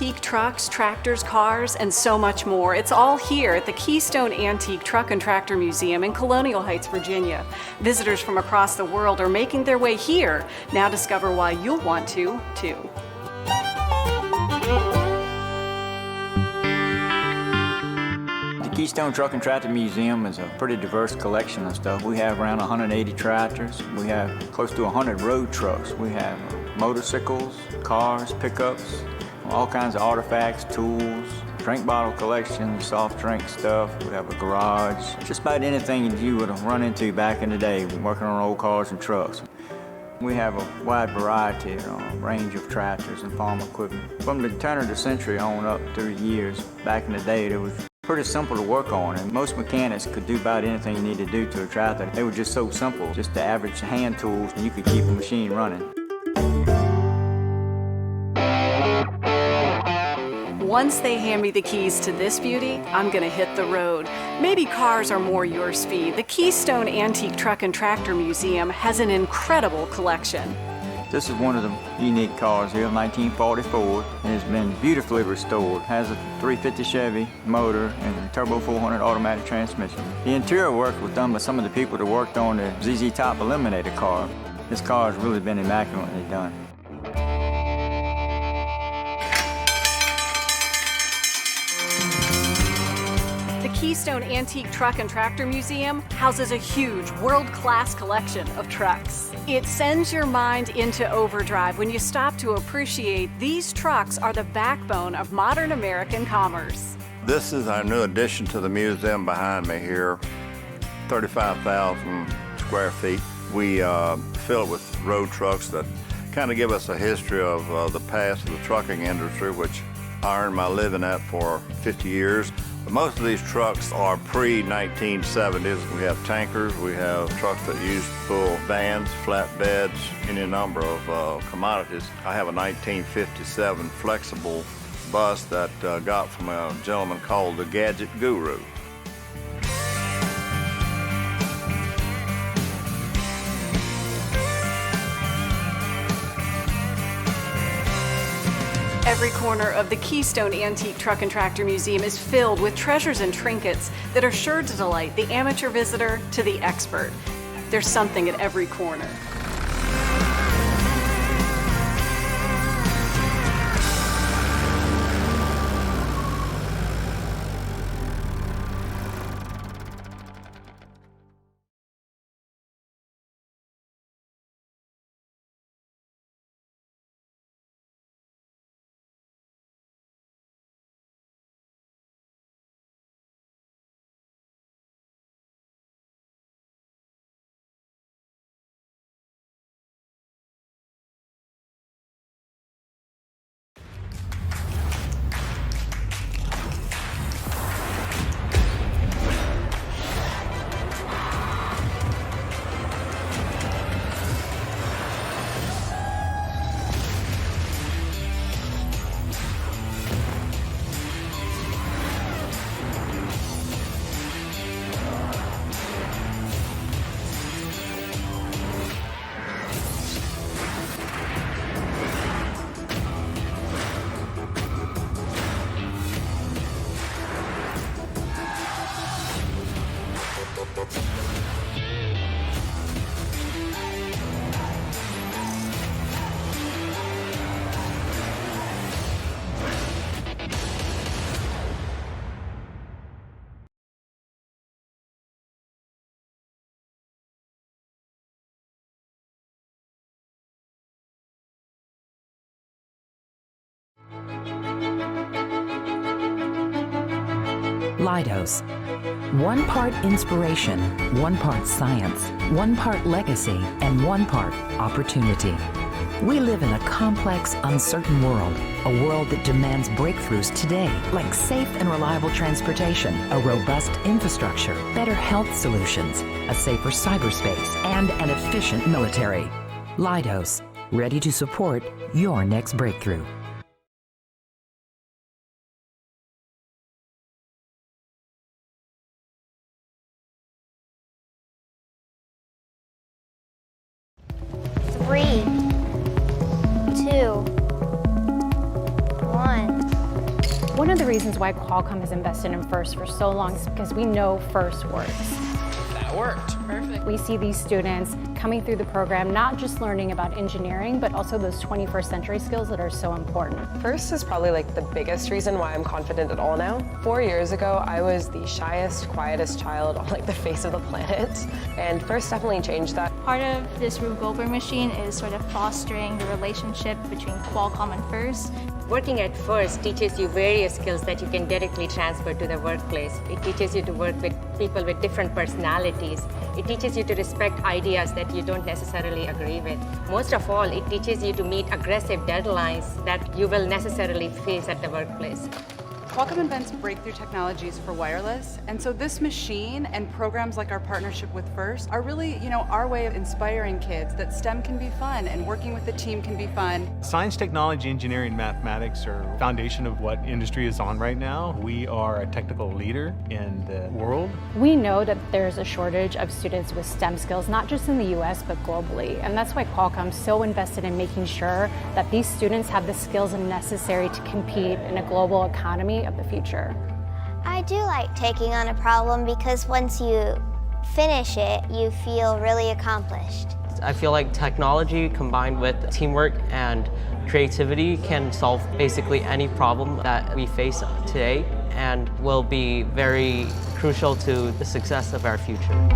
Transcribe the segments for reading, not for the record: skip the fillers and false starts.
antique trucks, tractors, cars, and so much more. It's all here at the Keystone Antique Truck and Tractor Museum in Colonial Heights, Virginia. Visitors from across the world are making their way here. Now discover why you'll want to, too. The Keystone Truck and Tractor Museum is a pretty diverse collection of stuff. We have around 180 tractors. We have close to 100 road trucks. We have motorcycles, cars, pickups, all kinds of artifacts, tools, drink bottle collections, soft drink stuff. We have a garage. Just about anything you would have run into back in the day working on old cars and trucks. We have a wide variety, a range of tractors and farm equipment. From the turn of the century on up through the years, back in the day, it was pretty simple to work on, and most mechanics could do about anything you need to do to a tractor. They were just so simple, just the average hand tools, and you could keep a machine running. Once they hand me the keys to this beauty, I'm gonna hit the road. Maybe cars are more your speed. The Keystone Antique Truck and Tractor Museum has an incredible collection. This is one of the unique cars here, 1944, and it's been beautifully restored. It has a 350 Chevy motor and a turbo 400 automatic transmission. The interior work was done by some of the people that worked on the ZZ Top Eliminator car. This car has really been immaculately done. The Keystone Antique Truck and Tractor Museum houses a huge, world-class collection of trucks. It sends your mind into overdrive when you stop to appreciate these trucks are the backbone of modern American commerce. This is our new addition to the museum behind me here, 35,000 square feet. We fill it with road trucks that kind of give us a history of the past of the trucking industry, which I earned my living at for 50 years. But most of these trucks are pre-1970s. We have tankers, we have trucks that use full vans, flatbeds, any number of commodities. I have a 1957 flexible bus that got from a gentleman called the Gadget Guru. Every corner of the Keystone Antique Truck and Tractor Museum is filled with treasures and trinkets that are sure to delight the amateur visitor to the expert. There's something at every corner. Leidos. One part inspiration, one part science, one part legacy, and one part opportunity. We live in a complex, uncertain world, a world that demands breakthroughs today, like safe and reliable transportation, a robust infrastructure, better health solutions, a safer cyberspace, and an efficient military. Leidos, ready to support your next breakthrough. Three, two, one. One of the reasons why Qualcomm has invested in FIRST for so long is because we know FIRST works. That worked. Perfect. We see these students coming through the program not just learning about engineering, but also those 21st century skills that are so important. FIRST is probably like the biggest reason why I'm confident at all now. 4 years ago, I was the shyest, quietest child on like the face of the planet, and FIRST definitely changed that. Part of this Rube Goldberg machine is sort of fostering the relationship between Qualcomm and FIRST. Working at FIRST teaches you various skills that you can directly transfer to the workplace. It teaches you to work with people with different personalities. It teaches you to respect ideas that you don't necessarily agree with. Most of all, it teaches you to meet aggressive deadlines that you will necessarily face at the workplace. Qualcomm invents breakthrough technologies for wireless, and so this machine and programs like our partnership with FIRST are really, our way of inspiring kids that STEM can be fun and working with the team can be fun. Science, technology, engineering, mathematics are the foundation of what industry is on right now. We are a technical leader in the world. We know that there's a shortage of students with STEM skills, not just in the US, but globally. And that's why Qualcomm's so invested in making sure that these students have the skills necessary to compete in a global economy of the future. I do like taking on a problem because once you finish it, you feel really accomplished. I feel like technology combined with teamwork and creativity can solve basically any problem that we face today and will be very crucial to the success of our future.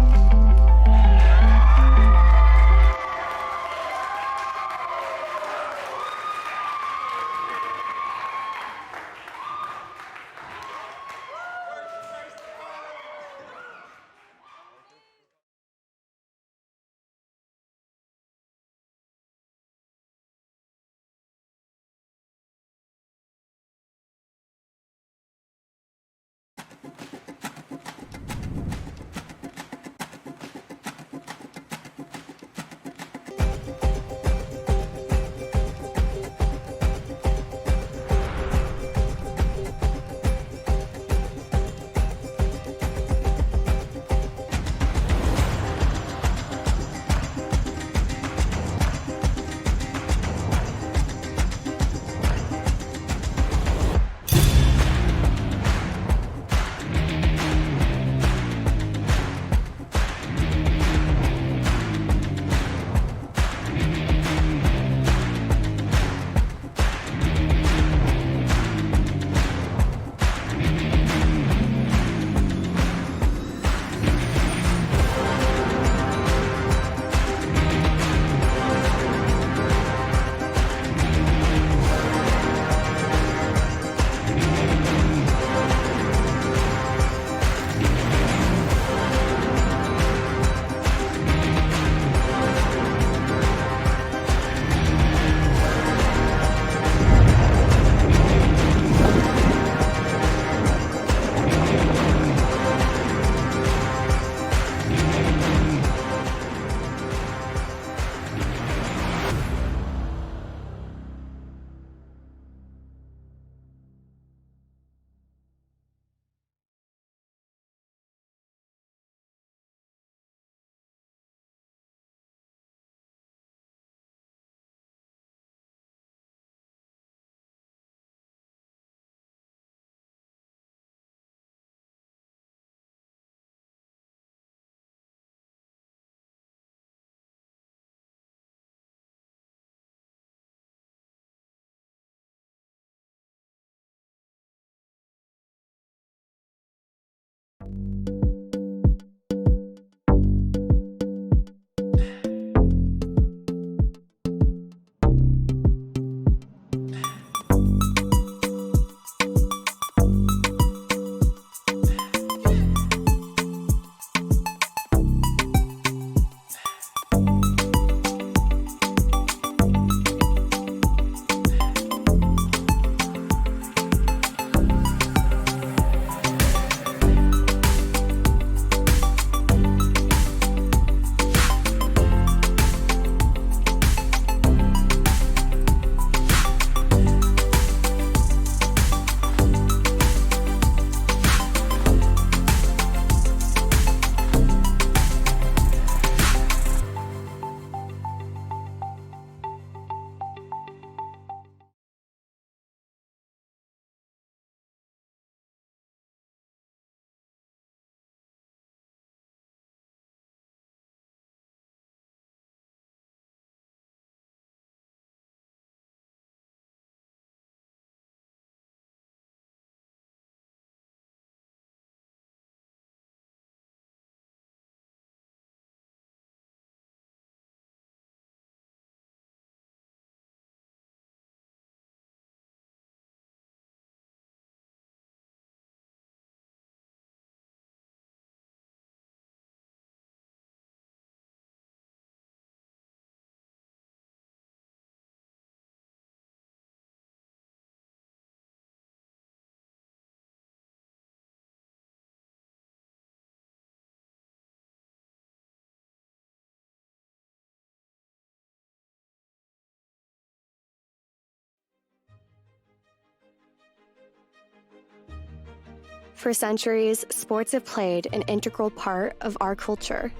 For centuries, sports have played an integral part of our culture.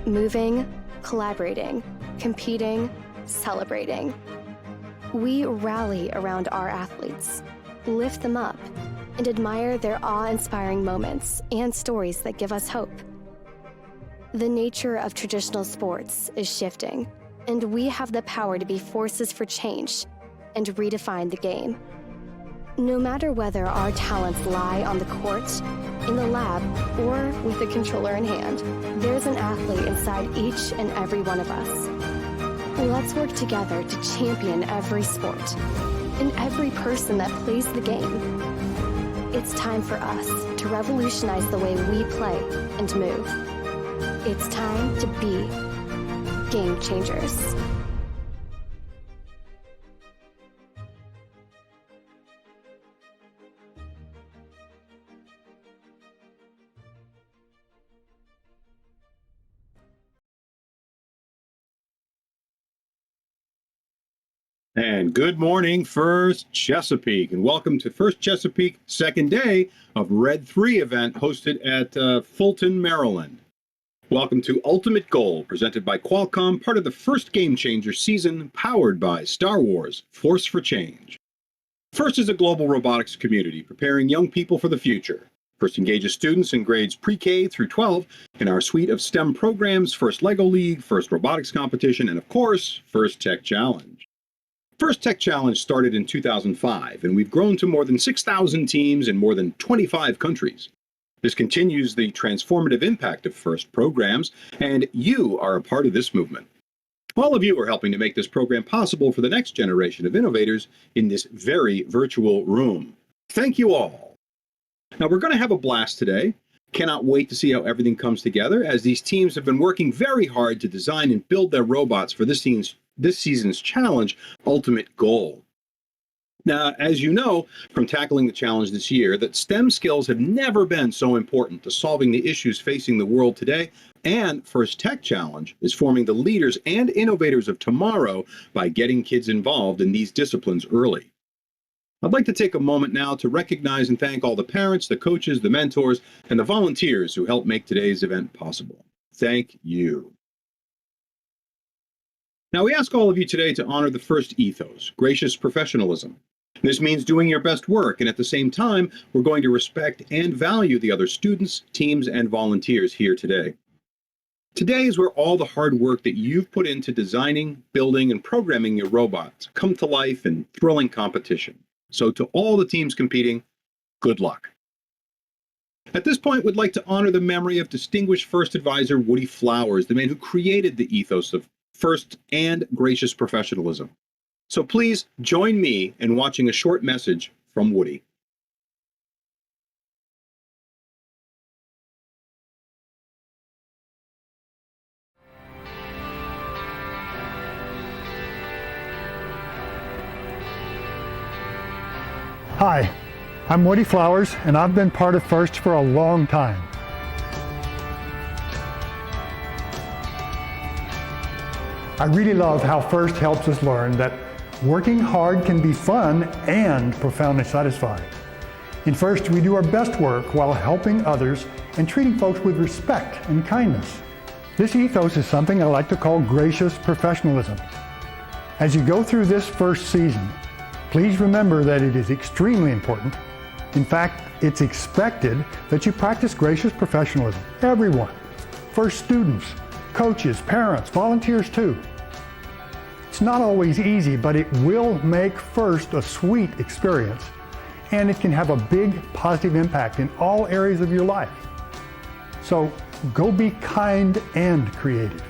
Moving, collaborating, competing, celebrating. We rally around our athletes, lift them up, and admire their awe-inspiring moments and stories that give us hope. The nature of traditional sports is shifting, and we have the power to be forces for change and redefine the game. No matter whether our talents lie on the court, in the lab, or with the controller in hand, there's an athlete inside each and every one of us. Let's work together to champion every sport and every person that plays the game. It's time for us to revolutionize the way we play and move. It's time to be game changers. And good morning, First Chesapeake, and welcome to First Chesapeake, second day of Red 3 event hosted at Fulton, Maryland. Welcome to Ultimate Goal, presented by Qualcomm, part of the first Game Changer season, powered by Star Wars: Force for Change. First is a global robotics community preparing young people for the future. First engages students in grades pre-K through 12 in our suite of STEM programs, First LEGO League, First Robotics Competition, and of course, First Tech Challenge. First Tech Challenge started in 2005, and we've grown to more than 6,000 teams in more than 25 countries. This continues the transformative impact of First programs, and you are a part of this movement. All of you are helping to make this program possible for the next generation of innovators in this very virtual room. Thank you all. Now, we're going to have a blast today. Cannot wait to see how everything comes together, as these teams have been working very hard to design and build their robots for this season's challenge, Ultimate Goal. Now, as you know from tackling the challenge this year, that STEM skills have never been so important to solving the issues facing the world today, and First Tech Challenge is forming the leaders and innovators of tomorrow by getting kids involved in these disciplines early. I'd like to take a moment now to recognize and thank all the parents, the coaches, the mentors, and the volunteers who helped make today's event possible. Thank you. Now, we ask all of you today to honor the first ethos, gracious professionalism. This means doing your best work, and at the same time, we're going to respect and value the other students, teams, and volunteers here today. Today is where all the hard work that you've put into designing, building, and programming your robots come to life in thrilling competition. So to all the teams competing, good luck. At this point, we'd like to honor the memory of distinguished First Advisor Woody Flowers, the man who created the ethos of first and gracious professionalism. So please join me in watching a short message from Woody. Hi, I'm Woody Flowers, and I've been part of First for a long time. I really love how First helps us learn that working hard can be fun and profoundly satisfying. In First, we do our best work while helping others and treating folks with respect and kindness. This ethos is something I like to call gracious professionalism. As you go through this first season, please remember that it is extremely important. In fact, it's expected that you practice gracious professionalism. Everyone. First students, coaches, parents, volunteers too. It's not always easy, but it will make First a sweet experience, and it can have a big positive impact in all areas of your life. So go be kind and creative.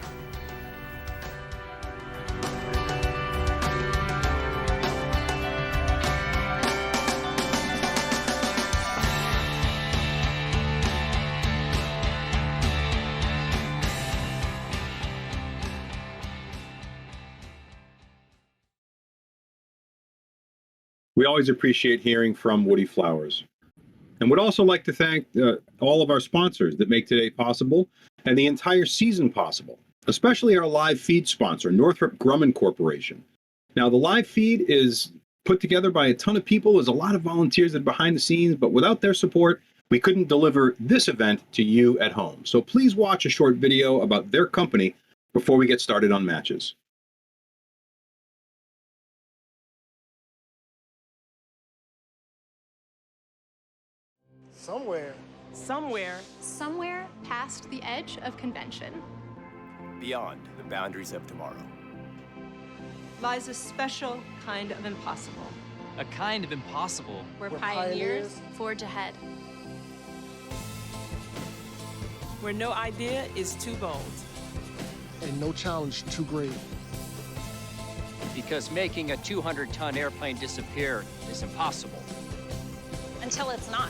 We always appreciate hearing from Woody Flowers. And would also like to thank all of our sponsors that make today possible and the entire season possible, especially our live feed sponsor, Northrop Grumman Corporation. Now, the live feed is put together by a ton of people. There's a lot of volunteers that are behind the scenes, but without their support, we couldn't deliver this event to you at home. So please watch a short video about their company before we get started on matches. Somewhere past the edge of convention. Beyond the boundaries of tomorrow lies a special kind of impossible. A kind of impossible. Where pioneers forge ahead. Where no idea is too bold. And no challenge too great. Because making a 200-ton airplane disappear is impossible. Until it's not.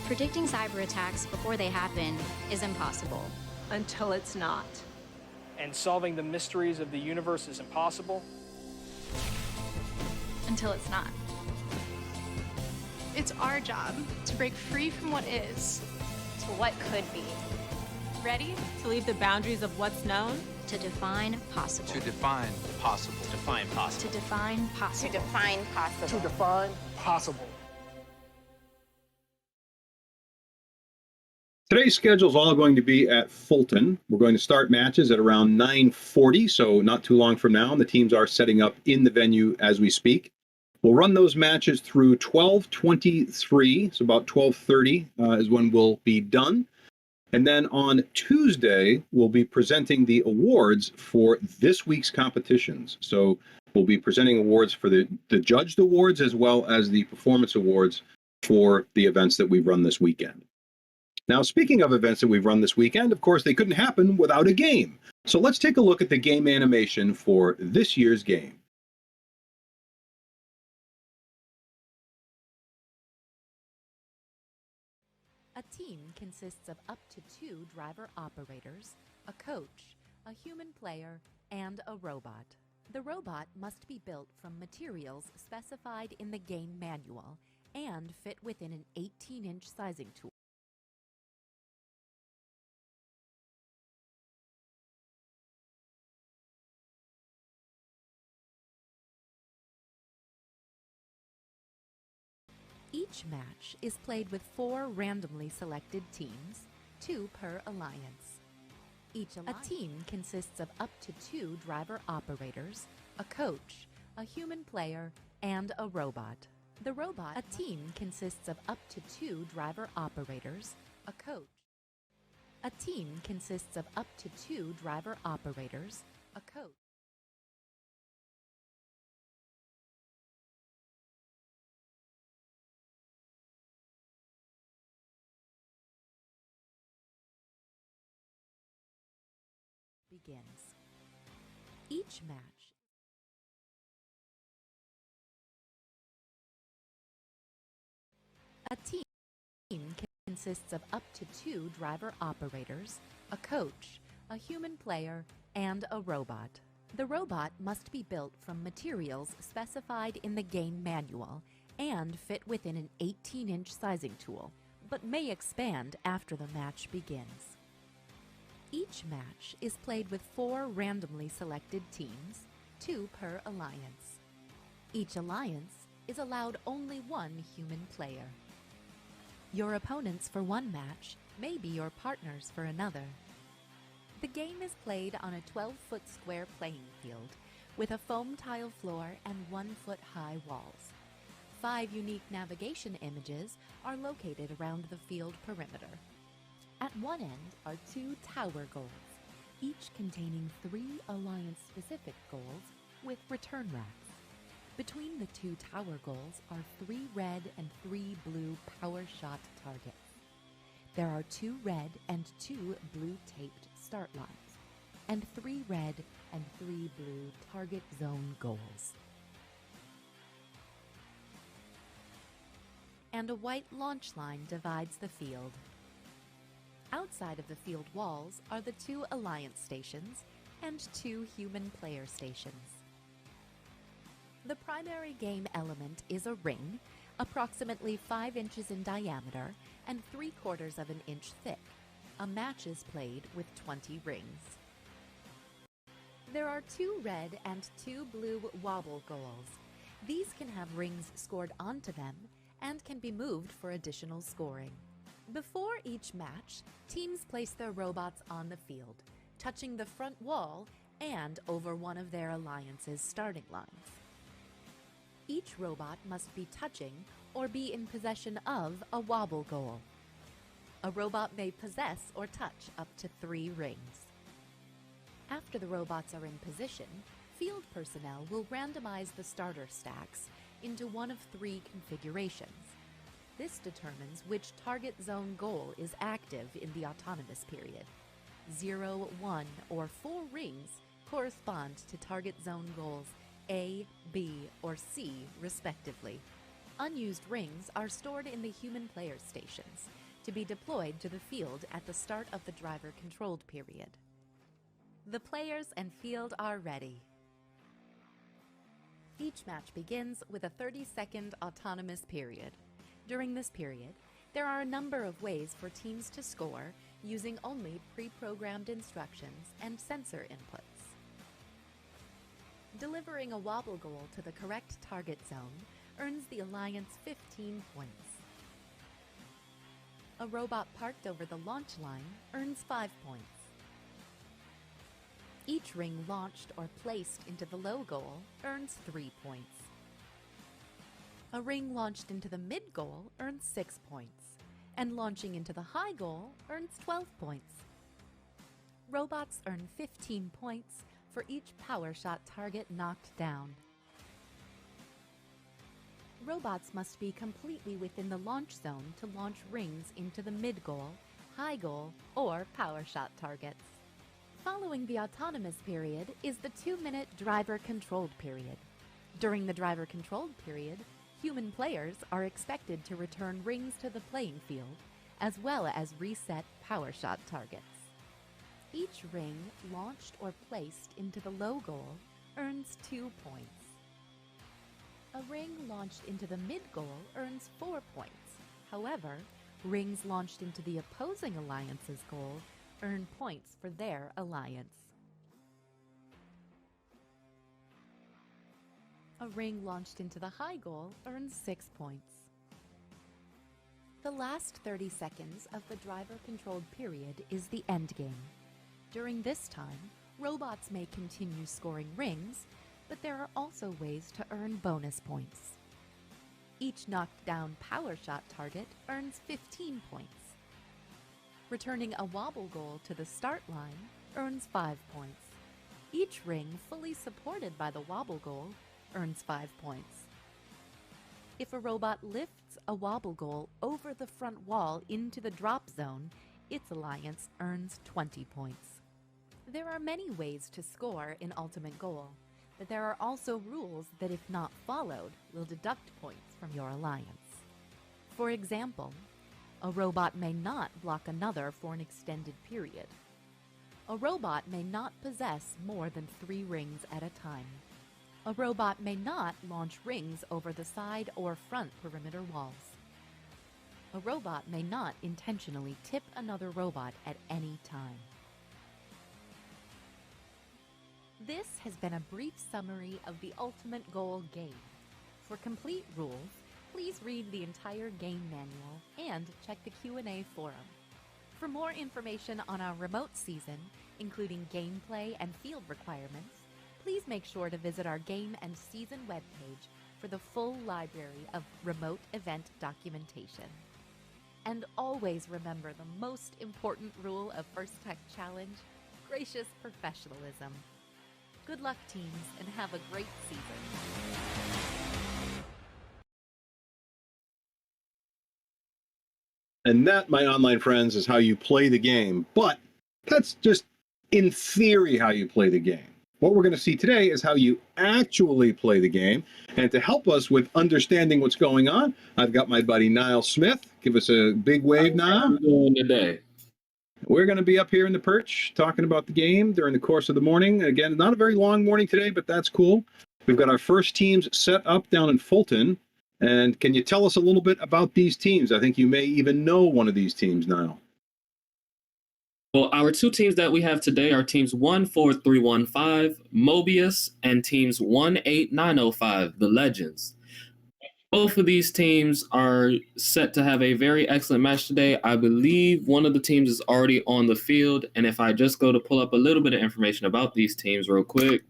Predicting cyber attacks before they happen is impossible. Until it's not. And solving the mysteries of the universe is impossible. Until it's not. It's our job to break free from what is to what could be. Ready? To leave the boundaries of what's known. To define possible. To define possible. Define possible. To define possible. To define possible. To define possible. Today's schedule is all going to be at Fulton. We're going to start matches at around 9:40, so not too long from now. And the teams are setting up in the venue as we speak. We'll run those matches through 12:23, so about 12:30 is when we'll be done. And then on Tuesday, we'll be presenting the awards for this week's competitions. So we'll be presenting awards for the Judged Awards as well as the Performance Awards for the events that we've run this weekend. Now, speaking of events that we've run this weekend, of course, they couldn't happen without a game. So let's take a look at the game animation for this year's game. A team consists of up to 2 driver operators, a coach, a human player, and a robot. The robot must be built from materials specified in the game manual and fit within an 18-inch sizing tool. Each match is played with 4 randomly selected teams, 2 per alliance. A team consists of up to 2 driver operators, a coach, a human player, and a robot. A team consists of up to 2 driver operators, a coach. A team consists of up to 2 driver operators, a coach. Begins. Each match a team consists of up to 2 driver operators, a coach, a human player, and a robot. The robot must be built from materials specified in the game manual and fit within an 18-inch sizing tool, but may expand after the match begins. Each match is played with 4 randomly selected teams, 2 per alliance. Each alliance is allowed only 1 human player. Your opponents for one match may be your partners for another. The game is played on a 12-foot square playing field with a foam tile floor and 1-foot-high walls. 5 unique navigation images are located around the field perimeter. At one end are 2 tower goals, each containing 3 alliance-specific goals with return racks. Between the 2 tower goals are 3 red and 3 blue power shot targets. There are 2 red and 2 blue taped start lines, and 3 red and 3 blue target zone goals. And a white launch line divides the field. Outside of the field walls are the 2 alliance stations and 2 human player stations. The primary game element is a ring, approximately 5 inches in diameter and 3/4 of an inch thick. A match is played with 20 rings. There are 2 red and 2 blue wobble goals. These can have rings scored onto them and can be moved for additional scoring. Before each match, teams place their robots on the field, touching the front wall and over one of their alliance's starting lines. Each robot must be touching or be in possession of a wobble goal. A robot may possess or touch up to 3 rings. After the robots are in position, field personnel will randomize the starter stacks into one of 3 configurations. This determines which target zone goal is active in the autonomous period. 0, 1, or 4 rings correspond to target zone goals A, B, or C, respectively. Unused rings are stored in the human player stations to be deployed to the field at the start of the driver-controlled period. The players and field are ready. Each match begins with a 30-second autonomous period. During this period, there are a number of ways for teams to score using only pre-programmed instructions and sensor inputs. Delivering a wobble goal to the correct target zone earns the Alliance 15 points. A robot parked over the launch line earns 5 points. Each ring launched or placed into the low goal earns 3 points. A ring launched into the mid goal earns 6 points, and launching into the high goal earns 12 points. Robots earn 15 points for each power shot target knocked down. Robots must be completely within the launch zone to launch rings into the mid goal, high goal, or power shot targets. Following the autonomous period is the 2-minute driver-controlled period. During the driver-controlled period, human players are expected to return rings to the playing field, as well as reset power shot targets. Each ring launched or placed into the low goal earns 2 points. A ring launched into the mid goal earns 4 points. However, rings launched into the opposing alliance's goal earn points for their alliance. A ring launched into the high goal earns 6 points. The last 30 seconds of the driver-controlled period is the endgame. During this time, robots may continue scoring rings, but there are also ways to earn bonus points. Each knocked down power shot target earns 15 points. Returning a wobble goal to the start line earns 5 points. Each ring fully supported by the wobble goal earns 5 points. If a robot lifts a wobble goal over the front wall into the drop zone, its alliance earns 20 points. There are many ways to score in Ultimate Goal, but there are also rules that, if not followed, will deduct points from your alliance. For example, a robot may not block another for an extended period. A robot may not possess more than 3 rings at a time. A robot may not launch rings over the side or front perimeter walls. A robot may not intentionally tip another robot at any time. This has been a brief summary of the Ultimate Goal game. For complete rules, please read the entire game manual and check the Q&A forum. For more information on our remote season, including gameplay and field requirements, please make sure to visit our game and season webpage for the full library of remote event documentation. And always remember the most important rule of First Tech Challenge: gracious professionalism. Good luck, teams, and have a great season. And that, my online friends, is how you play the game. But that's just in theory how you play the game. What we're going to see today is how you actually play the game. And to help us with understanding what's going on, I've got my buddy Niall Smith. Give us a big wave, Niall. How are you doing today? We're going to be up here in the perch talking about the game during the course of the morning. Again, not a very long morning today, but that's cool. We've got our first teams set up down in Fulton. And can you tell us a little bit about these teams? I think you may even know one of these teams, Niall. Well, our two teams that we have today are teams 14315, Mobius, and teams 18905, the Legends. Both of these teams are set to have a very excellent match today. I believe one of the teams is already on the field, and if I just go to pull up a little bit of information about these teams real quick.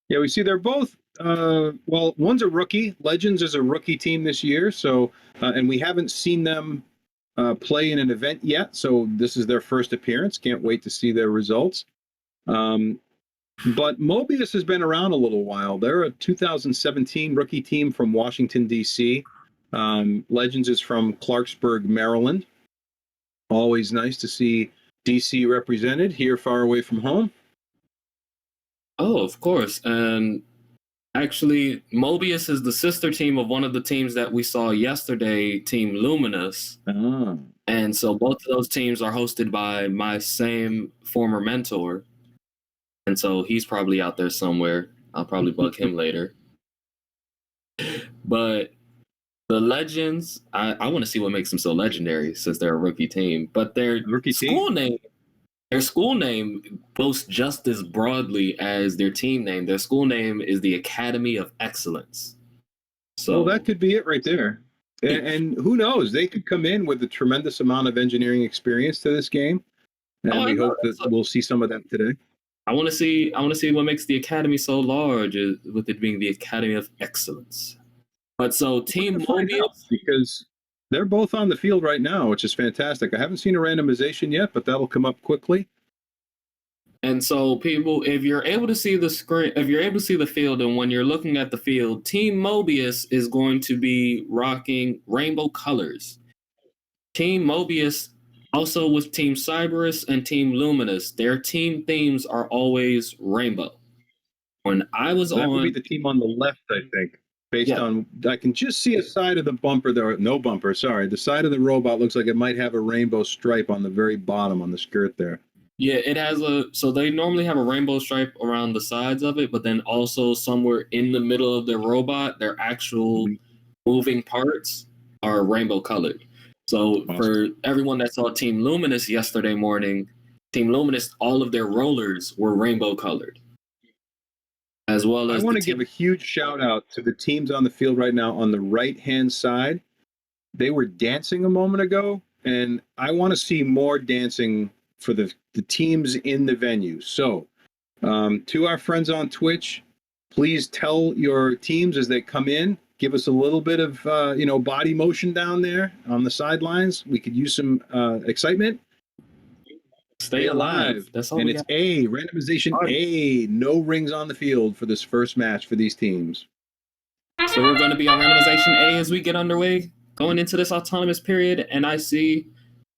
Yeah, we see they're both, well, one's a rookie. Legends is a rookie team this year, so, and we haven't seen them play in an event yet, so this is their first appearance. Can't wait to see their results. But Mobius has been around a little while. They're a 2017 rookie team from Washington, D.C. Legends is from Clarksburg, Maryland. Always nice to see D.C. represented here far away from home. Oh, of course. And actually, Mobius is the sister team of one of the teams that we saw yesterday, Team Luminous. Oh. And so both of those teams are hosted by my same former mentor. And so he's probably out there somewhere. I'll probably bug him later. But the Legends, I want to see what makes them so legendary since they're a rookie team. But their school name boasts just as broadly as their team name. Their school name is the Academy of Excellence. So well, that could be it right there. And who knows? They could come in with a tremendous amount of engineering experience to this game. And we hope that we'll see some of that today. I want to see what makes the Academy so large, with it being the Academy of Excellence. But so Team Mobius, because they're both on the field right now, which is fantastic. I haven't seen a randomization yet, but that'll come up quickly. And so people, if you're able to see the screen, if you're able to see the field, and when you're looking at the field, Team Mobius is going to be rocking rainbow colors. Team Mobius, also with Team Cyberus and Team Luminous, their team themes are always rainbow. When I was that would be the team on the left, I think. Based on, I can just see a side of the bumper there. No bumper, sorry. The side of the robot looks like it might have a rainbow stripe on the very bottom on the skirt there. Yeah, it has so they normally have a rainbow stripe around the sides of it, but then also somewhere in the middle of the robot, their actual moving parts are rainbow colored. So for everyone that saw Team Luminous yesterday morning, Team Luminous, all of their rollers were rainbow colored. As well as I want to give a huge shout out to the teams on the field right now on the right-hand side. They were dancing a moment ago, and I want to see more dancing for the teams in the venue. So to our friends on Twitch, please tell your teams as they come in, give us a little bit of body motion down there on the sidelines. We could use some excitement. Stay alive. That's all. And it's A, randomization A, no rings on the field for this first match for these teams. So we're going to be on randomization A as we get underway, going into this autonomous period, and I see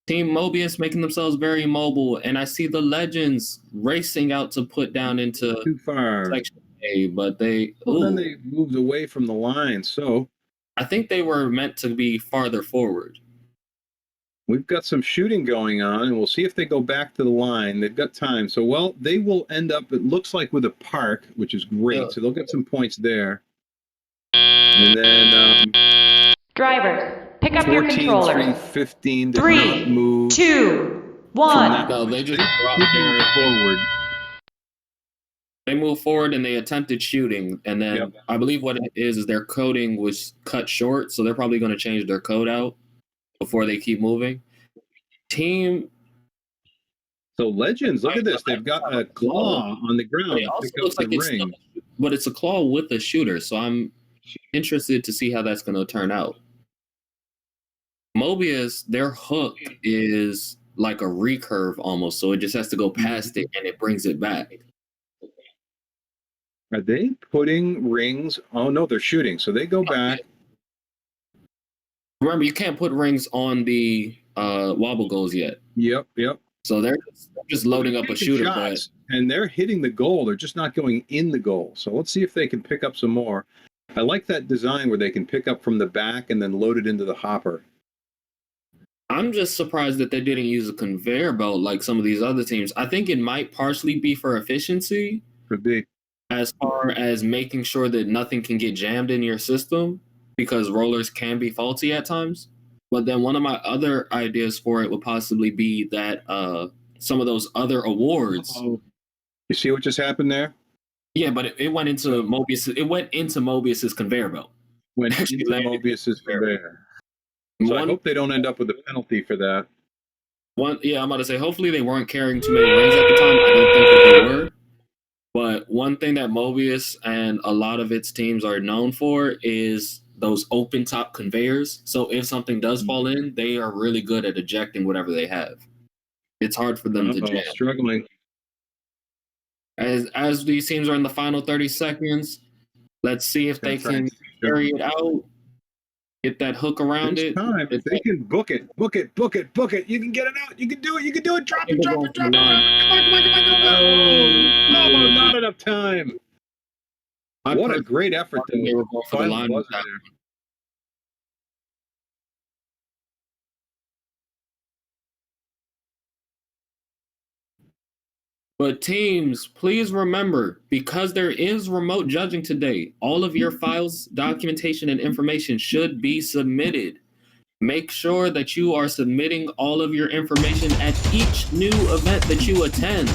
Team Mobius making themselves very mobile, and I see the Legends racing out to put down into too far section A, but then they moved away from the line. So I think they were meant to be farther forward. We've got some shooting going on, and we'll see if they go back to the line. They've got time. So, well, they will end up, it looks like, with a park, which is great. Yeah. So they'll get some points there. And then drivers, pick up your controllers. 15 did 3, not move 2, 1. No, they just dropped their forward. They moved forward and they attempted shooting, and then I believe what it is their coding was cut short, so they're probably going to change their code out before they keep moving. Team. So Legends, look at this. They've got a claw on the ground. It also looks like it's still, but it's a claw with a shooter, so I'm interested to see how that's going to turn out. Mobius, their hook is like a recurve almost, so it just has to go past it and it brings it back. Are they putting rings? Oh no, they're shooting, so they go back. Remember, you can't put rings on the wobble goals yet. Yep. So they're just loading up a shooter. Shots, and they're hitting the goal. They're just not going in the goal. So let's see if they can pick up some more. I like that design where they can pick up from the back and then load it into the hopper. I'm just surprised that they didn't use a conveyor belt like some of these other teams. I think it might partially be for efficiency. Could be. As far as making sure that nothing can get jammed in your system, because rollers can be faulty at times. But then one of my other ideas for it would possibly be that some of those other awards. Uh-oh. You see what just happened there? Yeah, but it went into Mobius. It went into Mobius's conveyor belt. Went into Mobius's conveyor. So I hope they don't end up with a penalty for that. Yeah, I'm about to say. Hopefully, they weren't carrying too many rings at the time. I don't think that they were. But one thing that Mobius and a lot of its teams are known for is those open top conveyors. So if something does fall in, they are really good at ejecting whatever they have. It's hard for them to jam. Struggling. As these teams are in the final 30 seconds, let's see if they can carry it out. Get that hook around it. Time. If they can book it. You can get it out. You can do it. Drop it. Come on. Oh, not enough time. What a great effort they were going for the line with that. But teams, please remember, because there is remote judging today, all of your files, documentation, and information should be submitted. Make sure that you are submitting all of your information at each new event that you attend.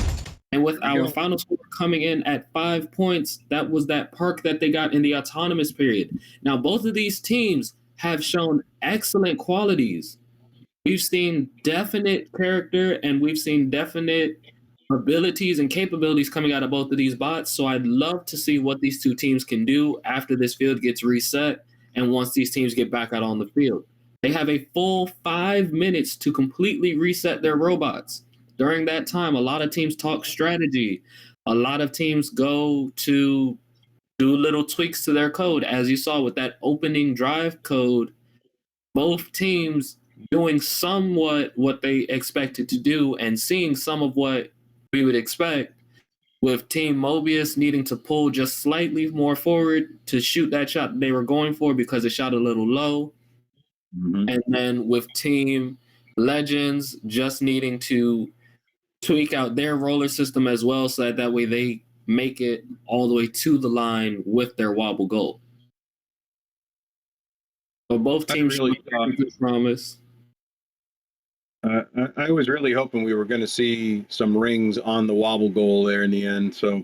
And with our final score coming in at 5 points, that was that perk that they got in the autonomous period. Now, both of these teams have shown excellent qualities. We've seen definite character and we've seen definite abilities and capabilities coming out of both of these bots. So I'd love to see what these two teams can do after this field gets reset and once these teams get back out on the field. They have a full 5 minutes to completely reset their robots. During that time, a lot of teams talk strategy. A lot of teams go to do little tweaks to their code. As you saw with that opening drive code, both teams doing somewhat what they expected to do and seeing some of what we would expect, with Team Mobius needing to pull just slightly more forward to shoot that shot they were going for because it shot a little low. And then with Team Legends just needing to tweak out their roller system as well so that way they make it all the way to the line with their wobble goal. So both teams showed good promise. I was really hoping we were going to see some rings on the wobble goal there in the end. So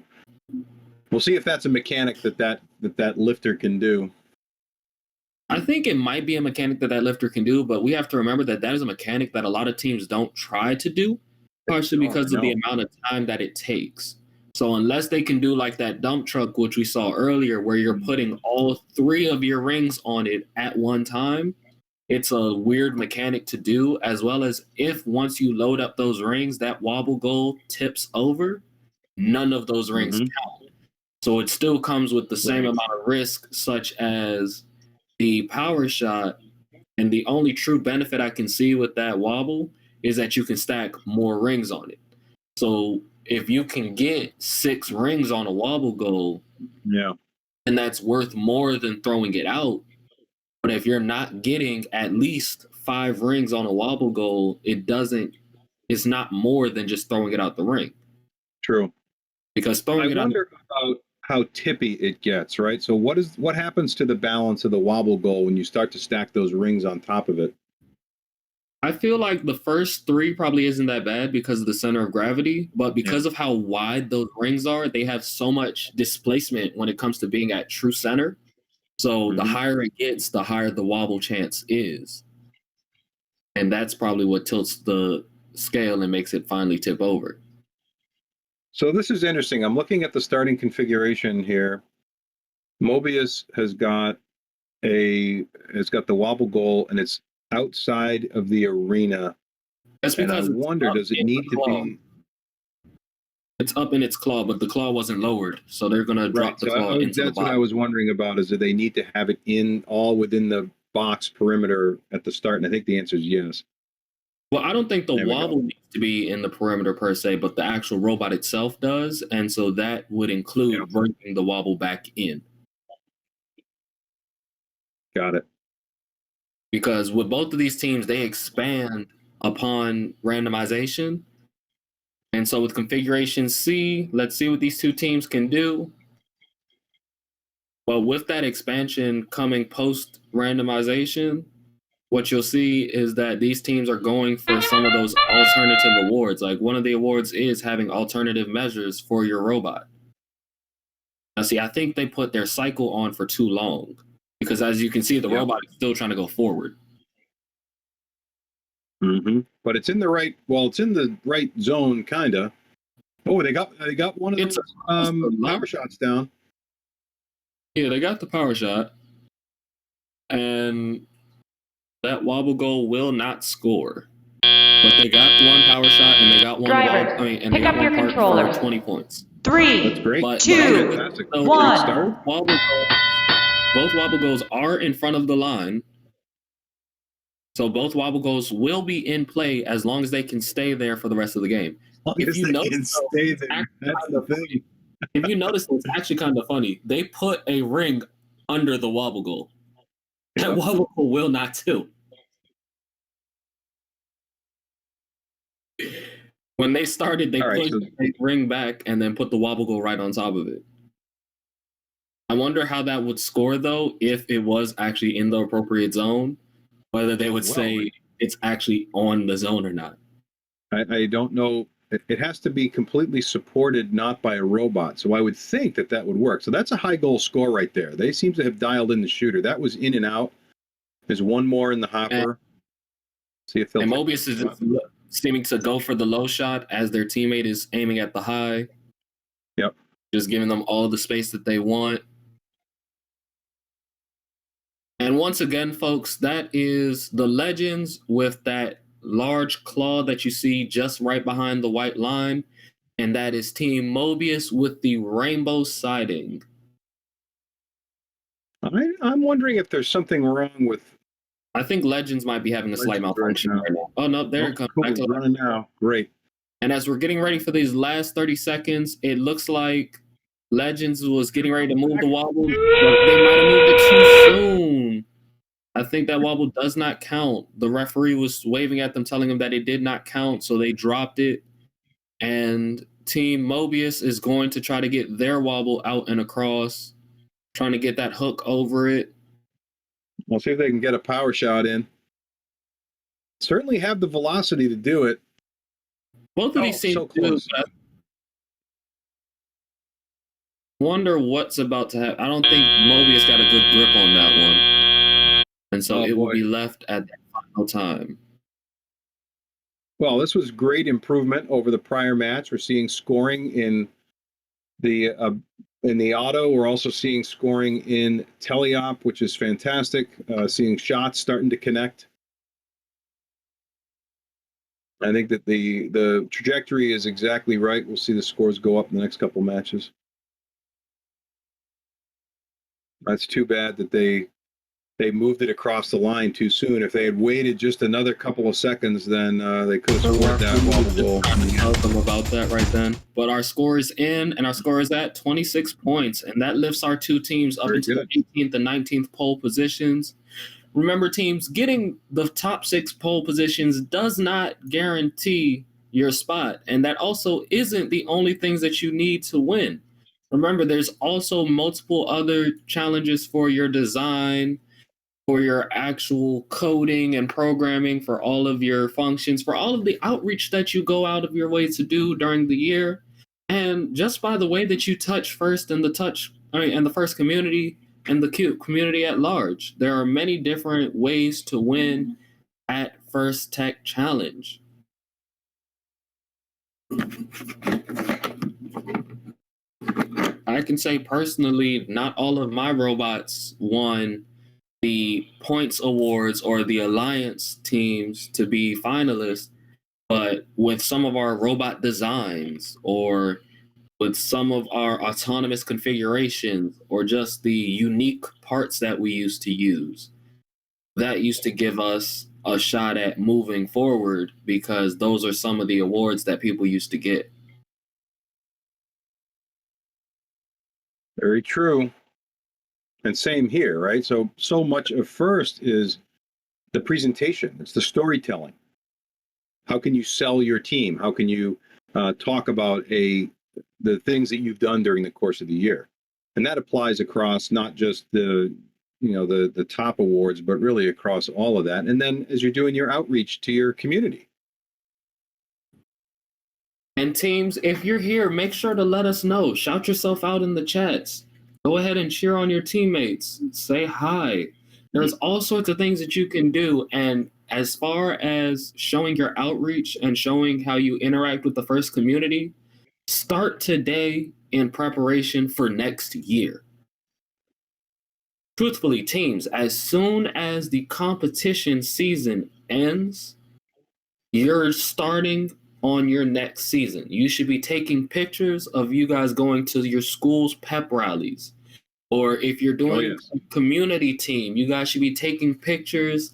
we'll see if that's a mechanic that lifter can do. I think it might be a mechanic that lifter can do, but we have to remember that is a mechanic that a lot of teams don't try to do, partially because of the amount of time that it takes. So unless they can do like that dump truck, which we saw earlier, where you're putting all 3 of your rings on it at one time, it's a weird mechanic to do, as well as if once you load up those rings, that wobble goal tips over, none of those rings count. So it still comes with the same amount of risk, such as the power shot. And the only true benefit I can see with that wobble is that you can stack more rings on it. So if you can get 6 rings on a wobble goal, and that's worth more than throwing it out. But if you're not getting at least 5 rings on a wobble goal, it's not more than just throwing it out the ring. True. Because throwing it out. I wonder about how tippy it gets, right? So what happens to the balance of the wobble goal when you start to stack those rings on top of it? I feel like the first 3 probably isn't that bad because of the center of gravity, but because of how wide those rings are, they have so much displacement when it comes to being at true center. So the higher it gets, the higher the wobble chance is. And that's probably what tilts the scale and makes it finally tip over. So this is interesting. I'm looking at the starting configuration here. Mobius has got the wobble goal, and it's outside of the arena. That's because I wonder, does it need to be? It's up in its claw, but the claw wasn't lowered, so they're going to drop the claw into the box. That's what I was wondering about, is that they need to have it within the box perimeter at the start, and I think the answer is yes. Well, I don't think the wobble needs to be in the perimeter per se, but the actual robot itself does, and so that would include bringing the wobble back in. Got it. Because with both of these teams, they expand upon randomization. And so with configuration C, let's see what these two teams can do. But with that expansion coming post randomization, what you'll see is that these teams are going for some of those alternative awards. Like one of the awards is having alternative measures for your robot. Now, see, I think they put their cycle on for too long because, as you can see, the robot is still trying to go forward. But it's in the right. Well, it's in the right zone, kinda. Oh, they got one of those power shots down. Yeah, they got the power shot, and that wobble goal will not score. But they got one power shot, and they got one Drivers, wobble. And pick they got up one your part controllers. for 20 points. 3, That's great. But 2, fantastic. 1. Both wobble goals are in front of the line. So both wobble goals will be in play as long as they can stay there for the rest of the game. If you notice, stay there. That's the thing. If you notice, it's actually kind of funny. They put a ring under the wobble goal. That wobble goal will not tilt. When they started, they pushed the ring back and then put the wobble goal right on top of it. I wonder how that would score, though, if it was actually in the appropriate zone, whether they would say it's actually on the zone or not. I don't know. It has to be completely supported, not by a robot. So I would think that would work. So that's a high goal score right there. They seem to have dialed in the shooter. That was in and out. There's one more in the hopper. See if they'll. And Mobius is seeming to go for the low shot as their teammate is aiming at the high. Yep. Just giving them all the space that they want. And once again, folks, that is the Legends with that large claw that you see just right behind the white line. And that is Team Mobius with the rainbow siding. I'm wondering if there's something wrong with. I think Legends might be having a slight malfunction right now. Oh, no, there it comes. Cool. Back to running now. Great. And as we're getting ready for these last 30 seconds, it looks like Legends was getting ready to move the wobble, but they might have moved it too soon. I think that wobble does not count. The referee was waving at them, telling them that it did not count, so they dropped it. And Team Mobius is going to try to get their wobble out and across, trying to get that hook over it. We'll see if they can get a power shot in. Certainly have the velocity to do it. Both of these seem so close. Wonder what's about to happen. I don't think Mobius got a good grip on that one. And so it will be left at the final time. Well, this was great improvement over the prior match. We're seeing scoring in the auto. We're also seeing scoring in teleop, which is fantastic. Seeing shots starting to connect. I think that the trajectory is exactly right. We'll see the scores go up in the next couple matches. That's too bad that they moved it across the line too soon. If they had waited just another couple of seconds, then they could have scored that wobble goal. Tell them about that right then. But our score is in, and our score is at 26 points, and that lifts our two teams up into the 18th and 19th pole positions. Remember, teams, getting the top 6 pole positions does not guarantee your spot, and that also isn't the only things that you need to win. Remember, there's also multiple other challenges for your design, for your actual coding and programming, for all of your functions, for all of the outreach that you go out of your way to do during the year. And just by the way that you touch first in the first community and the community at large, there are many different ways to win at First Tech Challenge. I can say personally, not all of my robots won the points awards or the alliance teams to be finalists, but with some of our robot designs or with some of our autonomous configurations or just the unique parts that we used to use, that used to give us a shot at moving forward because those are some of the awards that people used to get. Very true. And same here, right? So much of first is the presentation. It's the storytelling. How can you sell your team? How can you talk about the things that you've done during the course of the year? And that applies across not just the the top awards, but really across all of that. And then as you're doing your outreach to your community. And teams, if you're here, make sure to let us know. Shout yourself out in the chats. Go ahead and cheer on your teammates. Say hi. There's all sorts of things that you can do. And as far as showing your outreach and showing how you interact with the first community, start today in preparation for next year. Truthfully, teams, as soon as the competition season ends, you're starting on your next season. You should be taking pictures of you guys going to your school's pep rallies. Or if you're doing a community team, you guys should be taking pictures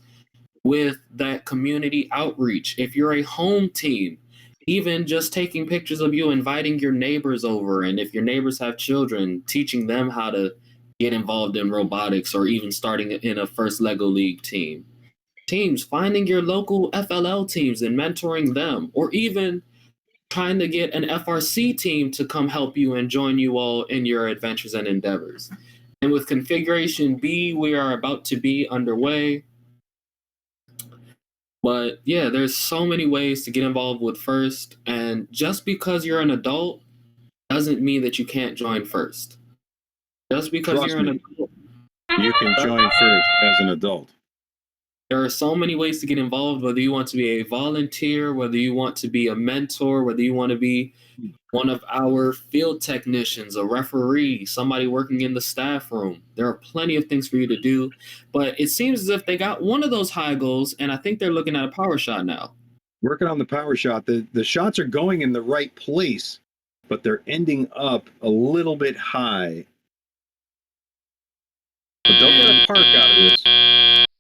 with that community outreach. If you're a home team, even just taking pictures of you inviting your neighbors over. And if your neighbors have children, teaching them how to get involved in robotics, or even starting in a first Lego League team. Teams, finding your local FLL teams and mentoring them, or even trying to get an FRC team to come help you and join you all in your adventures and endeavors. And with Configuration B, we are about to be underway. But yeah, there's so many ways to get involved with FIRST, and just because you're an adult doesn't mean that you can't join FIRST. Just because you're an adult, you can join FIRST as an adult. There are so many ways to get involved, whether you want to be a volunteer, whether you want to be a mentor, whether you want to be one of our field technicians, a referee, somebody working in the staff room. There are plenty of things for you to do, but it seems as if they got one of those high goals, and I think they're looking at a power shot now. Working on the power shot. The shots are going in the right place, but they're ending up a little bit high. But they'll get a park out of this.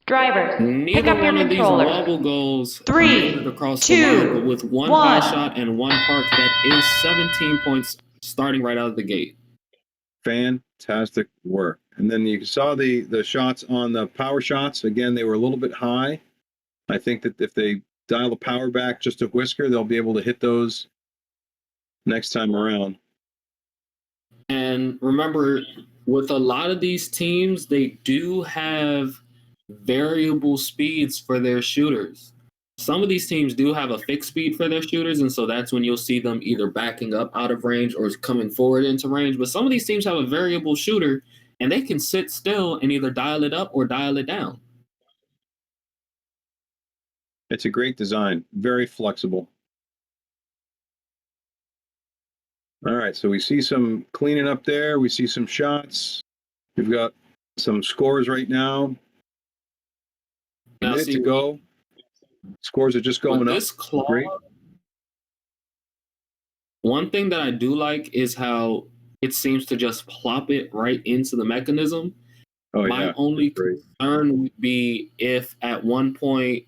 Drivers, Neither pick up your one of these controllers. wobble goals 3, made it across 2, the line, but with one 1. high shot and one park, that is 17 points starting right out of the gate. Fantastic work. And then you saw the shots on the power shots. Again, they were a little bit high. I think that if they dial the power back just a whisker, they'll be able to hit those next time around. And remember, with a lot of these teams, they do have variable speeds for their shooters. Some of these teams do have a fixed speed for their shooters, and so that's when you'll see them either backing up out of range or coming forward into range. But some of these teams have a variable shooter, and they can sit still and either dial it up or dial it down. It's a great design, very flexible. All right, so we see some cleaning up there. We see some shots. We've got some scores right now. A minute to go. Scores are just going up. This claw, one thing that I do like is how it seems to just plop it right into the mechanism. My only concern would be if at one point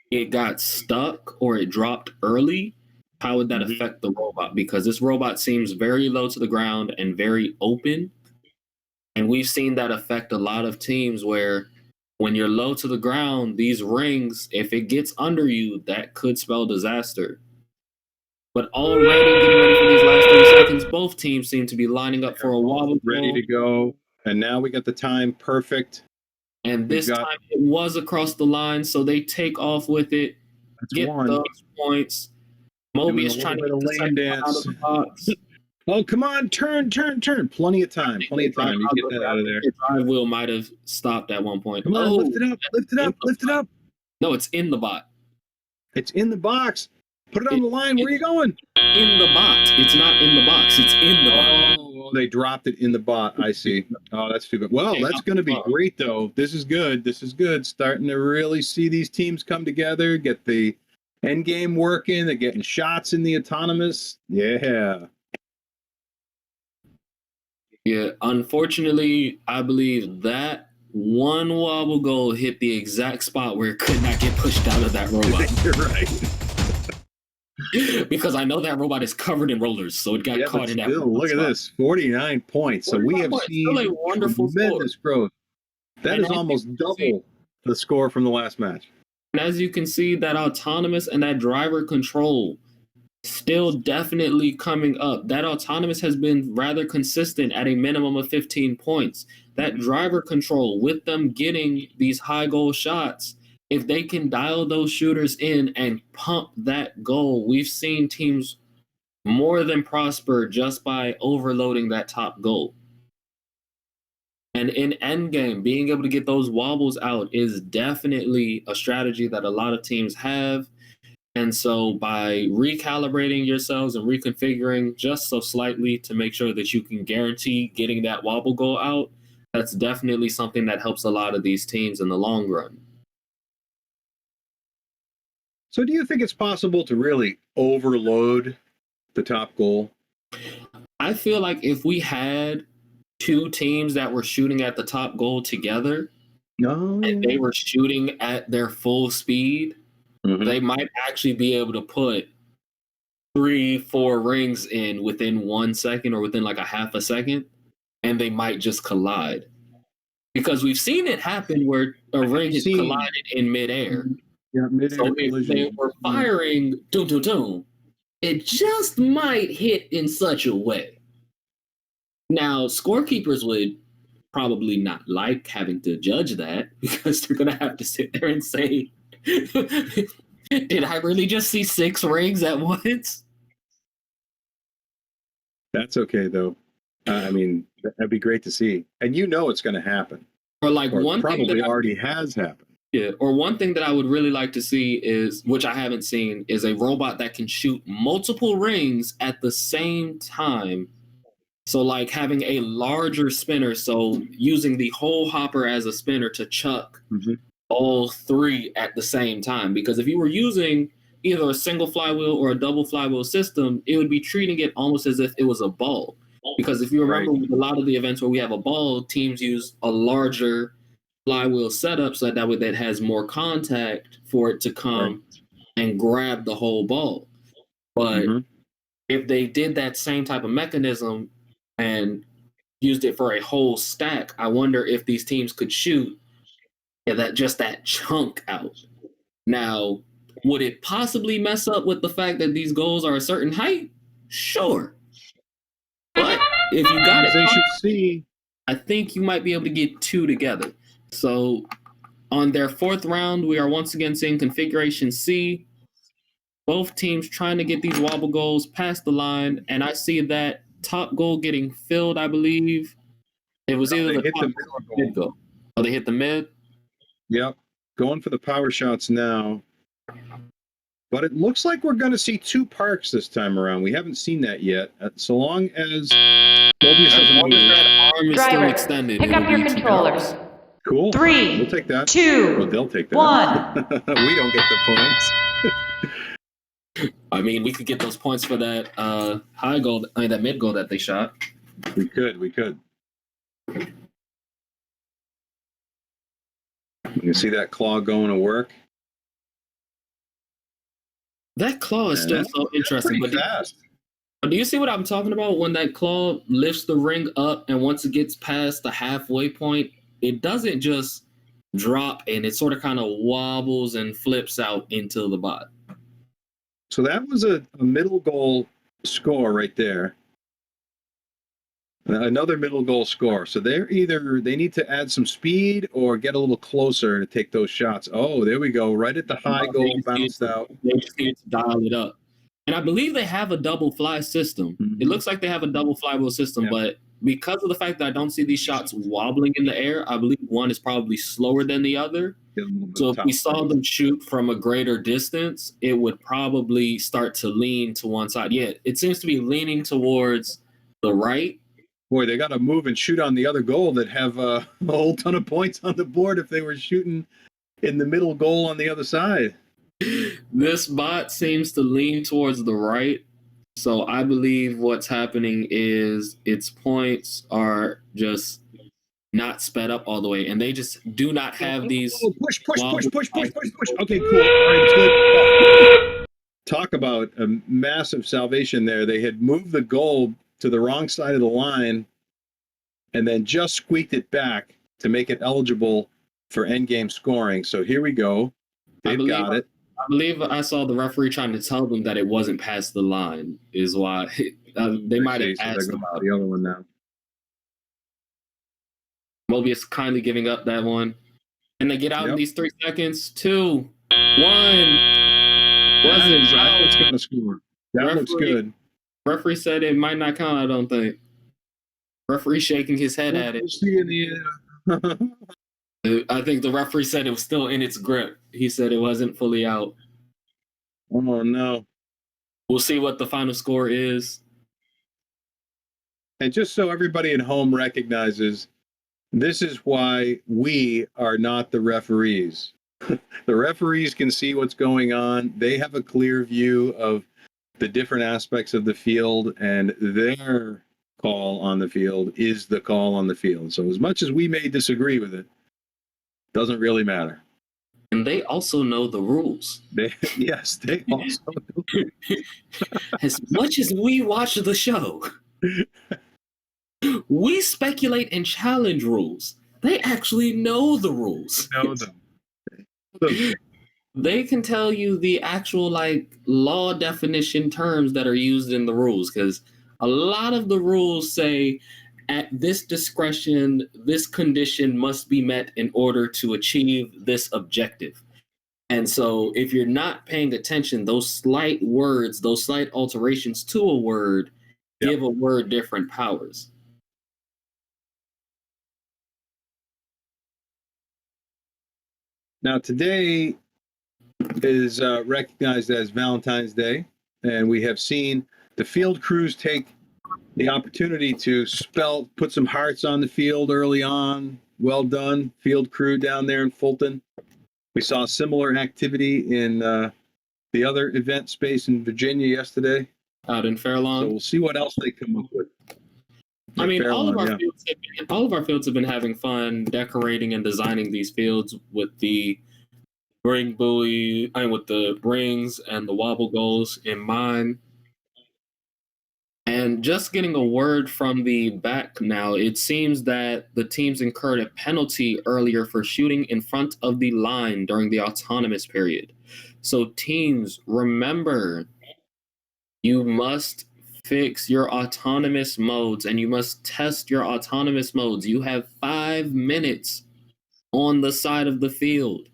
it got stuck or it dropped early, how would that affect the robot? Because this robot seems very low to the ground and very open. And we've seen that affect a lot of teams where when you're low to the ground, these rings, if it gets under you, that could spell disaster. But already getting ready for these last 3 seconds, both teams seem to be lining up for a wobble. Ready to go. And now we got the time perfect. And this time it was across the line, so they take off with it. Get those points. Mobius trying to get the second one out of the box. Oh, come on, turn. Plenty of time. You get that out of there. The drive wheel might have stopped at one point. Come on, lift it up. No, it's in the bot. It's in the box. Put it on the line. Where are you going? In the bot. It's not in the box. It's in the bot. Oh, they dropped it in the bot. I see. Oh, that's too good. Well, that's going to be great, though. This is good. Starting to really see these teams come together, get the end game working. They're getting shots in the autonomous. Yeah. Yeah, unfortunately, I believe that one wobble goal hit the exact spot where it could not get pushed out of that robot. You're right. Because I know that robot is covered in rollers, so it got caught in that. Look at this, 49 points. So we have seen a wonderful tremendous growth. That is almost double the score from the last match. And as you can see, that autonomous and that driver control still definitely coming up. That autonomous has been rather consistent at a minimum of 15 points. That driver control, with them getting these high goal shots, if they can dial those shooters in and pump that goal, we've seen teams more than prosper just by overloading that top goal. And in endgame, being able to get those wobbles out is definitely a strategy that a lot of teams have. And so by recalibrating yourselves and reconfiguring just so slightly to make sure that you can guarantee getting that wobble goal out, that's definitely something that helps a lot of these teams in the long run. So do you think it's possible to really overload the top goal? I feel like if we had two teams that were shooting at the top goal together, and they were shooting at their full speed, they might actually be able to put 3-4 rings in within 1 second or within like a half a second, and they might just collide. Because we've seen it happen where a ring has collided in midair. Yeah, midair So if collision. they were firing doom doom doom, it just might hit in such a way. Now, scorekeepers would probably not like having to judge that because they're going to have to sit there and say, did I really just see 6 rings at once? That's okay, though. I mean, that'd be great to see. And you know it's going to happen. Or like one probably thing that already has happened. Yeah, or one thing that I would really like to see is, which I haven't seen, is a robot that can shoot multiple rings at the same time. So like having a larger spinner, so using the whole hopper as a spinner to chuck all 3 at the same time. Because if you were using either a single flywheel or a double flywheel system, it would be treating it almost as if it was a ball. Because if you remember with a lot of the events where we have a ball, teams use a larger flywheel setup so that way that has more contact for it to come and grab the whole ball. But if they did that same type of mechanism and used it for a whole stack, I wonder if these teams could shoot that chunk out. Now, would it possibly mess up with the fact that these goals are a certain height? Sure. But if you got it, they should see. I think you might be able to get 2 together. So on their 4th round, we are once again seeing configuration C. Both teams trying to get these wobble goals past the line, and I see that top goal getting filled, I believe. It was either the top or the mid goal. Oh, they hit the mid? Yep. Going for the power shots now. But it looks like we're going to see 2 parks this time around. We haven't seen that yet. So long as Mobius doesn't move. That arm is still extended. Pick up your controllers. Cool. 3, we'll take that. 2, well, they'll take that. 1. We don't get the points. I mean, we could get those points for that high goal, that mid goal that they shot. We could. You see that claw going to work? That claw is still so interesting. But fast. Do you see what I'm talking about? When that claw lifts the ring up and once it gets past the halfway point, it doesn't just drop and it sort of kind of wobbles and flips out into the bot. So that was a middle goal score right there. Another middle goal score. So they need to add some speed or get a little closer to take those shots. Oh, there we go. Right at the high goal, bounced out. They just need to dial it up. And I believe they have a double fly system. It looks like they have a double flywheel system, but because of the fact that I don't see these shots wobbling in the air, I believe one is probably slower than the other. So if we saw them shoot from a greater distance, it would probably start to lean to one side. Yeah, it seems to be leaning towards the right. Boy, they got to move and shoot on the other goal that have a whole ton of points on the board if they were shooting in the middle goal on the other side. This bot seems to lean towards the right. So I believe what's happening is its points are just not sped up all the way, and they just do not have these. Push. Okay, cool. All right, it's good. Talk about a massive salvation there. They had moved the goal to the wrong side of the line and then just squeaked it back to make it eligible for endgame scoring. So here we go. They've got it. I believe I saw the referee trying to tell them that it wasn't past the line. Is why they might have So they're asked going about for the other one now. Mobius kindly giving up that one. And they get out in Yep. these 3 seconds. 2, 1. Wasn't out. It's going to score. That looks good. Referee said it might not count, I don't think. Referee shaking his head at it. We'll see in the end. I think the referee said it was still in its grip. He said it wasn't fully out. Oh, no. We'll see what the final score is. And just so everybody at home recognizes, this is why we are not the referees. The referees can see what's going on. They have a clear view of the different aspects of the field, and their call on the field is the call on the field. So as much as we may disagree with it, doesn't really matter. And they also know the rules. Yes, they also know. As much as we watch the show, we speculate and challenge rules. They actually know the rules. Know them. They can tell you the actual law definition terms that are used in the rules, because a lot of the rules say at this discretion, this condition must be met in order to achieve this objective. And so if you're not paying attention, those slight words, those slight alterations to a word give a word different powers. Now, today is recognized as Valentine's Day, and we have seen the field crews take the opportunity to put some hearts on the field early on. Well done, field crew down there in Fulton. We saw similar activity in the other event space in Virginia yesterday. Out in Fairlawn. So we'll see what else they come up with. I mean, all of our fields have been having fun decorating and designing these fields with the ring buoy, with the rings and the wobble goals in mind. And just getting a word from the back now, it seems that the teams incurred a penalty earlier for shooting in front of the line during the autonomous period. So teams, remember, you must fix your autonomous modes and you must test your autonomous modes. You have 5 minutes on the side of the field.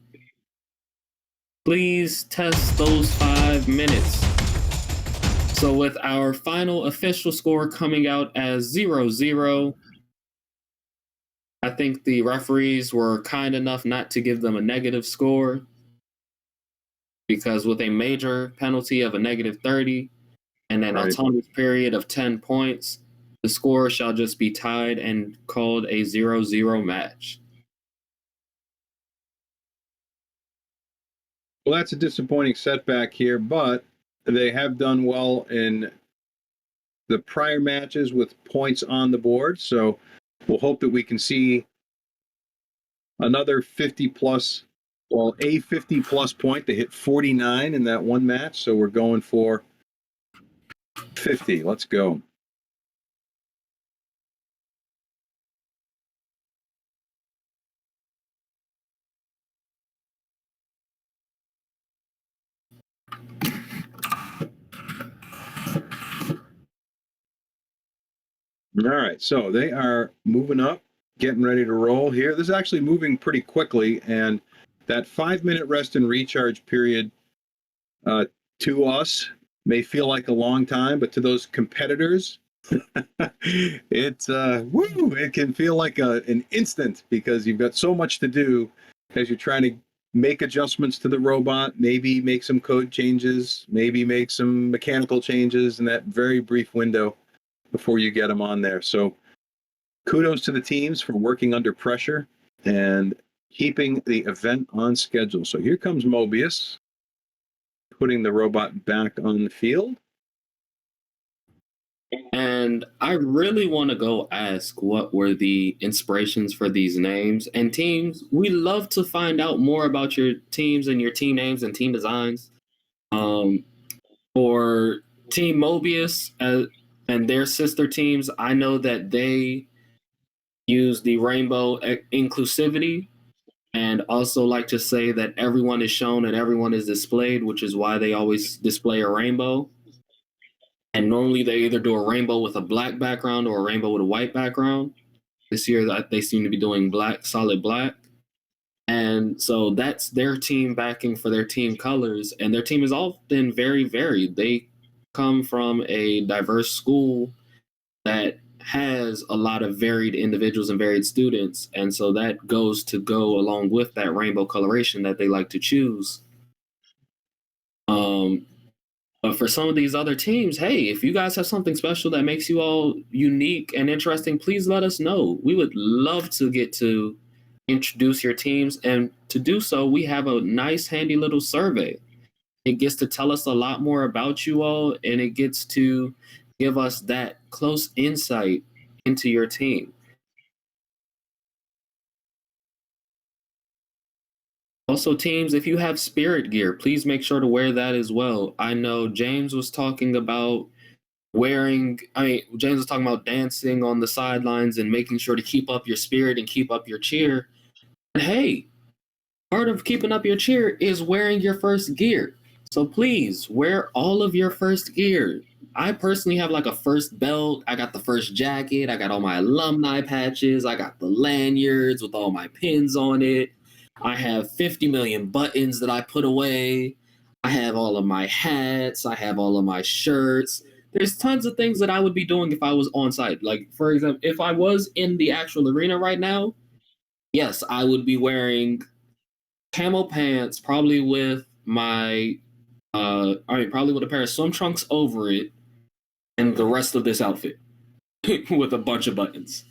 Please test those 5 minutes. So with our final official score coming out as 0-0, I think the referees were kind enough not to give them a negative score, because with a major penalty of a -30 and an autonomous period of 10 points, the score shall just be tied and called a 0-0 match. Well, that's a disappointing setback here, but they have done well in the prior matches with points on the board. So we'll hope that we can see another 50 plus, well, a 50 plus point. They hit 49 in that one match. So we're going for 50. Let's go. All right, so they are moving up, getting ready to roll here. This is actually moving pretty quickly, and that 5-minute rest and recharge period to us may feel like a long time, but to those competitors, it can feel like an instant, because you've got so much to do as you're trying to make adjustments to the robot, maybe make some code changes, maybe make some mechanical changes in that very brief window before you get them on there. So kudos to the teams for working under pressure and keeping the event on schedule. So here comes Mobius, putting the robot back on the field. And I really want to go ask what were the inspirations for these names. And teams, we love to find out more about your teams and your team names and team designs. For Team Mobius and their sister teams, I know that they use the rainbow inclusivity and also like to say that everyone is shown and everyone is displayed, which is why they always display a rainbow. And normally they either do a rainbow with a black background or a rainbow with a white background. This year they seem to be doing black, solid black. And so that's their team backing for their team colors. And their team is often very varied. They come from a diverse school that has a lot of varied individuals and varied students. And so that goes to go along with that rainbow coloration that they like to choose. But for some of these other teams, hey, if you guys have something special that makes you all unique and interesting, please let us know. We would love to get to introduce your teams. And to do so, we have a nice, handy little survey. It gets to tell us a lot more about you all, and it gets to give us that close insight into your team. Also, teams, if you have spirit gear, please make sure to wear that as well. I know James was talking about James was talking about dancing on the sidelines and making sure to keep up your spirit and keep up your cheer. But hey, part of keeping up your cheer is wearing your first gear. So please wear all of your first gear. I personally have like a first belt. I got the first jacket. I got all my alumni patches. I got the lanyards with all my pins on it. I have 50 million buttons that I put away. I have all of my hats. I have all of my shirts. There's tons of things that I would be doing if I was on site. Like, for example, if I was in the actual arena right now, yes, I would be wearing camo pants, probably with my, probably with a pair of swim trunks over it, and the rest of this outfit with a bunch of buttons.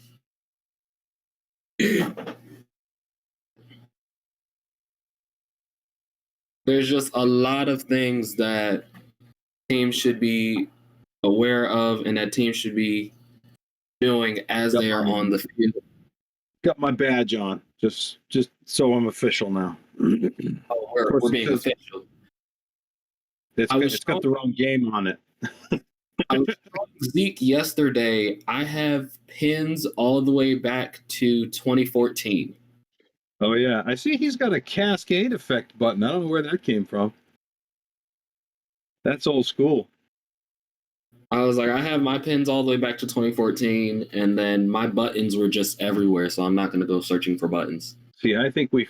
There's just a lot of things that teams should be aware of and that teams should be doing as they are on the field. Got my badge on, just so I'm official now. We're being official. It's got the wrong game on it. I was showing Zeke yesterday. I have pins all the way back to 2014. Oh yeah, I see he's got a cascade effect button. I don't know where that came from. That's old school. I was like, I have my pins all the way back to 2014, and then my buttons were just everywhere, so I'm not going to go searching for buttons. See, I think we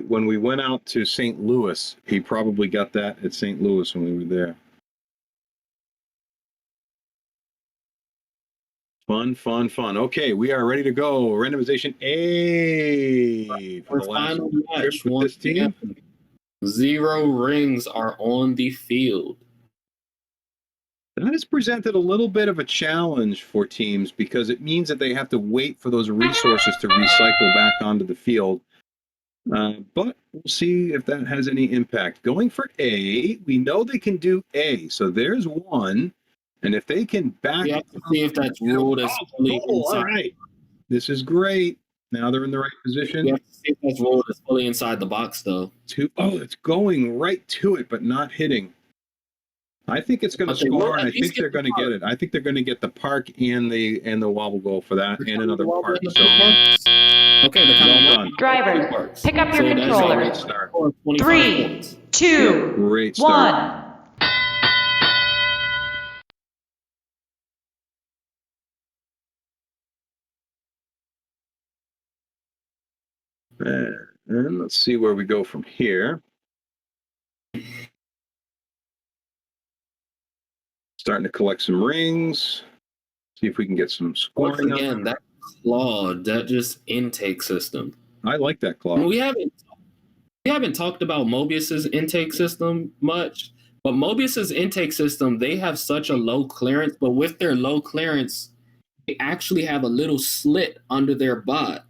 when we went out to St. Louis, he probably got that at St. Louis when we were there. Fun. Okay, we are ready to go. Randomization A for the last match with this team. 0 rings are on the field. That has presented a little bit of a challenge for teams because it means that they have to wait for those resources to recycle back onto the field. But we'll see if that has any impact. Going for A, we know they can do A, so there's one. And if they can back, we have to see if that's ruled as fully inside. All right, this is great. Now they're in the right position. We have to see if that's ruled as fully inside the box, though. It's going right to it, but not hitting. I think it's going to score, and I think they're going to get it. I think they're going to get the park and the wobble goal for that, and another park. So, okay, they're coming well done. Driver, pick up your controller. Great start. 3, 2, Great start. 1. And let's see where we go from here. Starting to collect some rings. See if we can get some scoring. Once again, that Claude, that just intake system. I like that Claude. We haven't talked about Mobius's intake system much, but Mobius's intake system, they have such a low clearance, but with their low clearance, they actually have a little slit under their bot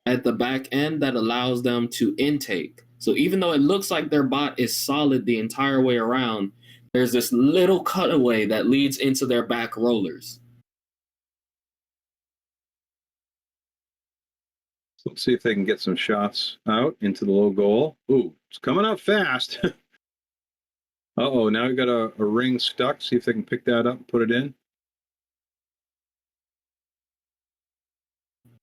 at the back end that allows them to intake. So even though it looks like their bot is solid the entire way around, there's this little cutaway that leads into their back rollers. So let's see if they can get some shots out into the low goal. Ooh, it's coming out fast. Uh-oh, now we got a ring stuck. See if they can pick that up and put it in.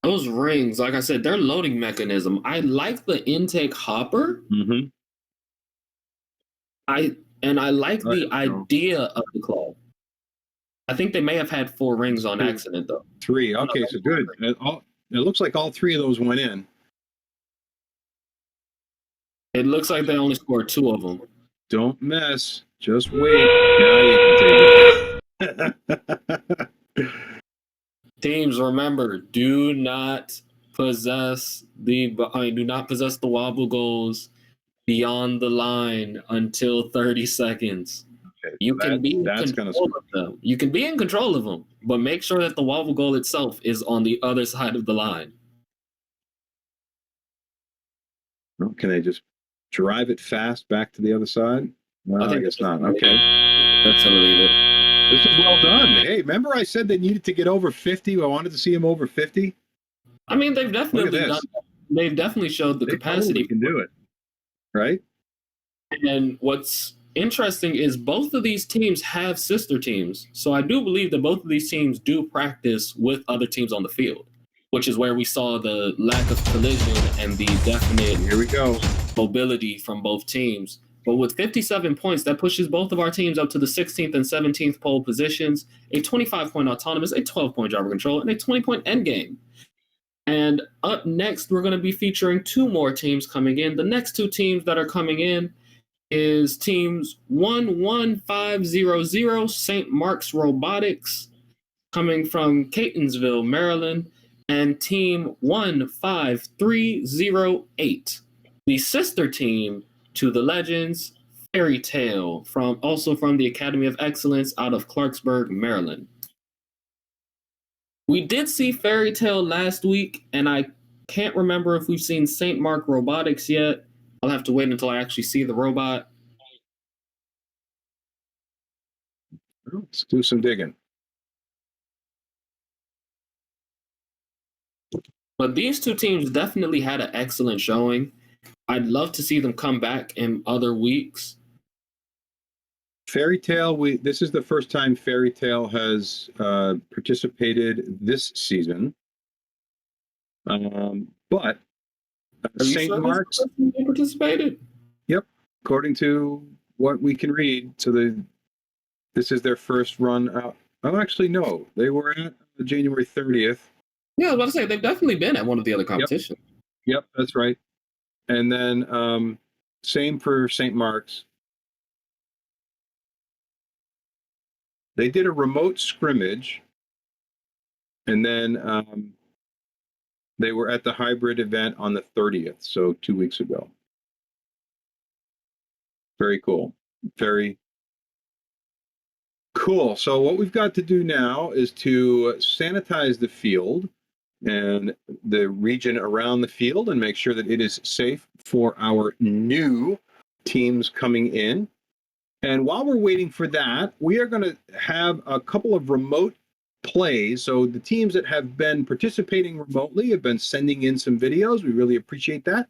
Those rings, like I said, they're loading mechanism. I like the intake hopper. Mm-hmm. I like the idea of the claw. I think they may have had 4 rings on accident though. 3. Okay, so good. It looks like all 3 of those went in. It looks like they only scored 2 of them. Don't mess. Just wait. Now you can take it. Teams, remember, do not possess the wobble goals beyond the line until 30 seconds. Okay, you can be in control of them. You can be in control of them, but make sure that the wobble goal itself is on the other side of the line. Well, can they just drive it fast back to the other side? No, I guess not. Okay. That's gonna leave it. This is well done. Hey, remember I said they needed to get over 50? I wanted to see them over 50. I mean, they've definitely done. They've definitely showed the capacity. Totally can do it, right? And what's interesting is both of these teams have sister teams, so I do believe that both of these teams do practice with other teams on the field, which is where we saw the lack of collision and the definite mobility from both teams. But with 57 points, that pushes both of our teams up to the 16th and 17th pole positions, a 25-point autonomous, a 12-point driver control, and a 20-point endgame. And up next, we're going to be featuring 2 more teams coming in. The next 2 teams that are coming in is teams 11500 St. Mark's Robotics, coming from Catonsville, Maryland, and team 15308, the sister team to the Legends, Fairy Tale, from the Academy of Excellence out of Clarksburg, Maryland. We did see Fairy Tale last week, and I can't remember if we've seen St. Mark Robotics yet. I'll have to wait until I actually see the robot. Let's do some digging. But these 2 teams definitely had an excellent showing. I'd love to see them come back in other weeks. Fairy Tale, this is the first time Fairy Tale has participated this season. But St. Mark's participated. Yep, according to what we can read. So this is their first run out. Oh, actually, no, they were at January 30th. Yeah, I was about to say they've definitely been at one of the other competitions. Yep, that's right. And then same for St. Mark's. They did a remote scrimmage, and then they were at the hybrid event on the 30th, so 2 weeks ago. Very cool. Very cool. So what we've got to do now is to sanitize the field and the region around the field and make sure that it is safe for our new teams coming in. And while we're waiting for that, we are going to have a couple of remote plays. So the teams that have been participating remotely have been sending in some videos. We really appreciate that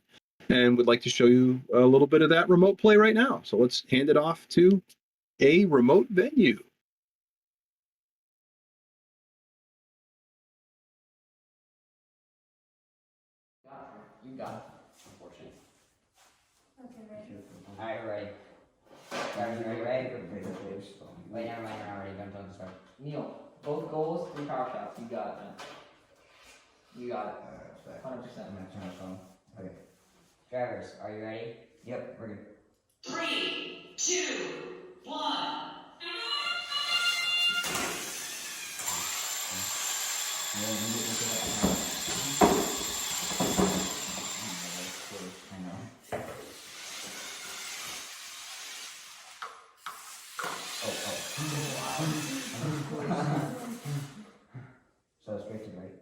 and would like to show you a little bit of that remote play right now. So let's hand it off to a remote venue. You got it. Unfortunately. Okay, ready? All right, ready. Ready? Wait, never mind, you're not ready. Don't start. Neil, both goals, 3 power shots. You got it, man. You got it. 100%. I'm gonna turn my phone. Okay. Drivers, are you ready? Yep, we're good. 3, 2, 1. So straight to right.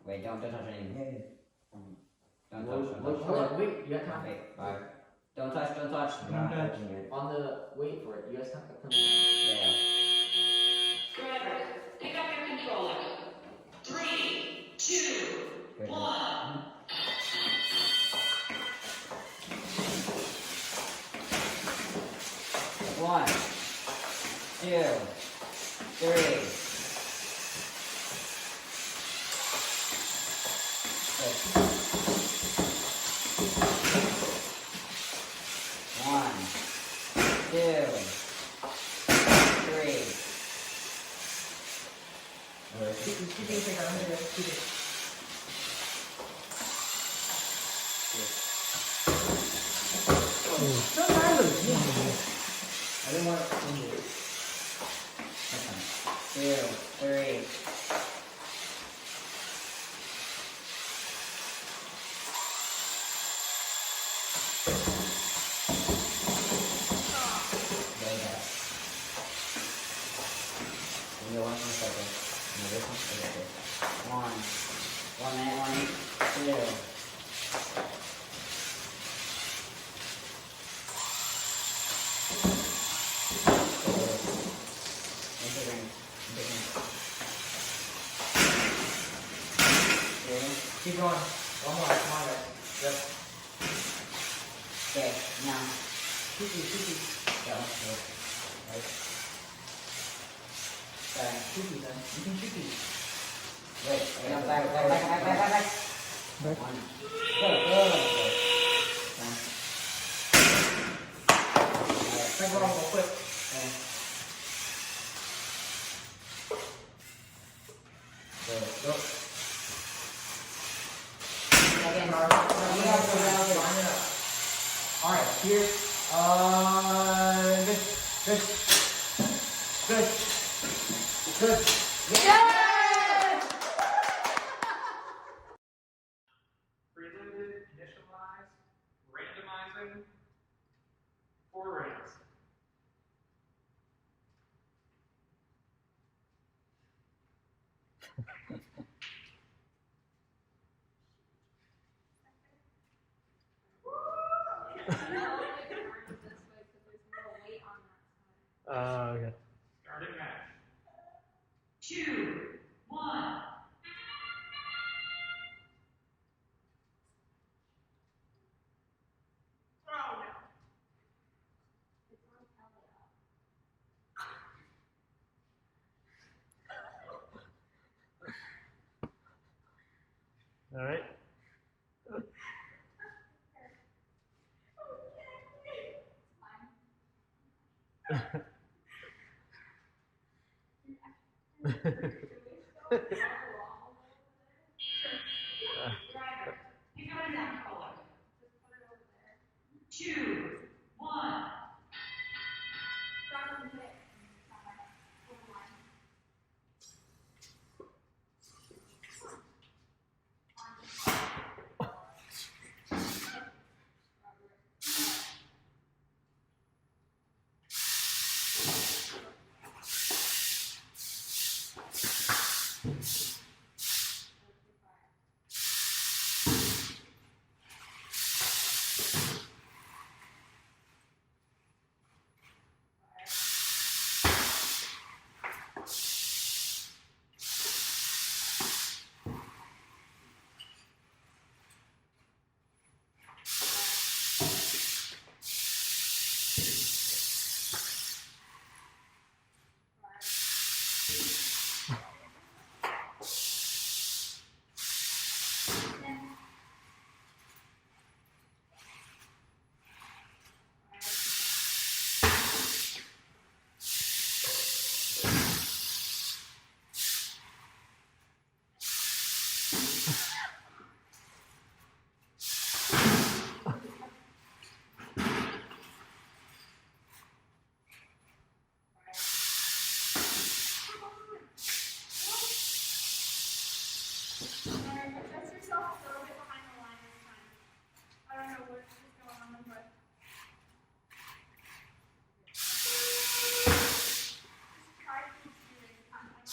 Wait, don't touch anything. Don't touch. Hold on, wait, you got time. Wait, alright. Don't touch. Don't touch. On the wait for it, you guys have to come in. Yeah. Driver, pick up your controller. 3, 2, 1. 1, 2, 3. I didn't want to change it. Two, three. There you go. Give me one second. No, this one. Okay. 1 minute, 2. Keep going. One more. Come on, guys. Good. Okay, now. Cookie. That one's good. Right. Cookie, then. You can cookie. Wait, back. One. Good. Done. Alright, try going real quick. Okay. Go. Alright, here. Good. Yeah! Presented, initialized, randomizing, 4 rounds. Okay. Starting match. 2, 1. All right. Driver, pick up a neck color. 2, 1. Adjust yourself a little bit behind the line this time. I don't know what's going on, but. Just try to keep doing it. I'm not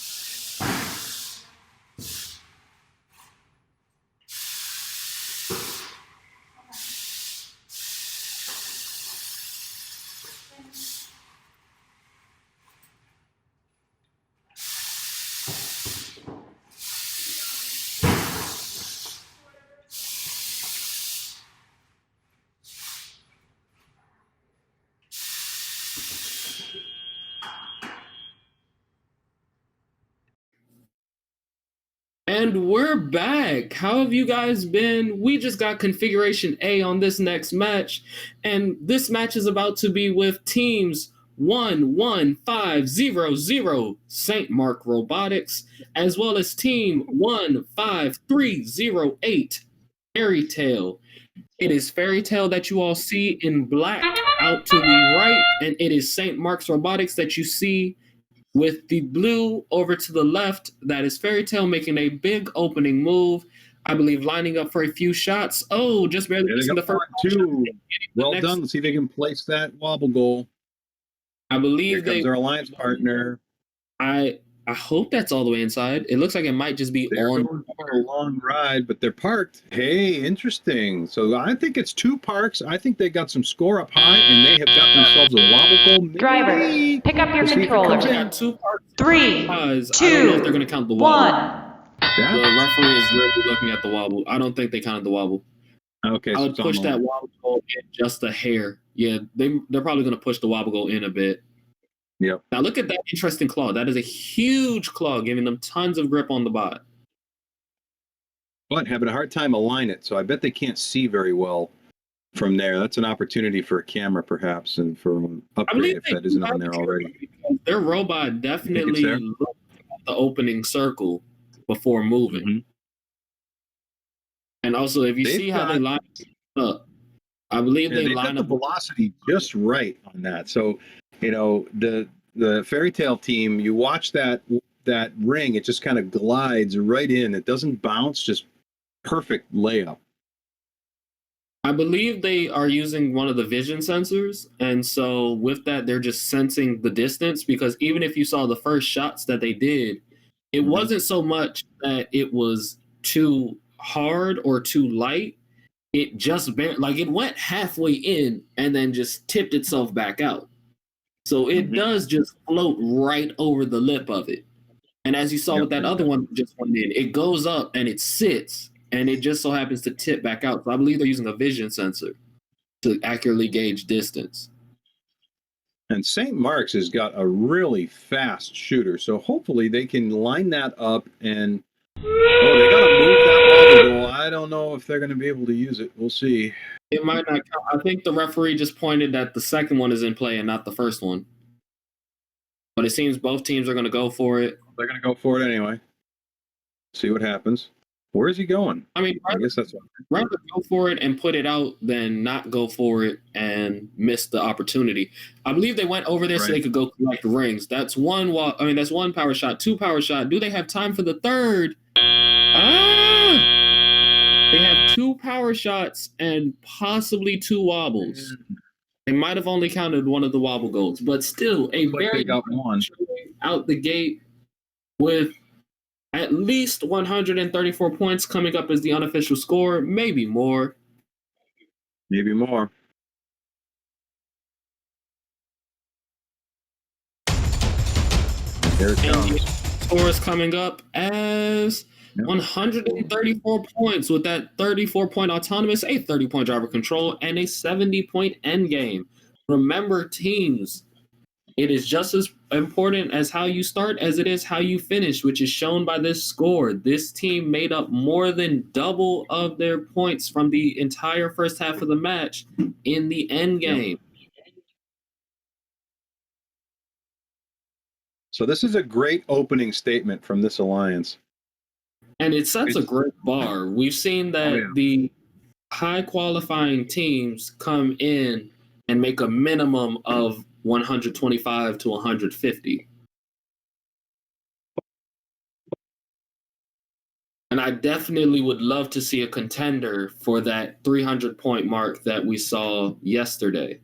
And we're back. How have you guys been? We just got configuration A on this next match, and this match is about to be with teams 11500 St. Mark Robotics, as well as Team 15308 Fairy Tale. It is Fairy Tale that you all see in black out to the right, and it is St. Mark's Robotics that you see with the blue over to the left. That is Fairy Tale making a big opening move. I believe lining up for a few shots. Oh, just barely missing the first two. Well next. done. Let's see if they can place that wobble goal. I believe Here comes their alliance partner. I hope that's all the way inside. It looks like it might just be They're on going for a long ride, but they're parked. Hey, interesting. So I think it's two parks. I think they got some score up high, and they have got themselves a wobble goal. Driver, pick up your controller. got two parks. 3, 2, I don't know if they're going to count the wobble. 1. The referee is really looking at the wobble. I don't think they counted the wobble. Okay, I would push that wobble goal in just a hair. Yeah, they're probably going to push the wobble goal in a bit. Yep. Now look at that interesting claw. That is a huge claw, giving them tons of grip on the bot. But having a hard time align it, so I bet they can't see very well from there. That's an opportunity for a camera, perhaps, and for an upgrade if that isn't on there already. Their robot definitely looked at the opening circle before moving. Mm-hmm. And also, if you see how they line up, I believe they line got up the velocity just right on that. So, you know, the Fairy Tale team, you watch that ring, it just kind of glides right in. It doesn't bounce, just perfect layup. I believe they are using one of the vision sensors, and so with that, they're just sensing the distance, because even if you saw the first shots that they did, it wasn't so much that it was too hard or too light. It just it went halfway in and then just tipped itself back out. So it does just float right over the lip of it. And as you saw with that other one just went in, it goes up and it sits, and it just so happens to tip back out. So I believe they're using a vision sensor to accurately gauge distance. And St. Mark's has got a really fast shooter, so hopefully they can line that up and they got to move that wobble goal. I don't know if they're going to be able to use it. We'll see. It might not count. I think the referee just pointed that the second one is in play and not the first one. But it seems both teams are going to go for it. They're going to go for it anyway. See what happens. Where is he going? I mean, I guess that's rather go for it and put it out than not go for it and miss the opportunity. I believe they went over there so they could go collect rings. That's one. That's one power shot. Two power shot. Do they have time for the third? They have two power shots and possibly two wobbles. They might have only counted one of the wobble goals, but still a very got one out the gate with at least 134 points coming up as the unofficial score, maybe more. Maybe more. There it comes. Score is coming up as 134 points with that 34-point autonomous, a 30-point driver control, and a 70-point end game. Remember, teams, it is just as important as how you start as it is how you finish, which is shown by this score. This team made up more than double of their points from the entire first half of the match in the end game. So this is a great opening statement from this alliance. And it sets a great bar. We've seen that the high qualifying teams come in and make a minimum of 125 to 150. And I definitely would love to see a contender for that 300-point mark that we saw yesterday.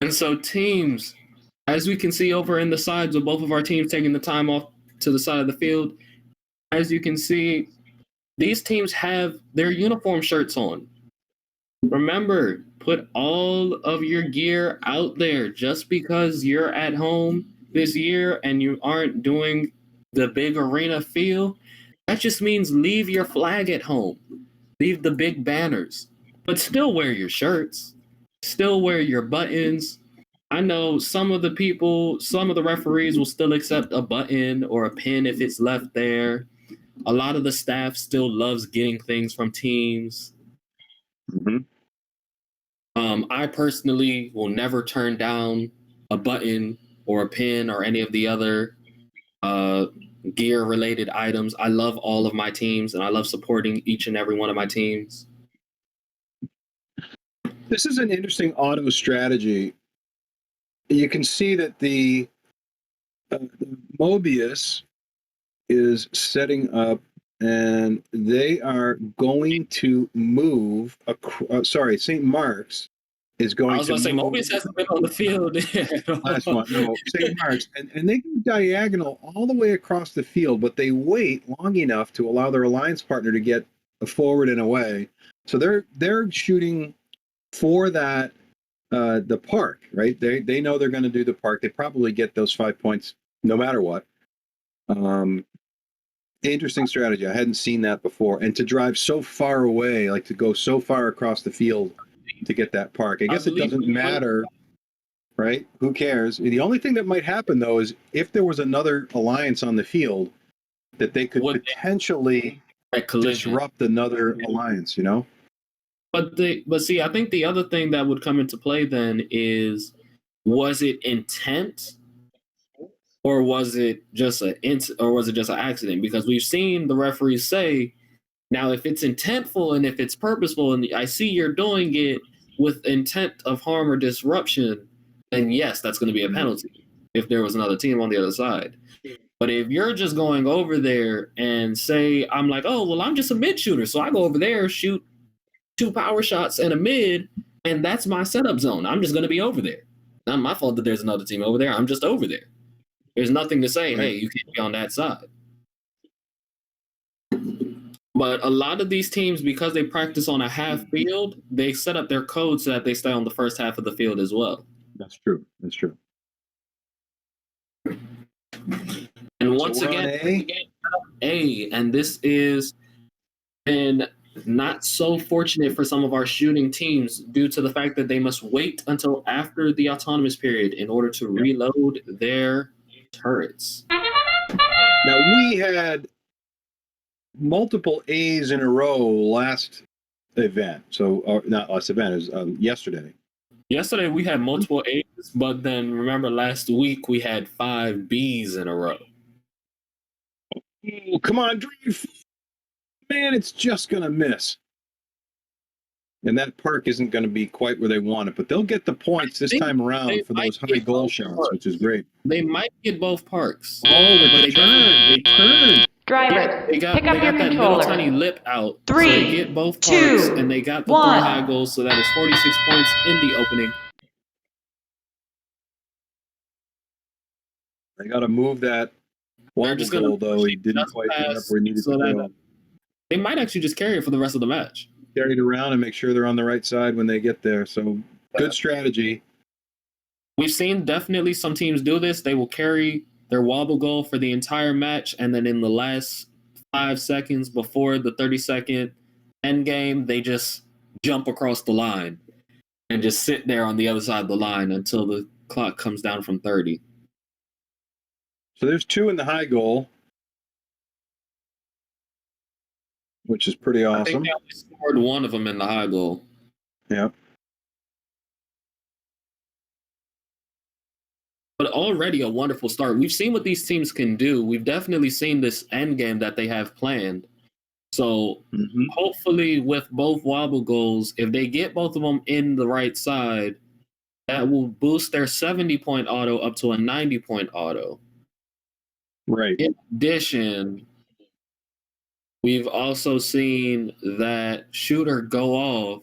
And so teams, as we can see over in the sides of both of our teams taking the time off to the side of the field, as you can see, these teams have their uniform shirts on. Remember, put all of your gear out there. Just because you're at home this year and you aren't doing the big arena feel, that just means leave your flag at home. Leave the big banners, but still wear your shirts. still wear your buttons. I know some of the referees will still accept a button or a pin if it's left there. A lot of the staff still loves getting things from teams. Mm-hmm. I personally will never turn down a button or a pin or any of the other gear related items. I love all of my teams and I love supporting each and every one of my teams. This is an interesting auto strategy. You can see that the Mobius is setting up, and they are going to move. St. Mark's is going I was to going to say, move. Mobius hasn't been on the field. Last one, no, St. Mark's, and they go diagonal all the way across the field, but they wait long enough to allow their alliance partner to get a forward and away. So they're shooting for that the park, right? They know they're going to do the park. They probably get those 5 points no matter what. Interesting strategy. I hadn't seen that before. And to drive so far away, like to go so far across the field to get that park. I guess it doesn't matter, right? Who cares? The only thing that might happen, though, is if there was another alliance on the field, that they could potentially disrupt another alliance, you know? But see, I think the other thing that would come into play then is, was it intent, or was it just an accident? Because we've seen the referees say, now if it's intentful and if it's purposeful, and I see you're doing it with intent of harm or disruption, then yes, that's going to be a penalty if there was another team on the other side. But if you're just going over there and say, I'm like, oh, well, I'm just a mid shooter, so I go over there, shoot 2 power shots and a mid, and that's my setup zone. I'm just going to be over there. Not my fault that there's another team over there. I'm just over there. There's nothing to say, hey, you can't be on that side. But a lot of these teams, because they practice on a half field, they set up their code so that they stay on the first half of the field as well. That's true. That's true. And once again, A, and this is been not so fortunate for some of our shooting teams due to the fact that they must wait until after the autonomous period in order to reload their turrets. Now, we had multiple A's in a row last event. So, or not last event, it was yesterday. Yesterday we had multiple A's, but then remember last week we had 5 B's in a row. Oh, come on, Dream. Man, it's just going to miss. And that park isn't going to be quite where they want it, but they'll get the points this time around for those high goal shots, which is great. They might get both parks. Oh, but they turn. Driver, pick up your controller. That little tiny lip out. 3, so they get both parks, 2, and they got the 1. 3 high goals, so that is 46 points in the opening. They got to move that wobble goal, though. He didn't quite get up where he needed to go. They might actually just carry it for the rest of the match. Carry it around and make sure they're on the right side when they get there. So good strategy. We've seen definitely some teams do this. They will carry their wobble goal for the entire match, and then in the last 5 seconds before the 30-second end game, they just jump across the line and just sit there on the other side of the line until the clock comes down from 30. So there's 2 in the high goal, which is pretty awesome. I think they only scored 1 of them in the high goal. Yeah. But already a wonderful start. We've seen what these teams can do. We've definitely seen this end game that they have planned. So hopefully with both wobble goals, if they get both of them in the right side, that will boost their 70-point auto up to a 90-point auto. Right. In addition, we've also seen that shooter go off.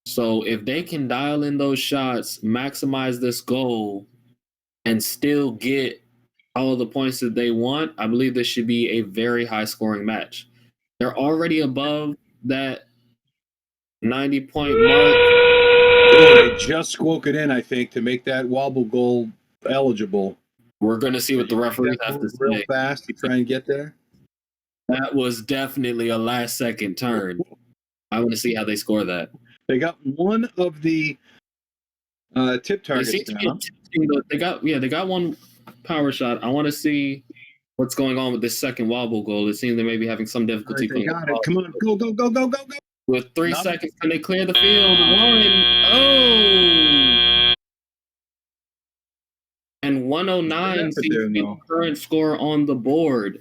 So if they can dial in those shots, maximize this goal, and still get all of the points that they want, I believe this should be a very high-scoring match. They're already above that 90-point mark. Oh, they just squoke it in, I think, to make that wobble goal eligible. We're going to see what the referees have to say. Real fast to try and get there. That was definitely a last-second turn. I want to see how they score that. They got one of the tip targets down. They got one power shot. I want to see what's going on with this second wobble goal. It seems they may be having some difficulty. They got it. Come on, go, go, go, go, go, go. With 3 seconds, can they clear the field? Oh! And 109 seems to be the current score on the board.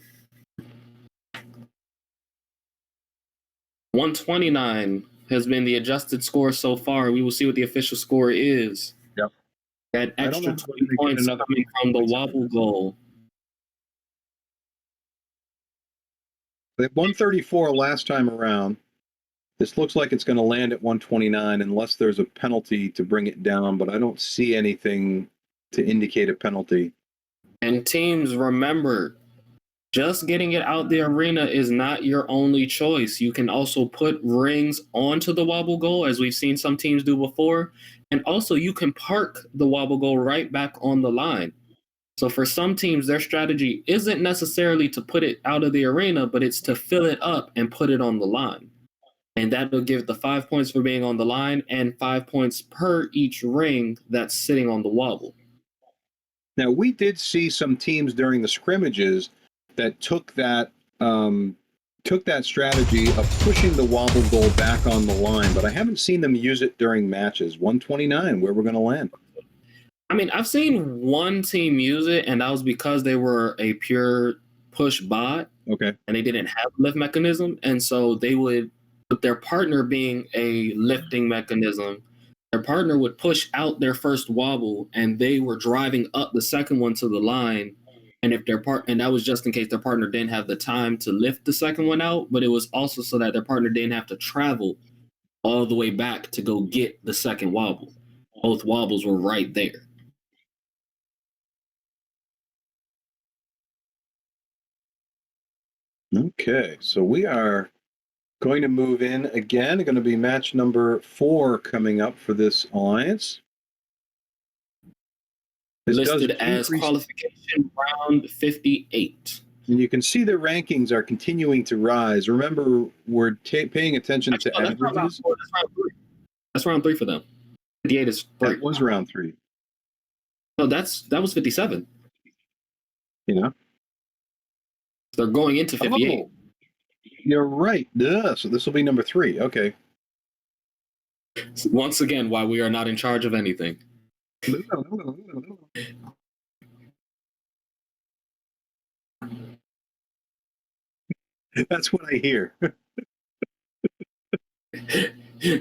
129 has been the adjusted score so far. We will see what the official score is. Yep. That extra 20 points coming from the wobble goal. At 134 last time around. This looks like it's going to land at 129 unless there's a penalty to bring it down, but I don't see anything to indicate a penalty. And teams, remember, just getting it out the arena is not your only choice. You can also put rings onto the wobble goal, as we've seen some teams do before. And also, you can park the wobble goal right back on the line. So for some teams, their strategy isn't necessarily to put it out of the arena, but it's to fill it up and put it on the line. And that will give the 5 points for being on the line and 5 points per each ring that's sitting on the wobble. Now, we did see some teams during the scrimmages that took that strategy of pushing the wobble goal back on the line, but I haven't seen them use it during matches. 129, where we're going to land. I mean, I've seen one team use it, and that was because they were a pure push bot. Okay. And they didn't have a lift mechanism, and so they would, with their partner being a lifting mechanism, their partner would push out their first wobble, and they were driving up the second one to the line. And if and that was just in case their partner didn't have the time to lift the second one out, but it was also so that their partner didn't have to travel all the way back to go get the second wobble. Both wobbles were right there. Okay, so we are going to move in again. Going to be match number 4 coming up for this alliance. This listed as qualification round 58. And you can see the rankings are continuing to rise. Remember, we're paying attention to averages. That's round 3 for them. 58 is 3. That was round 3. No, that was 57. You know? They're going into 58. Oh, you're right. Duh. So this will be number 3. Okay. Once again, why we are not in charge of anything. That's what I hear.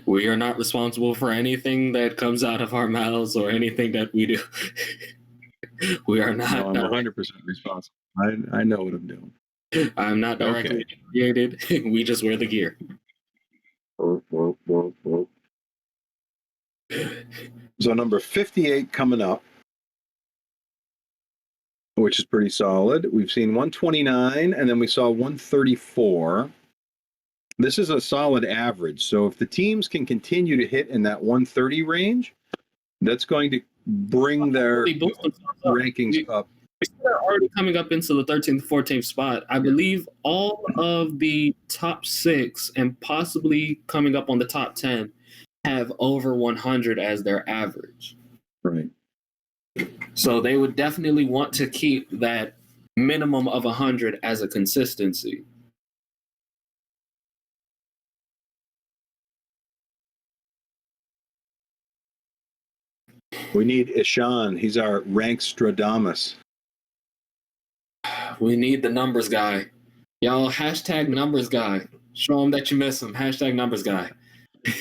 We are not responsible for anything that comes out of our mouths or anything that we do. We are not. No, I'm 100% responsible. I know what I'm doing. I'm not directly created. We just wear the gear. So number 58 coming up, which is pretty solid. We've seen 129, and then we saw 134. This is a solid average. So if the teams can continue to hit in that 130 range, that's going to bring their rankings up. They're already coming up into the 13th, 14th spot. I believe all of the top 6 and possibly coming up on the top 10 have over 100 as their average. Right. So they would definitely want to keep that minimum of 100 as a consistency. We need Ishan. He's our Rankstradamus. We need the numbers guy. Y'all, hashtag numbers guy. Show him that you miss him. Hashtag numbers guy.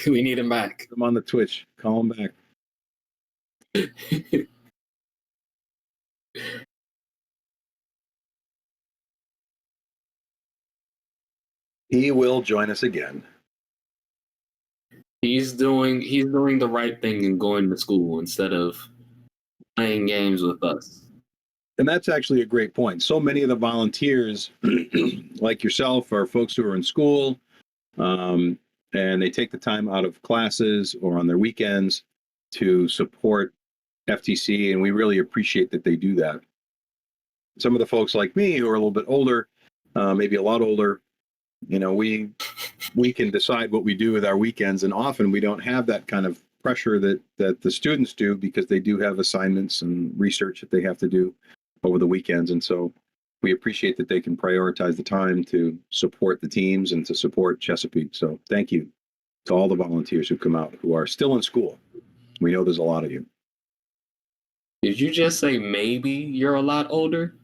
We need him back. I'm on the Twitch. Call him back. He will join us again. He's doing the right thing and going to school instead of playing games with us. And that's actually a great point. So many of the volunteers, like yourself, are folks who are in school, and they take the time out of classes or on their weekends to support FTC, and we really appreciate that they do that. Some of the folks like me who are a little bit older, maybe a lot older, you know, we we can decide what we do with our weekends, and often we don't have that kind of pressure that the students do, because they do have assignments and research that they have to do over the weekends. And so we appreciate that they can prioritize the time to support the teams and to support Chesapeake. So thank you to all the volunteers who come out, who are still in school. We know there's a lot of you. Did you just say maybe you're a lot older?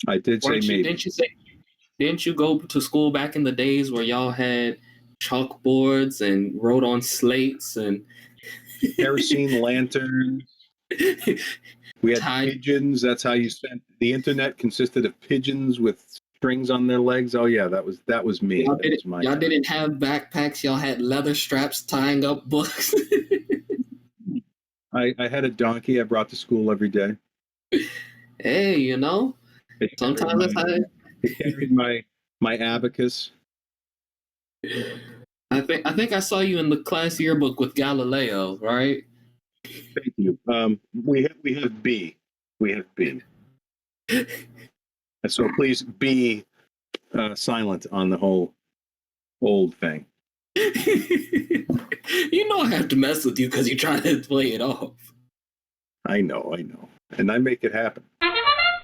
I did say maybe. Didn't you go to school back in the days where y'all had chalkboards and wrote on slates and kerosene lanterns? We had pigeons. That's how you spent. The internet consisted of pigeons with strings on their legs. Oh yeah, that was me. Y'all didn't have backpacks. Y'all had leather straps tying up books. I had a donkey I brought to school every day. Hey, you know, sometimes I carried my abacus. I think I saw you in the class yearbook with Galileo, right? Thank you. We have B. We have B. And so please be silent on the whole old thing. You know I have to mess with you because you're trying to play it off. I know. And I make it happen. I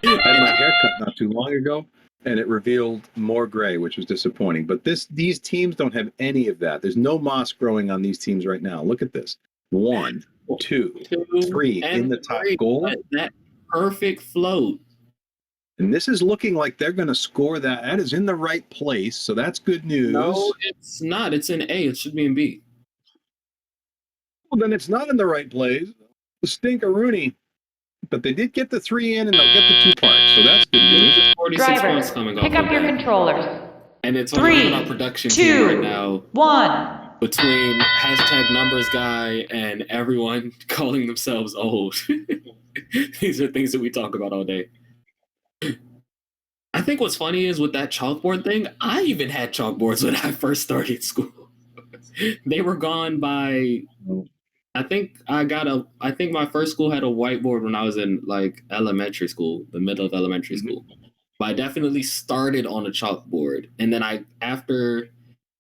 had my hair cut not too long ago, and it revealed more gray, which was disappointing. But these teams don't have any of that. There's no moss growing on these teams right now. Look at this. 1, 2, 3 in the top goal. That perfect float. And this is looking like they're going to score that. That is in the right place, so that's good news. No, it's not. It's in A. It should be in B. Well, then it's not in the right place. Stinkeroonie. But they did get the 3 in, and they'll get the 2 parts, so that's good news. 46 points coming off. Pick up your controllers. And it's only about production team right now. 1. Between hashtag numbers guy and everyone calling themselves old. These are things that we talk about all day. I think what's funny is with that chalkboard thing, I even had chalkboards when I first started school. They were gone by, I think my first school had a whiteboard when I was in like elementary school, the middle of elementary school. But I definitely started on a chalkboard. And then after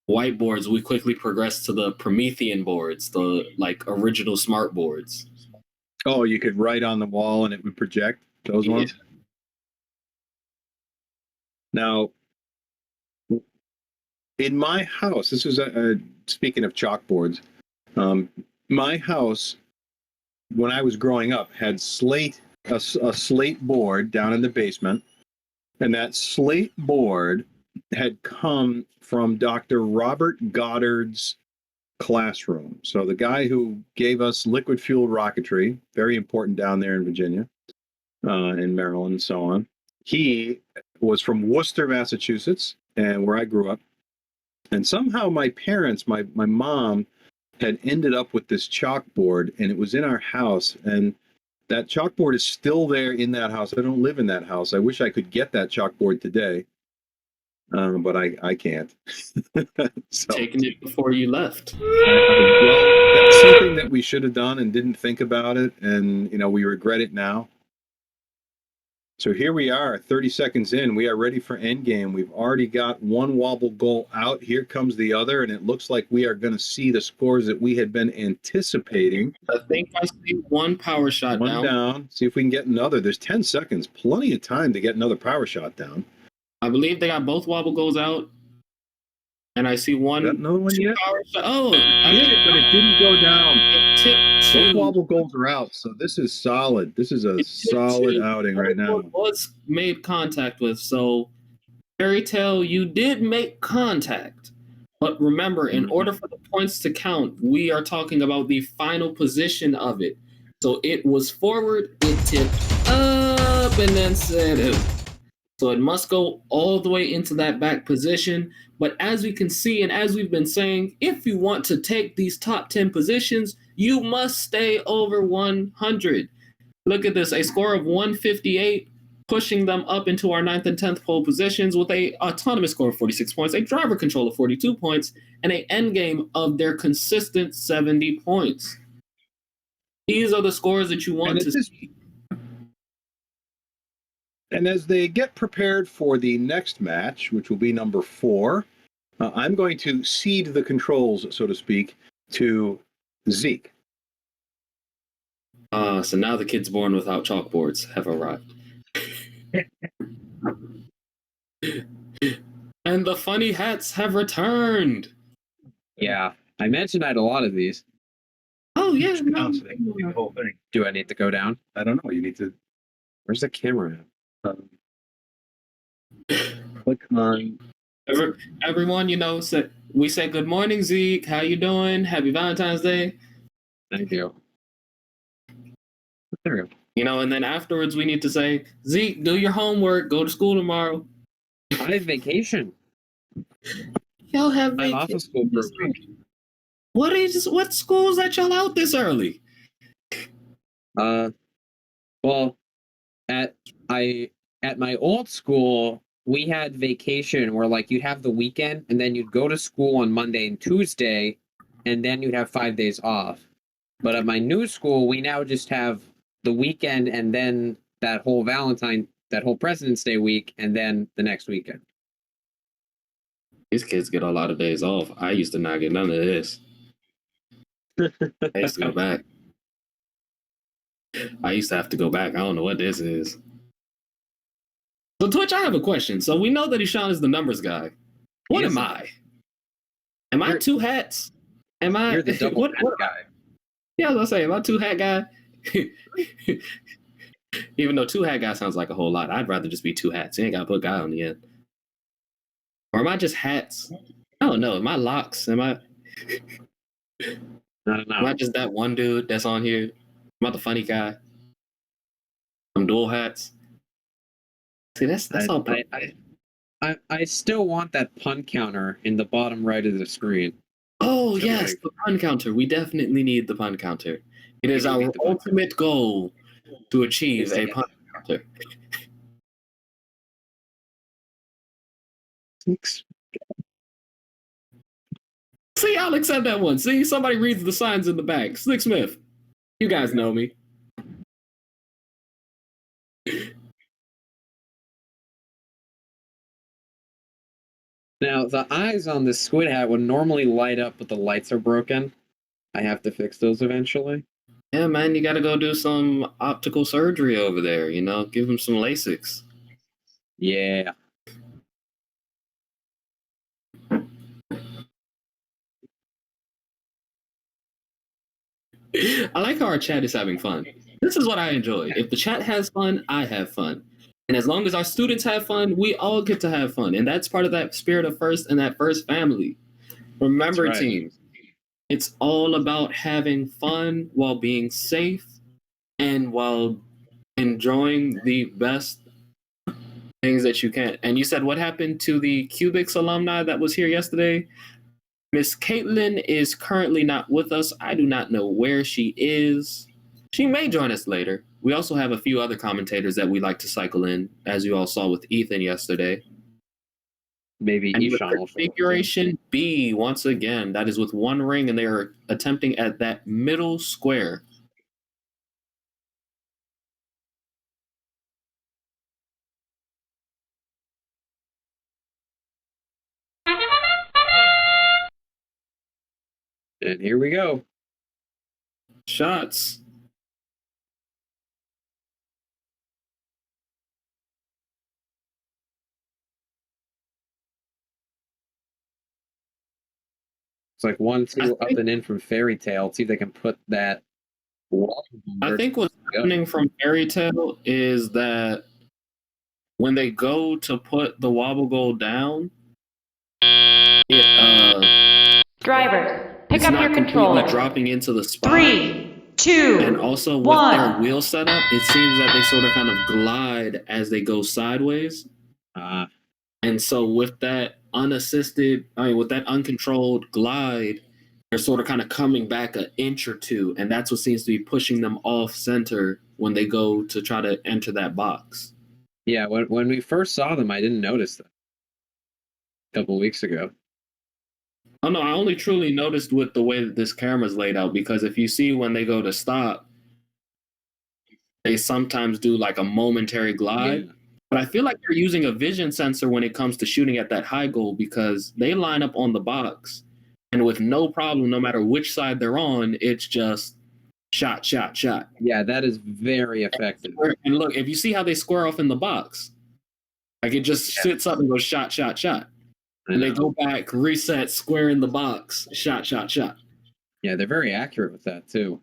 whiteboards, we quickly progressed to the Promethean boards, the like original smart boards. Oh, you could write on the wall and it would project those ones? Now, in my house, this is speaking of chalkboards, my house, when I was growing up, had a slate board down in the basement, and that slate board had come from Dr. Robert Goddard's classroom. So the guy who gave us liquid fuel rocketry, very important down there in Virginia, in Maryland, and so on. He was from Worcester, Massachusetts, and where I grew up. And somehow my parents, my mom, had ended up with this chalkboard, and it was in our house. And that chalkboard is still there in that house. I don't live in that house. I wish I could get that chalkboard today, but I can't. So, taking it before you left. Well, that's something that we should have done and didn't think about it, and we regret it now. So here we are, 30 seconds in. We are ready for endgame. We've already got one wobble goal out. Here comes the other, and it looks like we are going to see the scores that we had been anticipating. I think I see one power shot one down. See if we can get another. There's 10 seconds. Plenty of time to get another power shot down. I believe they got both wobble goals out. And I see one. Got another one yet? Power shot. Oh, I did it, but it didn't go down. It tipped both wobble goals are out, so this is solid. This is a solid outing right now. Was made contact with, so Fairy Tale, you did make contact. But remember, in order for the points to count, we are talking about the final position of it. So it was forward, it tipped up, and then set it. So it must go all the way into that back position. But as we can see, and as we've been saying, if you want to take these top 10 positions, you must stay over 100. Look at this, a score of 158, pushing them up into our 9th and 10th pole positions with a autonomous score of 46 points, a driver control of 42 points, and an end game of their consistent 70 points. These are the scores that you want to see. And as they get prepared for the next match, which will be number 4, I'm going to cede the controls, so to speak, to Zeke. So now the kids born without chalkboards have arrived. And the funny hats have returned. Yeah, I mentioned I had a lot of these. Oh, yeah. No. So they can see the whole thing. Do I need to go down? I don't know. You need to. Where's the camera at? Click on. Everyone, we say good morning, Zeke. How you doing? Happy Valentine's Day. Thank you. There we go. And then afterwards we need to say, Zeke, do your homework. Go to school tomorrow. I have vacation. Y'all have I'm off of school for a week. What schools that y'all out this early? Well, at my old school, we had vacation where like you'd have the weekend and then you'd go to school on Monday and Tuesday, and then you'd have 5 days off. But at my new school, we now just have the weekend and then that whole President's Day week, and then the next weekend. These kids get a lot of days off. I used to not get none of this. I used to go back. I used to have to go back. I don't know what this is. So Twitch, I have a question. So we know that Ishan is the numbers guy. What am I? Am I two hats? Am I? You're the double hat guy. Yeah, I was gonna say, am I two hat guy? Even though two hat guy sounds like a whole lot, I'd rather just be two hats. You ain't gotta put guy on the end. Or am I just hats? I don't know. Am I locks? Am I? I don't know. Am I just that one dude that's on here? Am I the funny guy? I'm dual hats. See, that's all. I still want that pun counter in the bottom right of the screen. Oh, yes, the pun counter. We definitely need the pun counter. It is our ultimate goal to achieve a pun counter. See, I'll accept that one. See, somebody reads the signs in the back. Slick Smith. You guys know me. Now, the eyes on this squid hat would normally light up, but the lights are broken. I have to fix those eventually. Yeah, man, you gotta go do some optical surgery over there, give him some LASIKs. Yeah. I like how our chat is having fun. This is what I enjoy. If the chat has fun, I have fun. And as long as our students have fun, we all get to have fun. And that's part of that spirit of first and that first family. Remember, That's right. teams, it's all about having fun while being safe and while enjoying the best things that you can. And you said, what happened to the Cubics alumni that was here yesterday? Miss Caitlin is currently not with us. I do not know where she is. She may join us later. We also have a few other commentators that we like to cycle in, as you all saw with Ethan yesterday. Maybe and Ishan will. Configuration B, once again, that is with one ring, and they are attempting at that middle square. And here we go. Shots. It's like 1-2 up and in from Fairy Tale. See if they can put that. I think what's happening from Fairy Tale is that when they go to put the wobble goal down, Drivers, pick it's up not your completely controllers. dropping into the spot. 3, 2, and also with 1. their wheel setup, it seems that they sort of kind of glide as they go sideways. And so with that with that uncontrolled glide, they're sort of kind of coming back an inch or two, and that's what seems to be pushing them off center when they go to try to enter that box. Yeah, when we first saw them, I didn't notice them. A couple weeks ago. Oh no, I only truly noticed with the way that this camera's laid out, because if you see when they go to stop, they sometimes do like a momentary glide. Yeah. But I feel like they're using a vision sensor when it comes to shooting at that high goal because they line up on the box and with no problem, no matter which side they're on, it's just shot, shot, shot. Yeah, that is very effective. And look, if you see how they square off in the box, like it just sits up and goes shot, shot, shot. And they go back, reset, square in the box, shot, shot, shot. Yeah, they're very accurate with that too.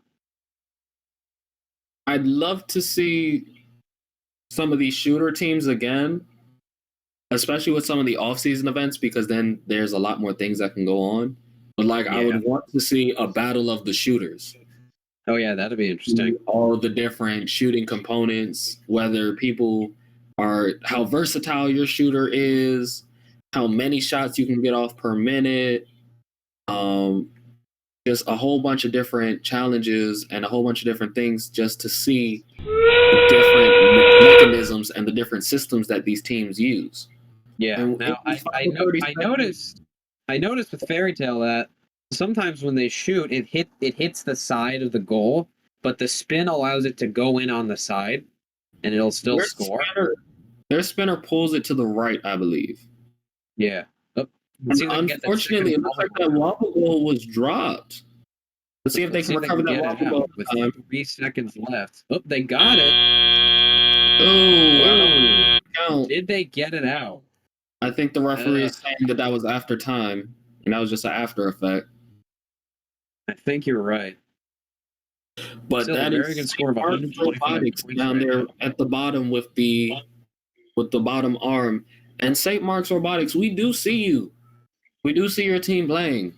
I'd love to see some of these shooter teams again, especially with some of the off-season events, because then there's a lot more things that can go on. But like, I would want to see a battle of the shooters. Oh yeah, that'd be interesting. All the different shooting components, whether people are, how versatile your shooter is, how many shots you can get off per minute, just a whole bunch of different challenges and a whole bunch of different things just to see the different mechanisms and the different systems that these teams use. Yeah. And Now I noticed with Fairy Tale that sometimes when they shoot, it hits the side of the goal, but the spin allows it to go in on the side, and it'll still score. Their spinner pulls it to the right, I believe. Yeah. Unfortunately, it looks like that wobble goal was dropped. Let's see if they can recover that wobble goal with 3 seconds left. Oh, they got it. Oh, did they get it out? I think the referee is saying that was after time, and that was just an after effect. I think you're right. But still that a very is good score of 125 robotics points down right there now. at the bottom with the bottom arm. And St. Mark's Robotics, we do see you. We do see your team playing.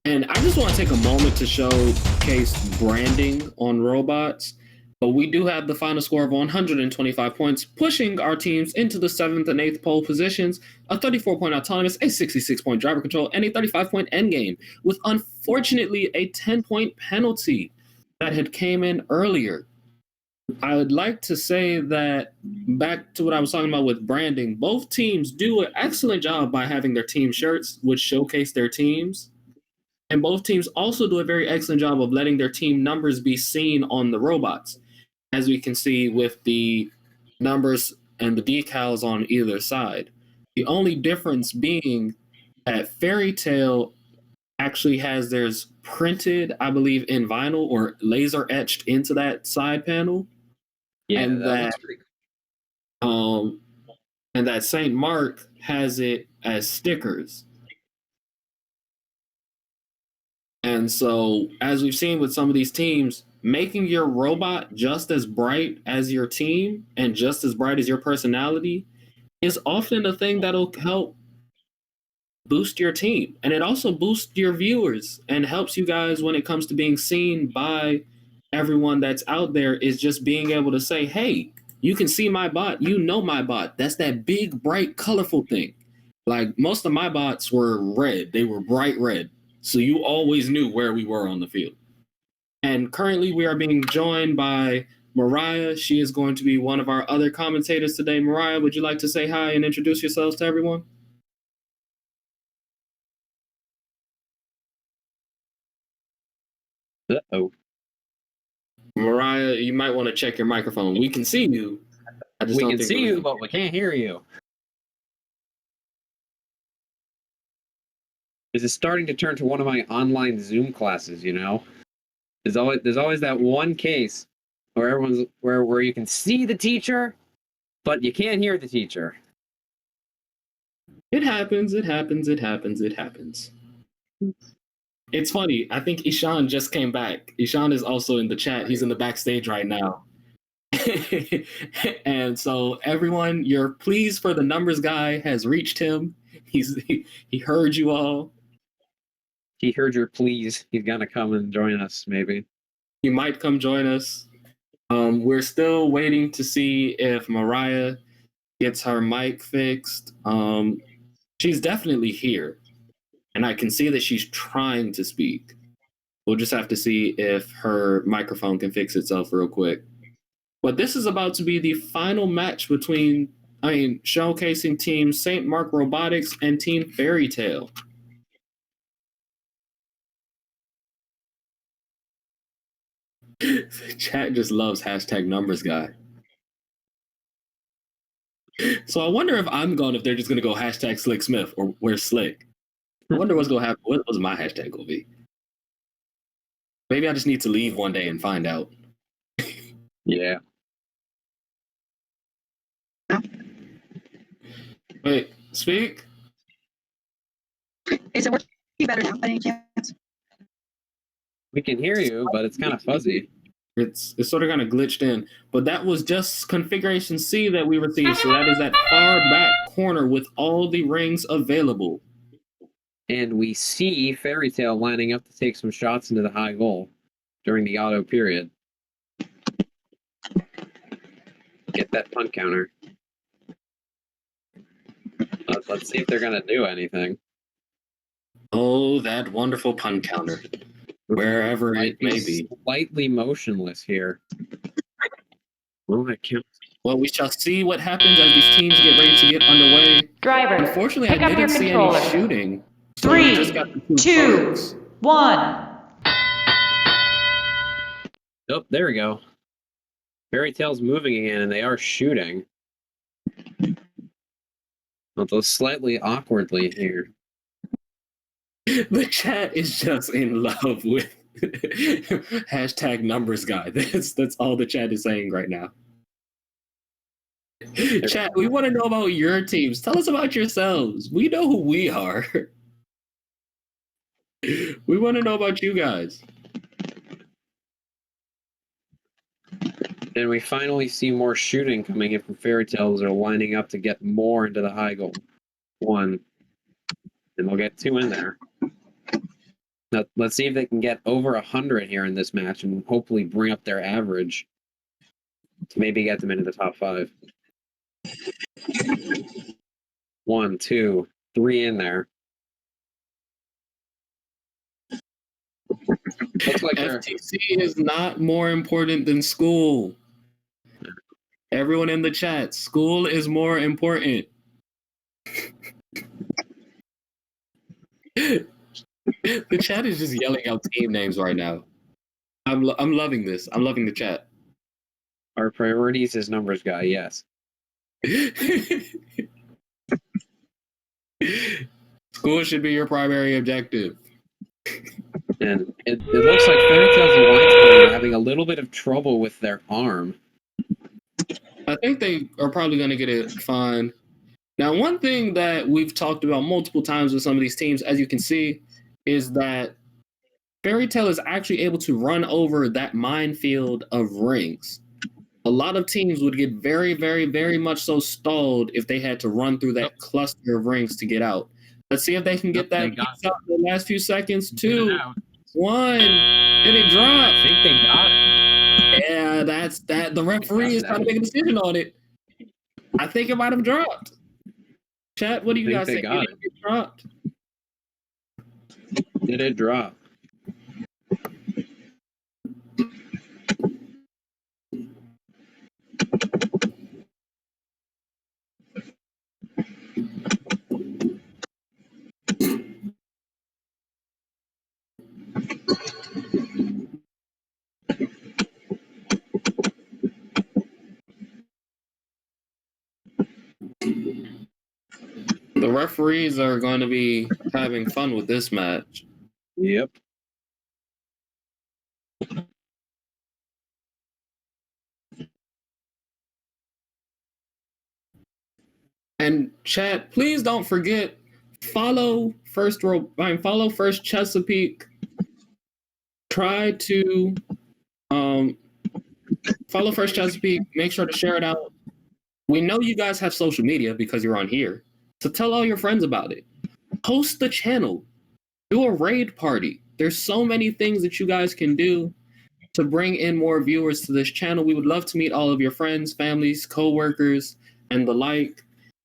And I just want to take a moment to showcase branding on robots. But we do have the final score of 125 points, pushing our teams into the 7th and 8th pole positions, a 34-point autonomous, a 66-point driver control, and a 35-point endgame, with unfortunately a 10-point penalty that had came in earlier. I would like to say that, back to what I was talking about with branding, both teams do an excellent job by having their team shirts, which showcase their teams. And both teams also do a very excellent job of letting their team numbers be seen on the robots, as we can see with the numbers and the decals on either side. The only difference being that Fairy Tale actually has theirs printed, I believe, in vinyl or laser etched into that side panel. Yeah, and that looks pretty cool. And that St. Mark has it as stickers. And so, as we've seen with some of these teams, making your robot just as bright as your team and just as bright as your personality is often a thing that'll help boost your team. And it also boosts your viewers and helps you guys when it comes to being seen by everyone that's out there, is just being able to say, hey, you can see my bot, you know my bot. That's that big, bright, colorful thing. Like, most of my bots were red. They were bright red. So you always knew where we were on the field. And currently we are being joined by Mariah. She is going to be one of our other commentators today. Mariah, would you like to say hi and introduce yourselves to everyone? Uh-oh. Mariah, you might want to check your microphone. We can see you. We can see you, but we can't hear you. This is starting to turn to one of my online Zoom classes, you know? There's always that one case where everyone's where you can see the teacher, but you can't hear the teacher. It happens. It's funny. I think Ishan just came back. Ishan is also in the chat. He's in the backstage right now. And so everyone, your pleas for the numbers guy has reached him. He heard you all. He heard your pleas. He's gonna come and join us, maybe. He might come join us. We're still waiting to see if Mariah gets her mic fixed. She's definitely here, and I can see that she's trying to speak. We'll just have to see if her microphone can fix itself real quick. But this is about to be the final match between showcasing Team St. Mark Robotics and Team Fairy Tale. Chat just loves hashtag numbers guy. So I wonder if they're just gonna go hashtag Slick Smith or where's Slick. I wonder what's gonna happen. What's my hashtag gonna be? Maybe I just need to leave one day and find out. Yeah. Wait, speak? Is it working better now by any chance? We can hear you, but it's kind of fuzzy. It's sort of kind of glitched in, but that was just configuration C that we received. So that is that far back corner with all the rings available. And we see Fairy Tale lining up to take some shots into the high goal during the auto period. Get that punt counter. Let's see if they're going to do anything. Oh, that wonderful punt counter. Wherever it may be. Slightly motionless here. Well, that counts. Well, we shall see what happens as these teams get ready to get underway. Driver, unfortunately, pick I up your didn't see controller. any shooting. So 3, we just got the 2, cards. 1. Oh, there we go. Fairy Tale's moving again, and they are shooting. Although slightly awkwardly here. The chat is just in love with hashtag numbers guy. That's all the chat is saying right now. Chat, we want to know about your teams. Tell us about yourselves. We know who we are. We want to know about you guys. And we finally see more shooting coming in from Fairy Tales. They're lining up to get more into the high goal. 1. And they'll get 2 in there. Now, let's see if they can get over 100 here in this match and hopefully bring up their average to maybe get them into the top 5. 1, 2, 3 in there. Looks like FTC is not more important than school. Everyone in the chat, school is more important. The chat is just yelling out team names right now. I'm loving this. I'm loving the chat. Our priorities is numbers guy, yes. School should be your primary objective. And it looks like Fairy Tale's alliance partner are having a little bit of trouble with their arm. I think they are probably going to get it fine. Now, one thing that we've talked about multiple times with some of these teams, as you can see, is that Fairy Tale is actually able to run over that minefield of rings. A lot of teams would get very, very, very much so stalled if they had to run through that cluster of rings to get out. Let's see if they can get that piece out in the last few seconds. 2, 1, and it dropped. I think they got it. Yeah, that's that. The referee is trying to make a decision on it. I think it might have dropped. Chat, what do you guys think? Got it. It dropped? Did it drop? The referees are going to be having fun with this match. Yep. And chat, please don't forget, follow First Chesapeake. Try to follow First Chesapeake. Make sure to share it out. We know you guys have social media because you're on here. So tell all your friends about it. Post the channel. Do a raid party. There's so many things that you guys can do to bring in more viewers to this channel. We would love to meet all of your friends, families, co-workers, and the like.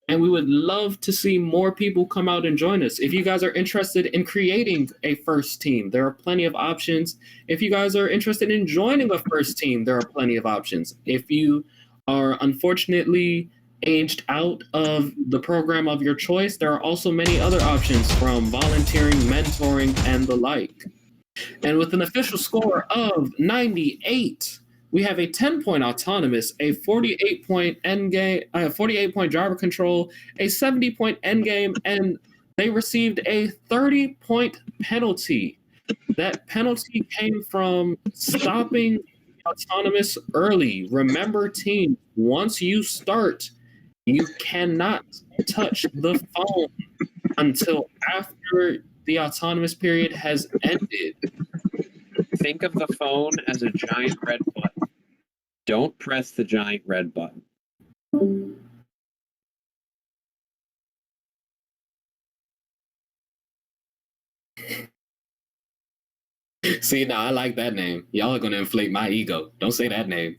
And we would love to see more people come out and join us. If you guys are interested in creating a first team, there are plenty of options. If you guys are interested in joining a first team, there are plenty of options. If you are unfortunately aged out of the program of your choice, there are also many other options from volunteering, mentoring, and the like. And with an official score of 98, we have a 10-point autonomous, a 48-point endgame, 48-point driver control, a 70-point endgame, and they received a 30-point penalty. That penalty came from stopping autonomous early. Remember, team, once you start, you cannot touch the phone until after the autonomous period has ended. Think of the phone as a giant red button. Don't press the giant red button. See, now I like that name. Y'all are going to inflate my ego. Don't say that name.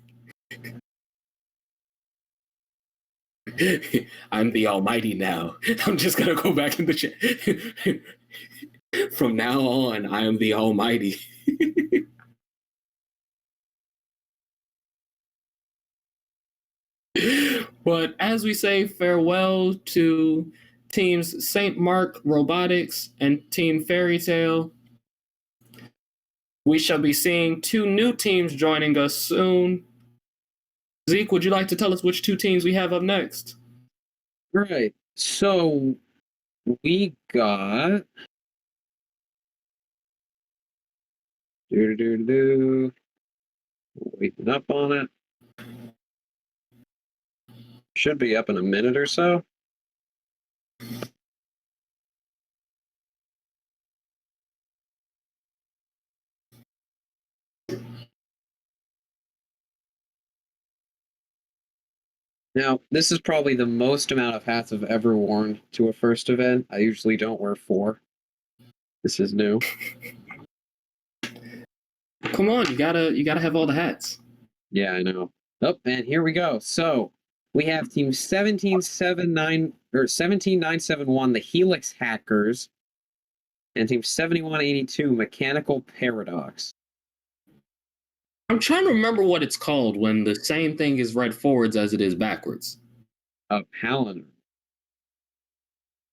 I'm the Almighty now. I'm just going to go back in the chat. From now on, I am the Almighty. But as we say farewell to teams St. Mark Robotics and Team Fairy Tale, we shall be seeing two new teams joining us soon. Zeke, would you like to tell us which two teams we have up next? Right. So we got waiting up on it. Should be up in a minute or so. Now, this is probably the most amount of hats I've ever worn to a first event. I usually don't wear 4. This is new. Come on, you gotta have all the hats. Yeah, I know. Oh, and here we go. So we have team 17779 or 17971, the Helix Hackers, and team 7182, Mechanical Paradox. I'm trying to remember what it's called when the same thing is read forwards as it is backwards. A Paladin.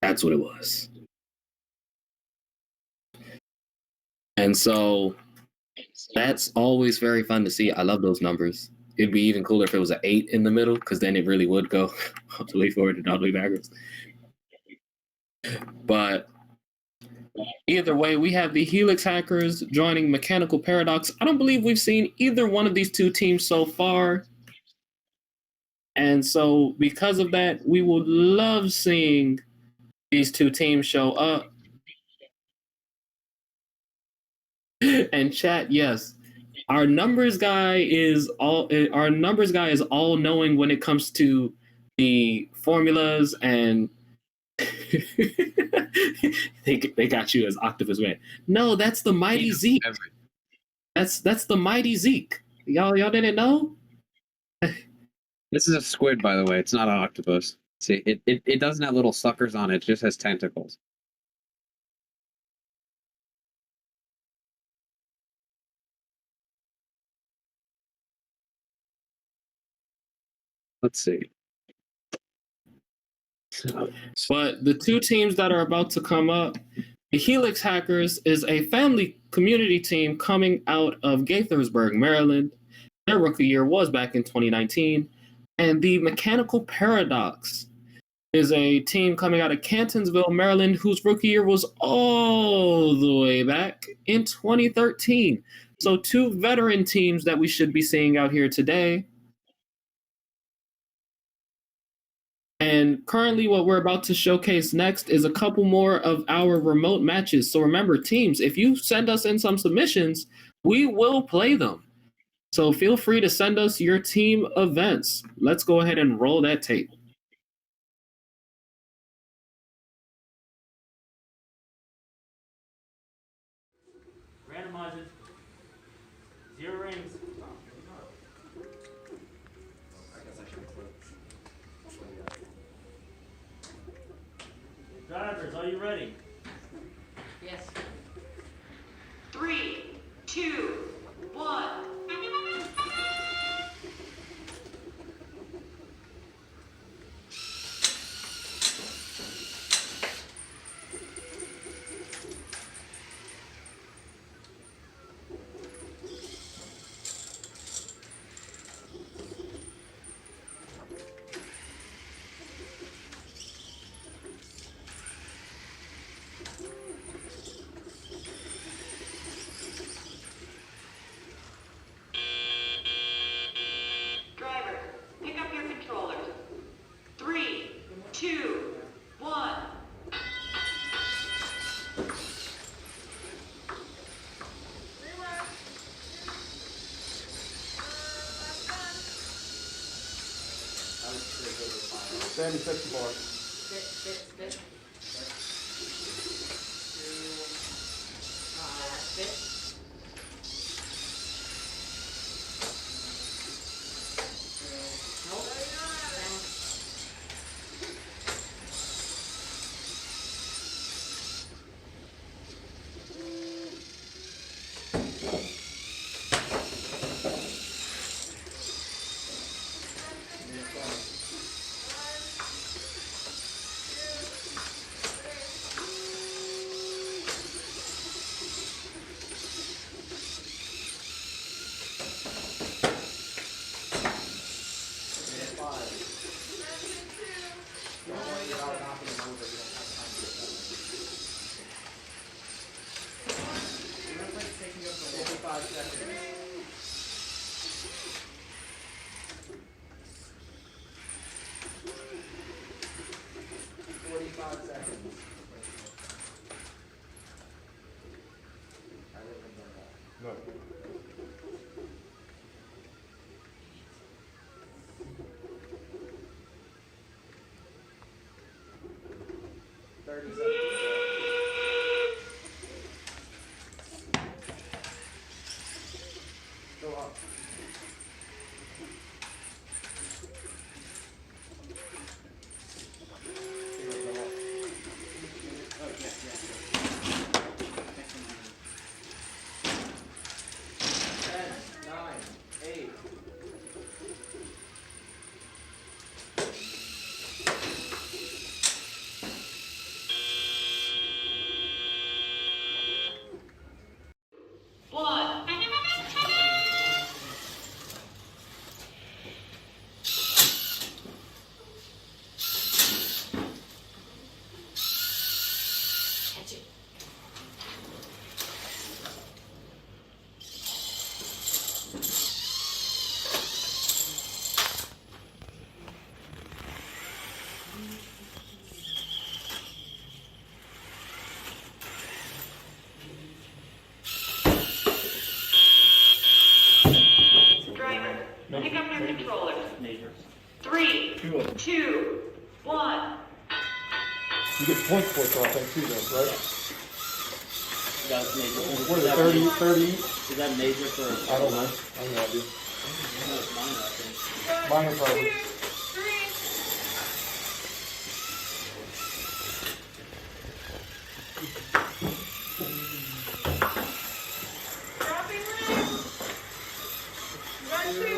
That's what it was. And so that's always very fun to see. I love those numbers. It'd be even cooler if it was an 8 in the middle, because then it really would go all the way forward and all the way backwards. But either way, we have the Helix Hackers joining Mechanical Paradox. I don't believe we've seen either one of these two teams so far. And so because of that, we would love seeing these two teams show up. And chat, yes. Our numbers guy is all knowing when it comes to the formulas, and they got you as Octopus Man. No, that's the Mighty Zeke. That's the Mighty Zeke. Y'all didn't know? This is a squid, by the way. It's not an octopus. See, it doesn't have little suckers on it. It just has tentacles. Let's see. But the two teams that are about to come up, the Helix Hackers is a family community team coming out of Gaithersburg, Maryland. Their rookie year was back in 2019. And the Mechanical Paradox is a team coming out of Cantonsville, Maryland, whose rookie year was all the way back in 2013. So two veteran teams that we should be seeing out here today. And currently what we're about to showcase next is a couple more of our remote matches. So remember, teams, if you send us in some submissions, we will play them. So feel free to send us your team events. Let's go ahead and roll that tape. Randomize it. 0 rings. Drivers, are you ready? Yes. 3, 2, 1. Sandy, sit for it. Sit. Sit. No. 30 seconds. Go up. One. Catch it. Driver, pick up your controller. 3, 2, 1. You get points for it, so I think, too, though, right? That's major. What is it, 30, 30? Is that major for? I don't know. I have no idea. Minor, I think. Minor probably. Dropping ring. Run 2. Run 3.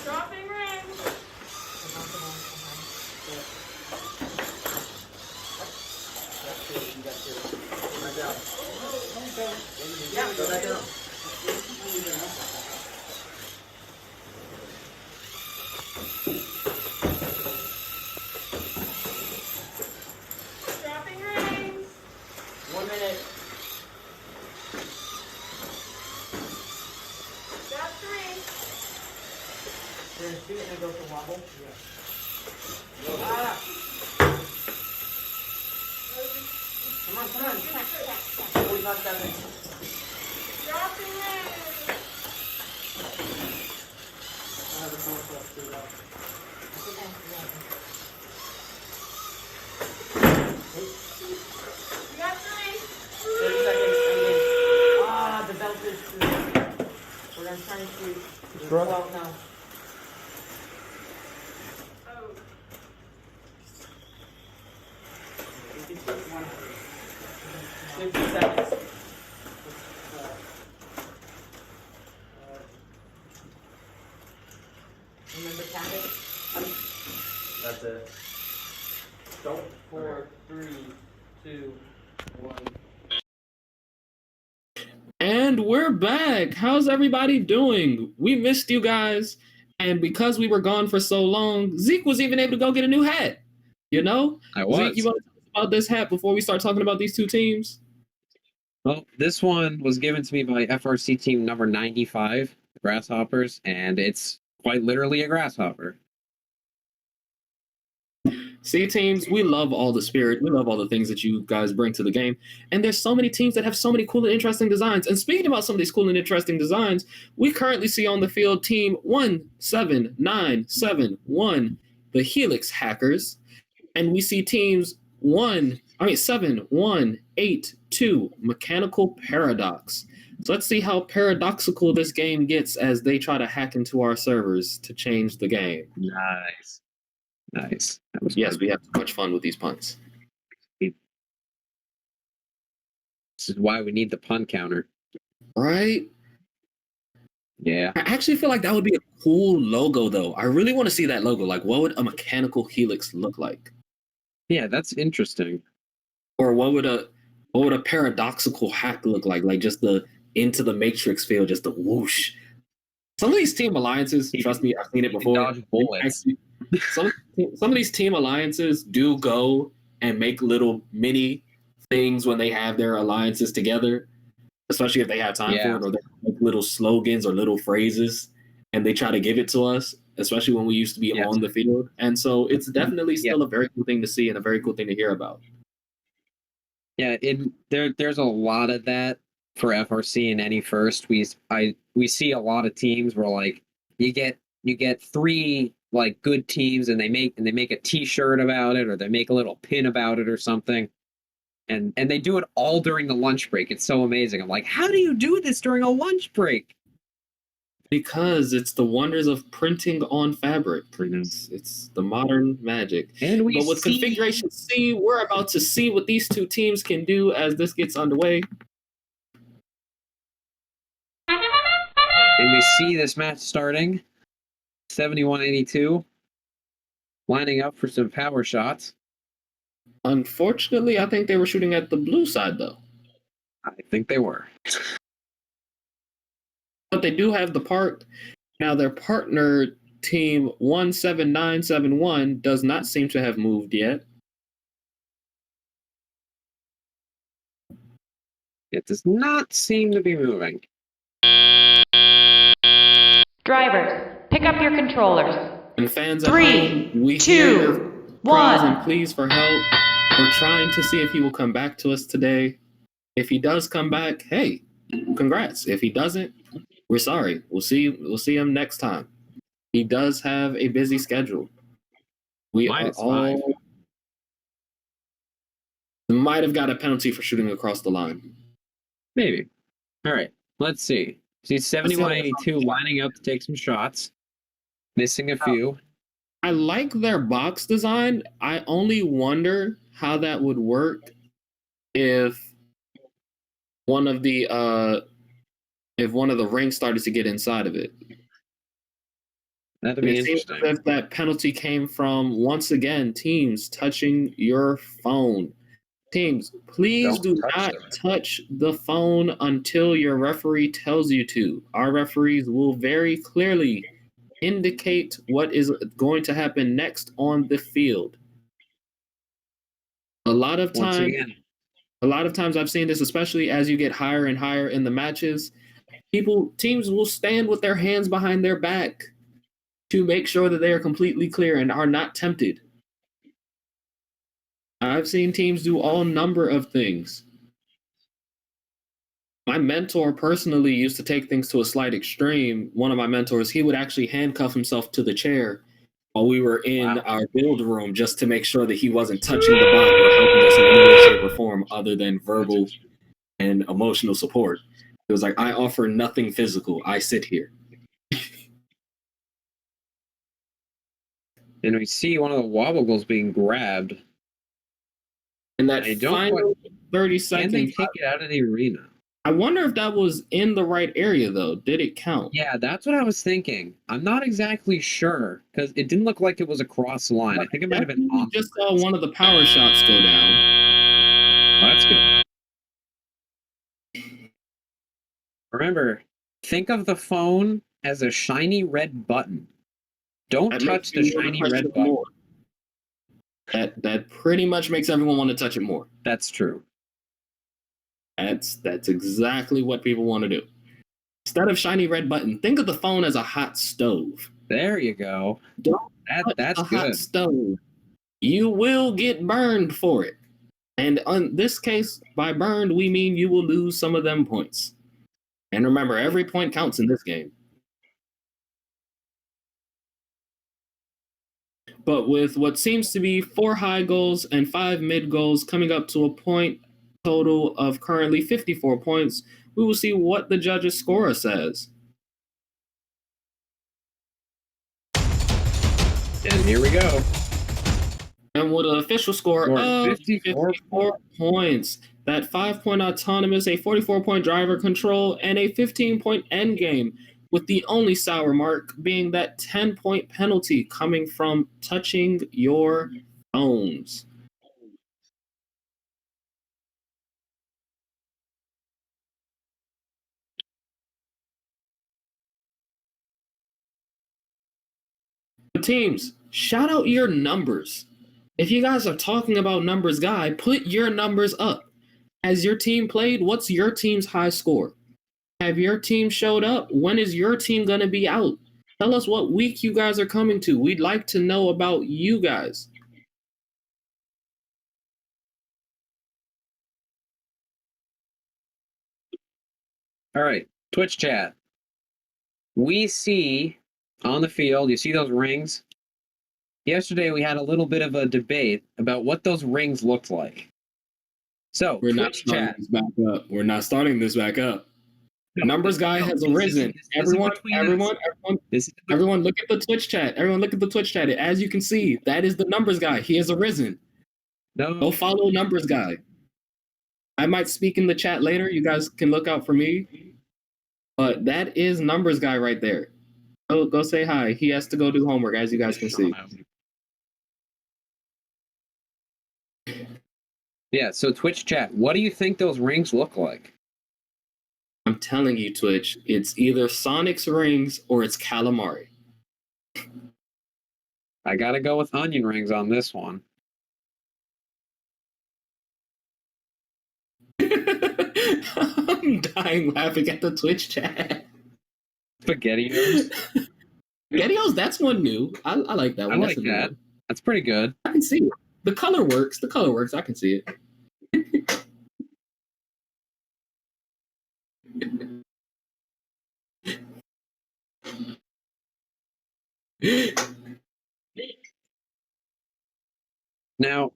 Dropping ring. Yeah, go back down. Dropping rings. 1 minute. Drop 3. You're gonna shoot it and go for wobble? Yeah. Come on. 45 seconds. Dropping rings. I have a phone call to do that. You got 3. 30 seconds. And then, the belt is through. We're gonna try and shoot. Sure. Well, no. Oh. You can shoot 50 seconds. Remember tap it? That's it. Don't. 4, 3, 2, 1. And we're back. How's everybody doing? We missed you guys. And because we were gone for so long, Zeke was even able to go get a new hat. You know? I was. Zeke, you want to talk about this hat before we start talking about these two teams? Well, this one was given to me by FRC team number 95, the Grasshoppers, and it's quite literally a grasshopper. See, teams, we love all the spirit. We love all the things that you guys bring to the game. And there's so many teams that have so many cool and interesting designs. And speaking about some of these cool and interesting designs, we currently see on the field team 17971, the Helix Hackers. And we see teams 7182, Mechanical Paradox. So let's see how paradoxical this game gets as they try to hack into our servers to change the game. Nice. Nice. That was yes, fun. we have too much fun with these puns. This is why we need the pun counter. Right? Yeah. I actually feel like that would be a cool logo, though. I really want to see that logo. Like, what would a mechanical helix look like? Yeah, that's interesting. Or what would a paradoxical hack look like? Like just the into the matrix feel, just the whoosh. Some of these team alliances, trust me, I've seen it before. Dodge bullets. Some of these team alliances do go and make little mini things when they have their alliances together, especially if they have time for it, or they make little slogans or little phrases, and they try to give it to us, especially when we used to be on the field. And so it's definitely still a very cool thing to see and a very cool thing to hear about. Yeah, there's a lot of that for FRC and any first. We see a lot of teams where like you get 3 like good teams and they make a T-shirt about it, or they make a little pin about it or something. And they do it all during the lunch break. It's so amazing. I'm like, how do you do this during a lunch break? Because it's the wonders of printing on fabric. It's the modern magic. And but with Configuration C, we're about to see what these two teams can do as this gets underway. And we see this match starting. 71-82. Lining up for some power shots. Unfortunately, I think they were shooting at the blue side, though. I think they were. But they do have the part. Now, their partner, team 17971, does not seem to have moved yet. It does not seem to be moving. Drivers, pick up your controllers. And fans 3, at home, we 2, hear cries 1. and pleas for help. We're trying to see if he will come back to us today. If he does come back, hey, congrats. If he doesn't, we're sorry. We'll see him next time. He does have a busy schedule. We might have got a penalty for shooting across the line. Maybe. All right. Let's see. See 71-82 lining up to take some shots. Missing a few. I like their box design. I only wonder how that would work if one of the rings started to get inside of it. That'd be interesting. If that penalty came from, once again, teams touching your phone. Teams, please do not touch the phone until your referee tells you to. Our referees will very clearly indicate what is going to happen next on the field. A lot of times I've seen this, especially as you get higher and higher in the matches. Teams will stand with their hands behind their back to make sure that they are completely clear and are not tempted. I've seen teams do all number of things. My mentor personally used to take things to a slight extreme. One of my mentors, he would actually handcuff himself to the chair while we were in our build room just to make sure that he wasn't touching the bot or helping us in any way, shape, or form other than verbal and emotional support. It was like, I offer nothing physical. I sit here. And we see one of the wobble goals being grabbed. And that final 30 seconds. Can they take it out of the arena? I wonder if that was in the right area, though. Did it count? Yeah, that's what I was thinking. I'm not exactly sure, because it didn't look like it was across the line. I think it might have been off. We just saw one of the power shots go down. Oh, that's good. Remember, think of the phone as a shiny red button. Don't touch the shiny red button. That pretty much makes everyone want to touch it more. That's true. That's exactly what people want to do. Instead of shiny red button, think of the phone as a hot stove. There you go. That's good. Hot stove. you will get burned for it. And in this case, by burned, we mean you will lose some of them points. And remember, every point counts in this game. But with what seems to be 4 high goals and 5 mid goals coming up to a point total of currently 54 points, we will see what the judges' scorer says. And here we go. And with an official score of 54 points, that 5-point autonomous, a 44-point driver control, and a 15-point end game, with the only sour mark being that 10-point penalty coming from touching your phones. Teams, shout out your numbers. If you guys are talking about numbers guy, put your numbers up. Has your team played? What's your team's high score? Have your team showed up? When is your team going to be out? Tell us what week you guys are coming to. We'd like to know about you guys. All right, Twitch chat. We see on the field, you see those rings? Yesterday we had a little bit of a debate about what those rings looked like. So, We're not Twitch starting chat. this back up. We're not starting this back up. No, Numbers guy has arisen. Everyone, look at the Twitch chat. Everyone look at the Twitch chat. As you can see, that is the numbers guy. He has arisen. No. Go follow numbers guy. I might speak in the chat later. You guys can look out for me. But that is numbers guy right there. Go say hi. He has to go do homework, as you guys can see. Yeah, so Twitch chat, what do you think those rings look like? I'm telling you, Twitch, it's either Sonic's rings or it's calamari. I gotta go with onion rings on this one. I'm dying laughing at the Twitch chat. SpaghettiOs? SpaghettiOs, that's one new. I like that one. I like that. That's pretty good. I can see it. The color works. The color works. I can see it. Now,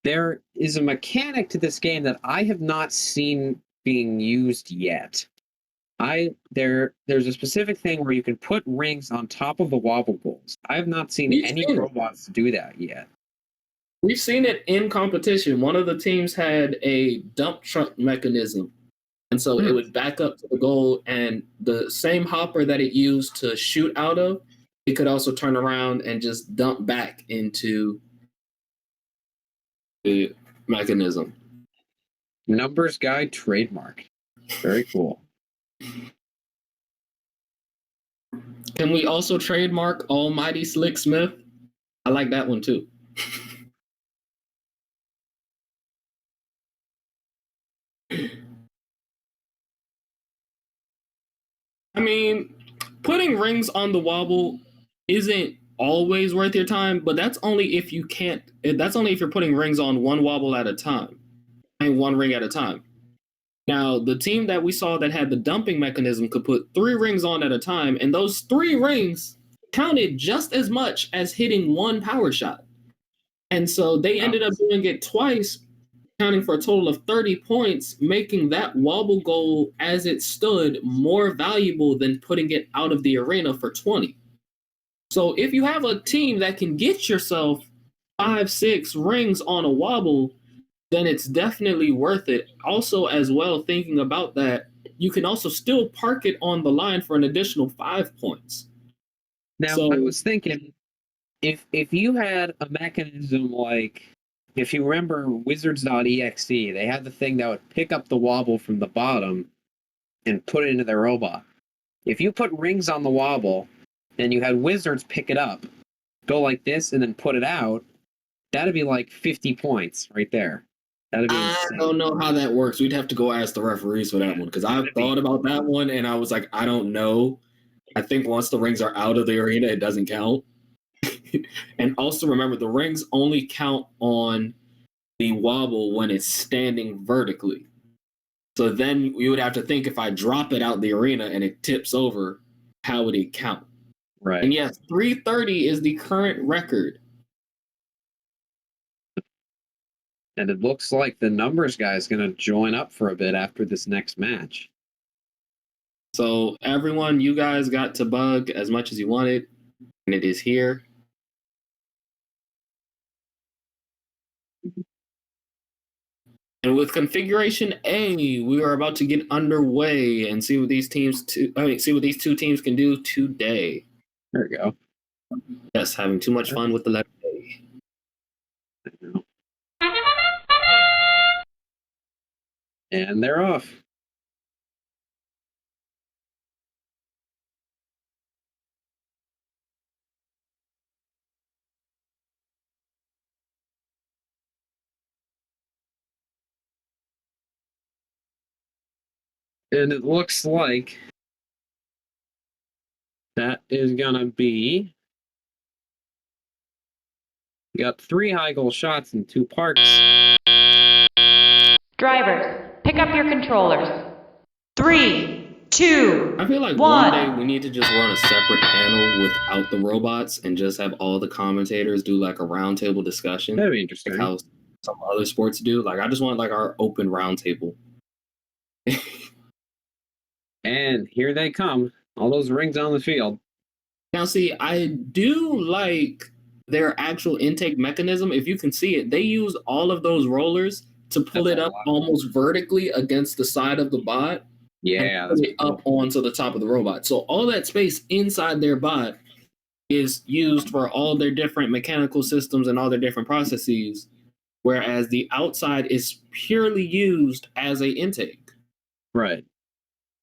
there is a mechanic to this game that I have not seen being used yet. There's a specific thing where you can put rings on top of the wobble goals. I have not seen any robots do that yet. We've seen it in competition. One of the teams had a dump truck mechanism. And so it would back up to the goal, and the same hopper that it used to shoot out of, it could also turn around and just dump back into the mechanism. Numbers guy trademark. Very cool. Can we also trademark Almighty Slick Smith? I like that one too. I mean, putting rings on the wobble isn't always worth your time, but that's only if you can't. That's only if you're putting rings on one wobble at a time, and one ring at a time. Now, the team that we saw that had the dumping mechanism could put 3 rings on at a time, and those 3 rings counted just as much as hitting 1 power shot. And so they ended up doing it twice, counting for a total of 30 points, making that wobble goal as it stood more valuable than putting it out of the arena for 20. So if you have a team that can get yourself 5-6 rings on a wobble, then it's definitely worth it. Also, as well, thinking about that, you can also still park it on the line for an additional 5 points. Now, I was thinking, if you had a mechanism like, if you remember Wizards.exe, they had the thing that would pick up the wobble from the bottom and put it into their robot. If you put rings on the wobble, and you had Wizards pick it up, go like this, and then put it out, that'd be like 50 points right there. That'd be insane. I don't know how that works. We'd have to go ask the referees for that one, because I've thought about that one, and I was like, I don't know. I think once the rings are out of the arena, it doesn't count. And also remember, the rings only count on the wobble when it's standing vertically. So then you would have to think, if I drop it out the arena and it tips over, how would it count? Right. And yes, 330 is the current record. And it looks like the numbers guy is going to join up for a bit after this next match. So everyone, you guys got to bug as much as you wanted, and it is here. And with configuration A, we are about to get underway and see what these two teams can do today. There we go. Yes, having too much fun with the letter A. And they're off. And it looks like that is going to be... We got 3 high goal shots and 2 parks. Drivers, pick up your controllers. 3, 2, I feel like 1. one day we need to just run a separate panel without the robots and just have all the commentators do like a roundtable discussion. That'd be interesting. Like how some other sports do. Like, I just want like our open roundtable. And here they come. All those rings on the field. Now, see, I do like their actual intake mechanism. If you can see it, they use all of those rollers to pull it up almost vertically against the side of the bot. Yeah, and put it up onto the top of the robot. So all that space inside their bot is used for all their different mechanical systems and all their different processes, whereas the outside is purely used as a intake. Right.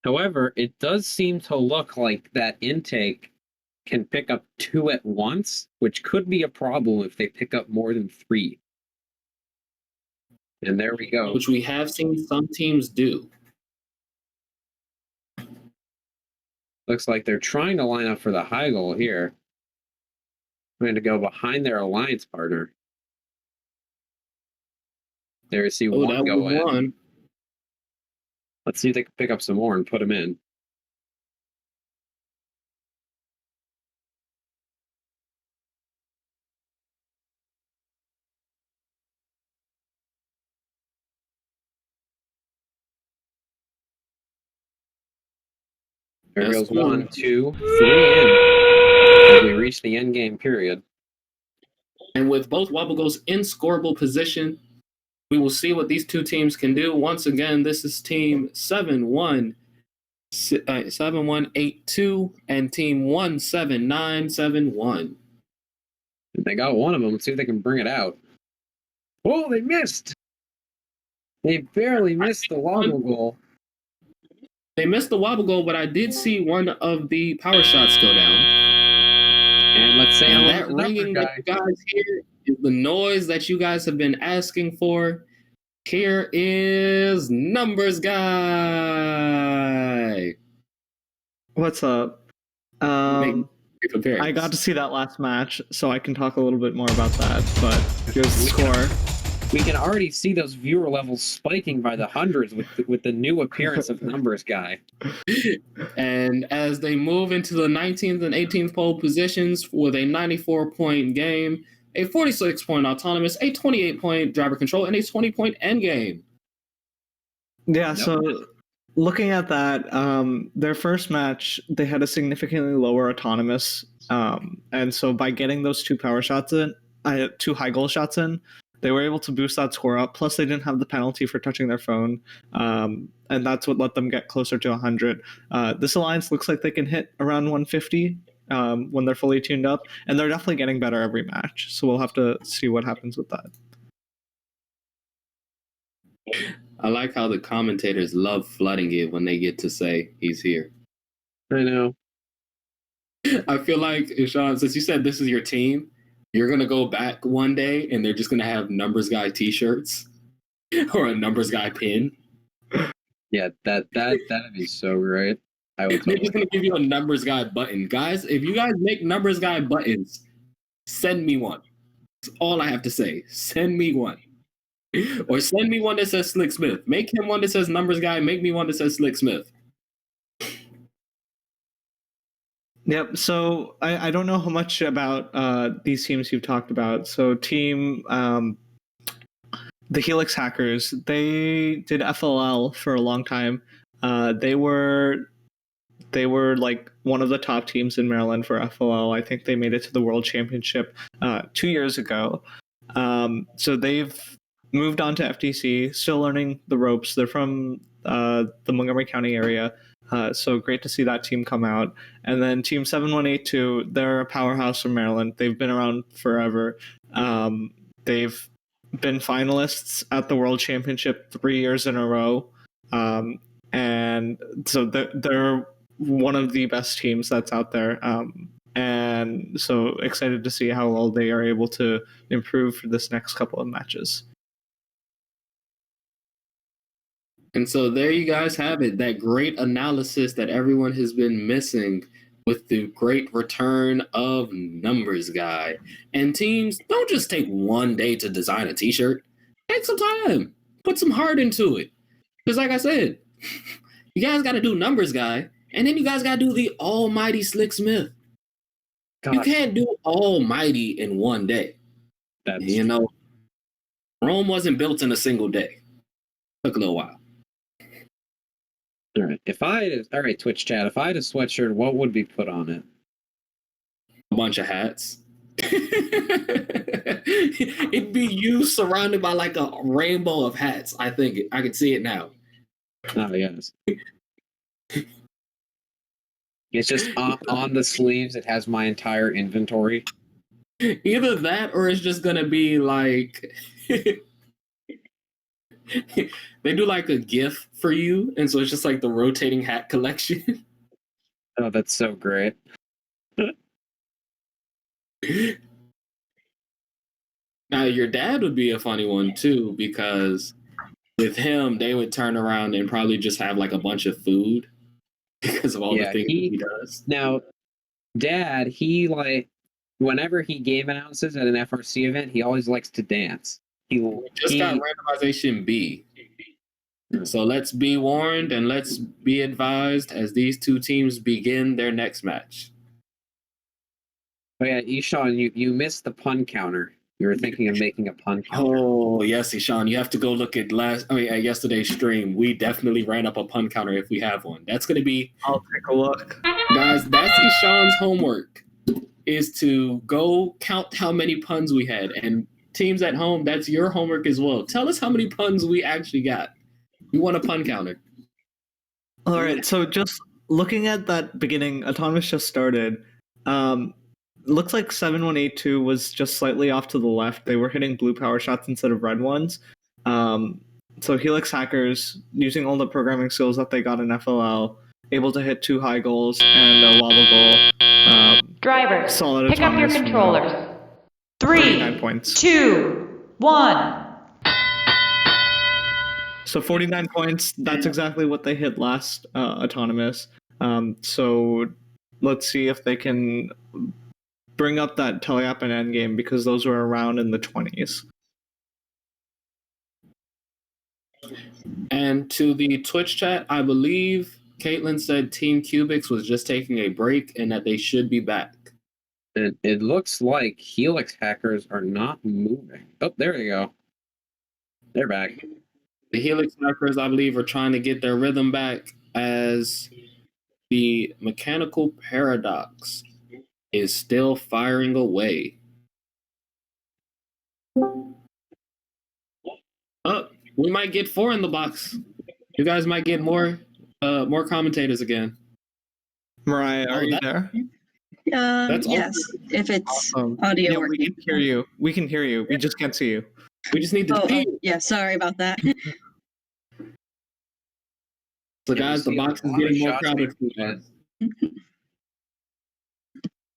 However, it does seem to look like that intake can pick up 2 at once, which could be a problem if they pick up more than 3. And there we go. Which we have seen some teams do. Looks like they're trying to line up for the high goal here. Trying to go behind their alliance partner. There you see one go in. One. Let's see if they can pick up some more and put them in. There goes 1, 2, 3 in as we reach the end game period. And with both wobble goals in scoreable position, we will see what these two teams can do. Once again, this is team 7182 and team 17971. They got one of them. Let's see if they can bring it out. Oh, they missed! They barely missed the wobble goal. They missed the wobble goal, but I did see one of the power shots go down. And let's say and that ringing that you guys hear is the noise that you guys have been asking for. Here is Numbers Guy. What's up? I got to see that last match, so I can talk a little bit more about that, but here's the score. We can already see those viewer levels spiking by the hundreds with the new appearance of Numbers Guy. And as they move into the 19th and 18th pole positions with a 94-point game, a 46-point autonomous, a 28-point driver control, and a 20-point end game. Yeah, so looking at that, their first match, they had a significantly lower autonomous. And so by getting those 2 power shots in, 2 high goal shots in, they were able to boost that score up. Plus, they didn't have the penalty for touching their phone. And that's what let them get closer to 100. This alliance looks like they can hit around 150 when they're fully tuned up. And they're definitely getting better every match. So we'll have to see what happens with that. I like how the commentators love flooding it when they get to say he's here. I know. I feel like, Sean, since you said this is your team, you're going to go back one day and they're just going to have Numbers Guy t-shirts or a Numbers Guy pin. Yeah, that'd be so great. I would They're just going to give you a Numbers Guy button. Guys, if you guys make Numbers Guy buttons, Send me one. That's all I have to say. Send me one. Or send me one that says Slick Smith. Make him one that says Numbers Guy. Make me one that says Slick Smith. Yep. So I don't know how much about these teams you've talked about. So team the Helix Hackers, they did FLL for a long time. They were like one of the top teams in Maryland for FLL. I think they made it to the World Championship 2 years ago. So they've moved on to FTC, still learning the ropes. They're from the Montgomery County area. So great to see that team come out. And then Team 7182, they're a powerhouse from Maryland. They've been around forever. They've been finalists at the World Championship 3 years in a row. And so they're one of the best teams that's out there. And so excited to see how well they are able to improve for this next couple of matches. And so there you guys have it, that great analysis that everyone has been missing with the great return of Numbers Guy. And teams, don't just take one day to design a t-shirt. Take some time. Put some heart into it. Because like I said, you guys got to do Numbers Guy, and then you guys got to do the almighty Slick Smith. Gosh. You can't do almighty in one day. You know, Rome wasn't built in a single day. Took a little while. All right, Twitch chat. If I had a sweatshirt, what would be put on it? A bunch of hats. It'd be you surrounded by like a rainbow of hats. I think I can see it now. Oh yes. It's just on the sleeves. It has my entire inventory. Either that, or it's just gonna be like they do like a GIF for you, and so it's just like the rotating hat collection. Oh, that's so great. Now, your dad would be a funny one too, because with him, they would turn around and probably just have like a bunch of food because of all the things he does. Now, Dad, he like whenever he game announces at an FRC event, he always likes to dance. We just got randomization B. So let's be warned and let's be advised as these two teams begin their next match. Oh yeah, Ishan, you missed the pun counter. You were thinking of making a pun counter. Oh yes, Ishan, you have to go look at yesterday's stream. We definitely ran up a pun counter if we have one. That's gonna be. I'll take a look, guys. That's Ishan's homework, is to go count how many puns we had, and teams at home, that's your homework as well. Tell us how many puns we actually got. We want a pun counter. All right, so just looking at that beginning, Autonomous just started. Looks like 7182 was just slightly off to the left. They were hitting blue power shots instead of red ones. So Helix Hackers, using all the programming skills that they got in FLL, able to hit 2 high goals and a wobble goal. Drivers, solid pick up your Autonomous controllers. 3, 2, 1. So 49 points. That's exactly what they hit last Autonomous. So let's see if they can bring up that teleapp and endgame, because those were around in the 20s. And to the Twitch chat, I believe Caitlin said Team Cubics was just taking a break and that they should be back. It looks like Helix Hackers are not moving. Oh, there they go. They're back. The Helix Hackers, I believe, are trying to get their rhythm back as the Mechanical Paradox is still firing away. Oh, we might get 4 in the box. You guys might get more commentators again. Mariah, are you there? That's yes, if it's audio Yeah, working. we can hear you. We can hear you. We just can't see you. We just need to see you. Yeah, sorry about that. So guys, the box is getting more crowded for you guys.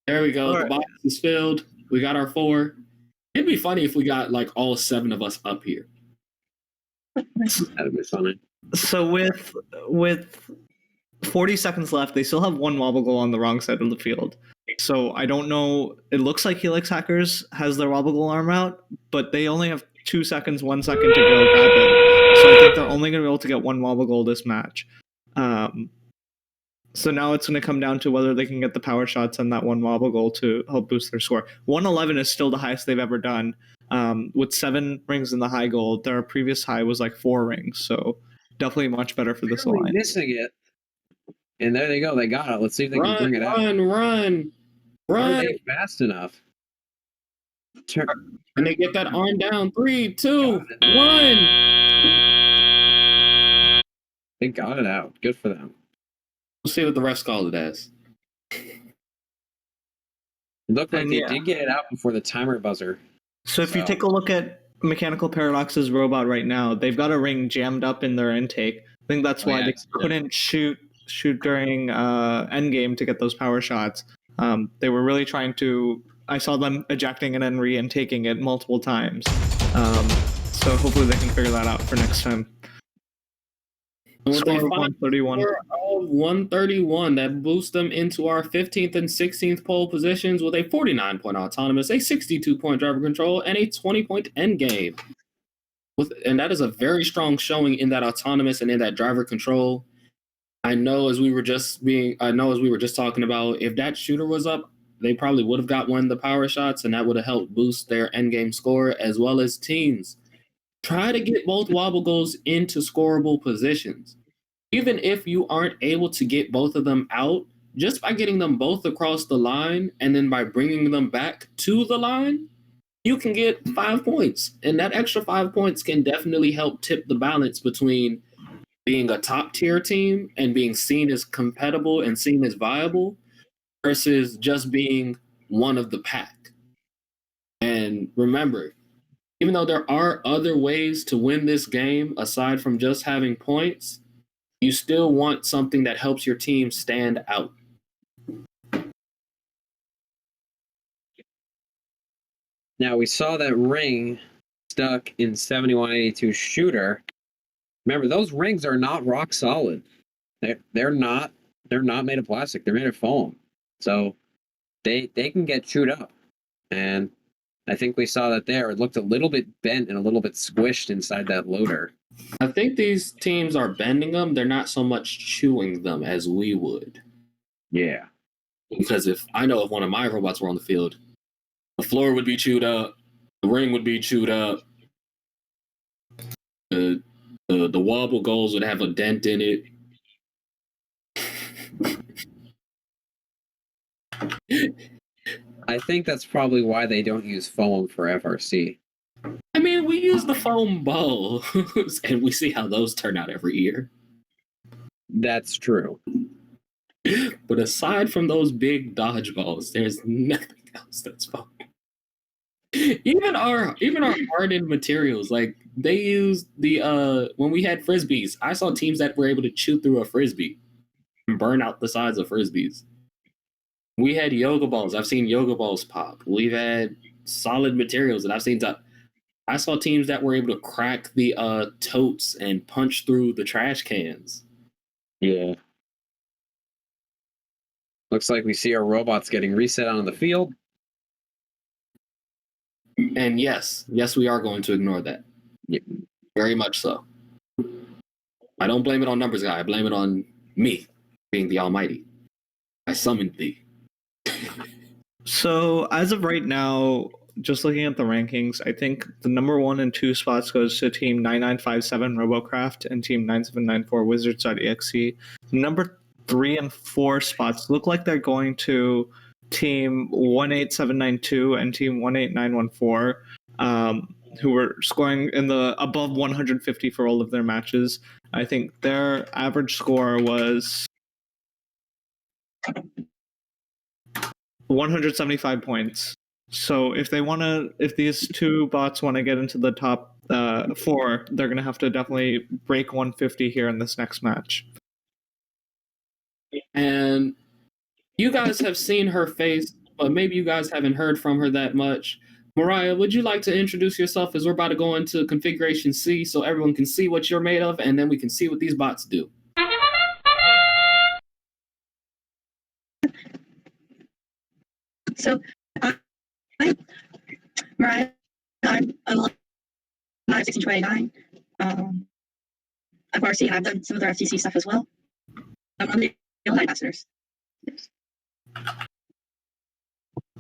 There we go. The box is filled. We got our 4. It'd be funny if we got like all 7 of us up here. That'd be funny. So with 40 seconds left, they still have 1 wobble goal on the wrong side of the field. So I don't know. It looks like Helix Hackers has their wobble goal arm out, but they only have 2 seconds, 1 second to go grab it. So I think they're only going to be able to get 1 wobble goal this match. So now it's going to come down to whether they can get the power shots and that 1 wobble goal to help boost their score. 111 is still the highest they've ever done. With 7 rings in the high goal, their previous high was like 4 rings. So definitely much better for this Barely line. missing it. And there they go. They got it. Let's see if they can bring it out. Run. Are they fast enough? And they get that arm down. 3, 2, 1. They got it out. Good for them. We'll see what the refs call it as. It looked like they did get it out before the timer buzzer. So if you take a look at Mechanical Paradox's robot right now, they've got a ring jammed up in their intake. I think that's why they couldn't shoot during endgame to get those power shots. They were really trying to. I saw them ejecting and then re-intaking it multiple times. So hopefully they can figure that out for next time. Score of 131. Score of 131. That boosts them into our 15th and 16th pole positions with a 49-point autonomous, a 62-point driver control, and a 20-point end game. And that is a very strong showing in that autonomous and in that driver control. I know as we were just talking about, if that shooter was up, they probably would have got 1 of the power shots, and that would have helped boost their end game score, as well as teams. Try to get both wobble goals into scoreable positions. Even if you aren't able to get both of them out, just by getting them both across the line and then by bringing them back to the line, you can get 5 points. And that extra 5 points can definitely help tip the balance between being a top tier team and being seen as compatible and seen as viable versus just being one of the pack. And remember, even though there are other ways to win this game aside from just having points, you still want something that helps your team stand out. Now we saw that ring stuck in 7182 shooter. Remember, those rings are not rock solid. They're not made of plastic. They're made of foam. So they can get chewed up. And I think we saw that there. It looked a little bit bent and a little bit squished inside that loader. I think these teams are bending them. They're not so much chewing them as we would. Yeah. Because if one of my robots were on the field, the floor would be chewed up, the ring would be chewed up, the wobble goals would have a dent in it. I think that's probably why they don't use foam for FRC. I mean, we use the foam balls, and we see how those turn out every year. That's true. But aside from those big dodgeballs, there's nothing else that's foam. Even our hardened materials, like they use the when we had frisbees, I saw teams that were able to chew through a frisbee and burn out the sides of frisbees. We had yoga balls. I've seen yoga balls pop. We've had solid materials, and I saw teams that were able to crack the totes and punch through the trash cans. Yeah. Looks like we see our robots getting reset on the field. And yes, we are going to ignore that. Yeah. Very much so. I don't blame it on numbers guy. I blame it on me being the almighty. I summoned thee. So as of right now, just looking at the rankings, I think the number 1 and 2 spots goes to Team 9957 Robocraft and Team 9794 Wizards.exe. Number 3 and 4 spots look like they're going to Team 18792 and Team 18914, who were scoring in the above 150 for all of their matches. I think their average score was 175 points. So if these 2 bots want to get into the top 4, they're going to have to definitely break 150 here in this next match. And you guys have seen her face, but maybe you guys haven't heard from her that much. Mariah, would you like to introduce yourself as we're about to go into configuration C so everyone can see what you're made of, and then we can see what these bots do? So, I, Mariah, I'm a lot 16 to 89. I've RC and I've done some of their FTC stuff as well. I'm the Illinois ambassadors.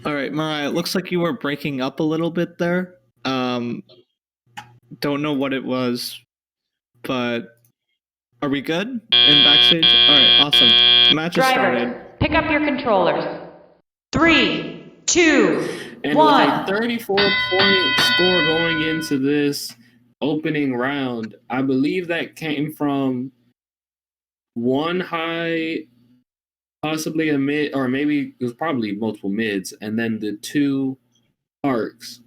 All right, Mariah, it looks like you were breaking up a little bit there. Don't know what it was, but are we good in backstage? All right, awesome. Match has started. Drivers, pick up your controllers. 3, 2, And 1. with a 34-point score going into this opening round, I believe that came from one high, possibly a mid, or maybe it was probably multiple mids, and then the two arcs.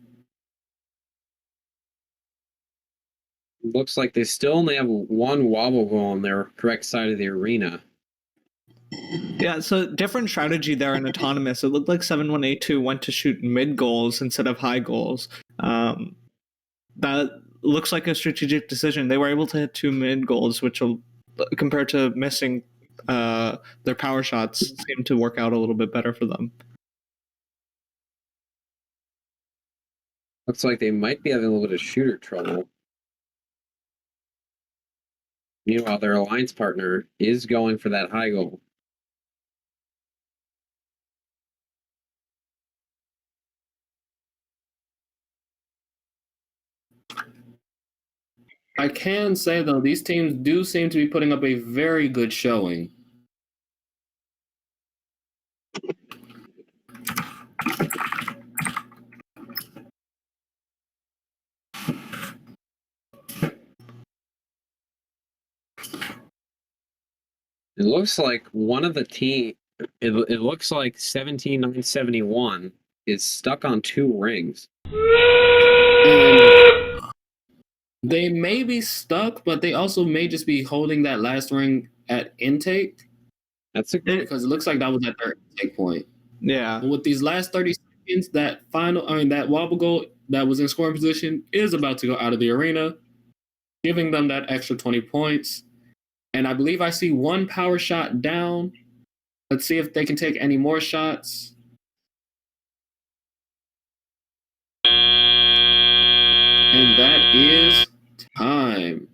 Looks like they still only have one wobble goal on their correct side of the arena. Yeah, so different strategy there in autonomous. It looked like 7182 went to shoot mid goals instead of high goals. That looks like a strategic decision. They were able to hit 2 mid goals, which will, compared to missing their power shots, seem to work out a little bit better for them. Looks like they might be having a little bit of shooter trouble. Meanwhile, their alliance partner is going for that high goal. I can say, though, these teams do seem to be putting up a very good showing. It looks like one of the team. It looks like 17971 is stuck on 2 rings. And they may be stuck, but they also may just be holding that last ring at intake. That's because it looks like that was at their intake point. Yeah. And with these last 30 seconds, that wobble goal that was in scoring position is about to go out of the arena, giving them that extra 20 points. And I believe I see one power shot down. Let's see if they can take any more shots. And that is time.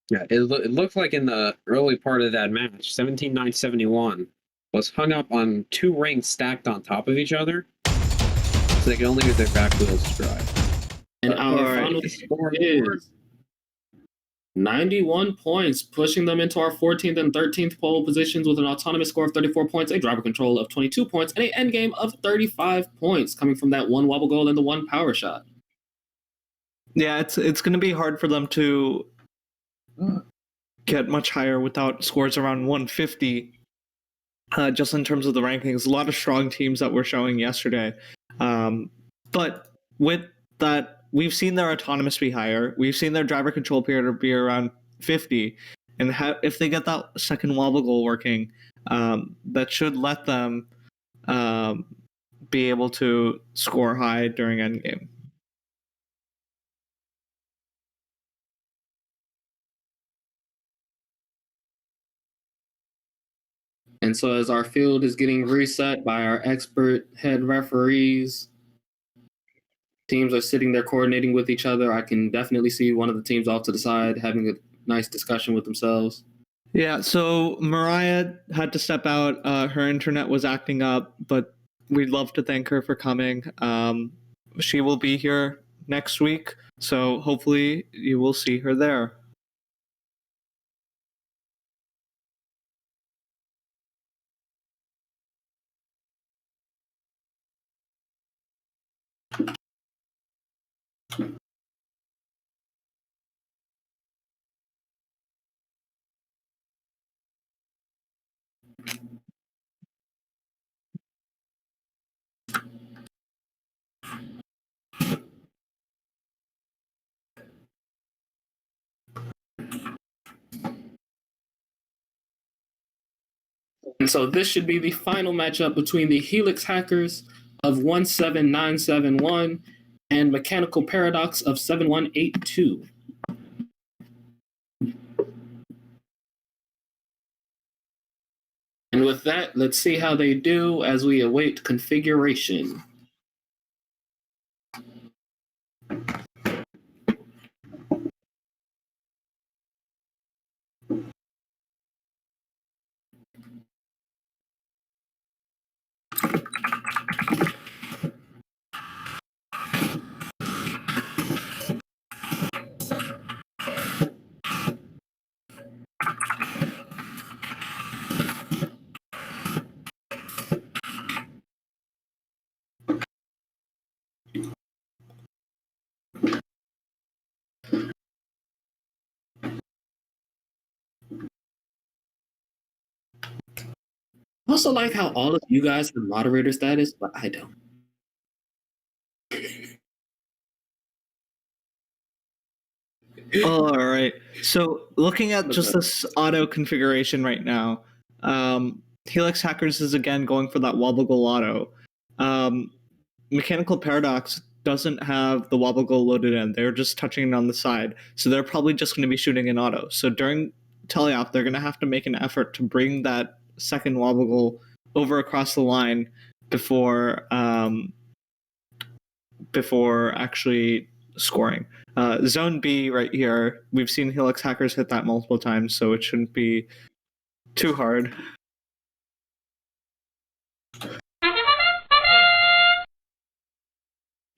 Yeah, it looked like in the early part of that match, 17971 was hung up on 2 rings stacked on top of each other, so they could only use their back wheels to drive. And our final score is 91 points, pushing them into our 14th and 13th pole positions with an autonomous score of 34 points, a driver control of 22 points, and an end game of 35 points, coming from that one wobble goal and the one power shot. Yeah, it's going to be hard for them to get much higher without scores around 150. Just in terms of the rankings, a lot of strong teams that were showing yesterday. But with that, we've seen their autonomous be higher. We've seen their driver control period be around 50. And if they get that second wobble goal working, that should let them be able to score high during endgame. And so as our field is getting reset by our expert head referees, teams are sitting there coordinating with each other. I can definitely see one of the teams off to the side having a nice discussion with themselves. Yeah, so Mariah had to step out. Her internet was acting up, but we'd love to thank her for coming. She will be here next week, so hopefully you will see her there. And so this should be the final matchup between the Helix Hackers of 17971 and Mechanical Paradox of 7182. And And with that, let's see how they do as we await configuration. I also like how all of you guys have moderator status, but I don't. All right. So looking at just this auto configuration right now, Helix Hackers is again going for that wobble goal auto. Mechanical Paradox doesn't have the wobble goal loaded in. They're just touching it on the side. So they're probably just going to be shooting in auto. So during teleop, they're going to have to make an effort to bring that second wobble goal over across the line before actually scoring. Zone B right here, we've seen Helix Hackers hit that multiple times, so it shouldn't be too hard.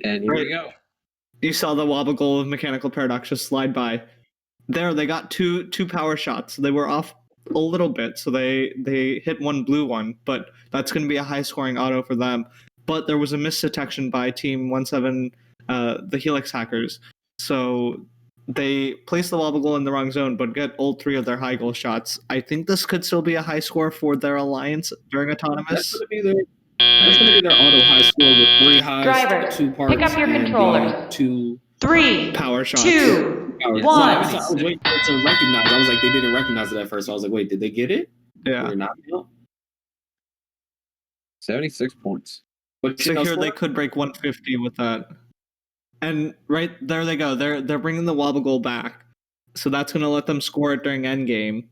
And here we go. You saw the wobble goal of Mechanical Paradox just slide by. There, they got two power shots. They were off a little bit, so they hit one blue one, but that's going to be a high scoring auto for them. But there was a misdetection by Team 17, the Helix Hackers. So they placed the wobble goal in the wrong zone, but get all three of their high goal shots. I think this could still be a high score for their alliance during autonomous. That's going to be their auto high score with 3 highs, Drivers, 2 parts, pick up your and controllers. the 2 3, power shots. 2, powers. 1. No, I was waiting for it to recognize. I was like, they didn't recognize it at first. So I was like, wait, did they get it? Yeah. Or not? 76 points. But so here they could break 150 with that. And right there they go. They're bringing the wobble goal back. So that's going to let them score it during endgame.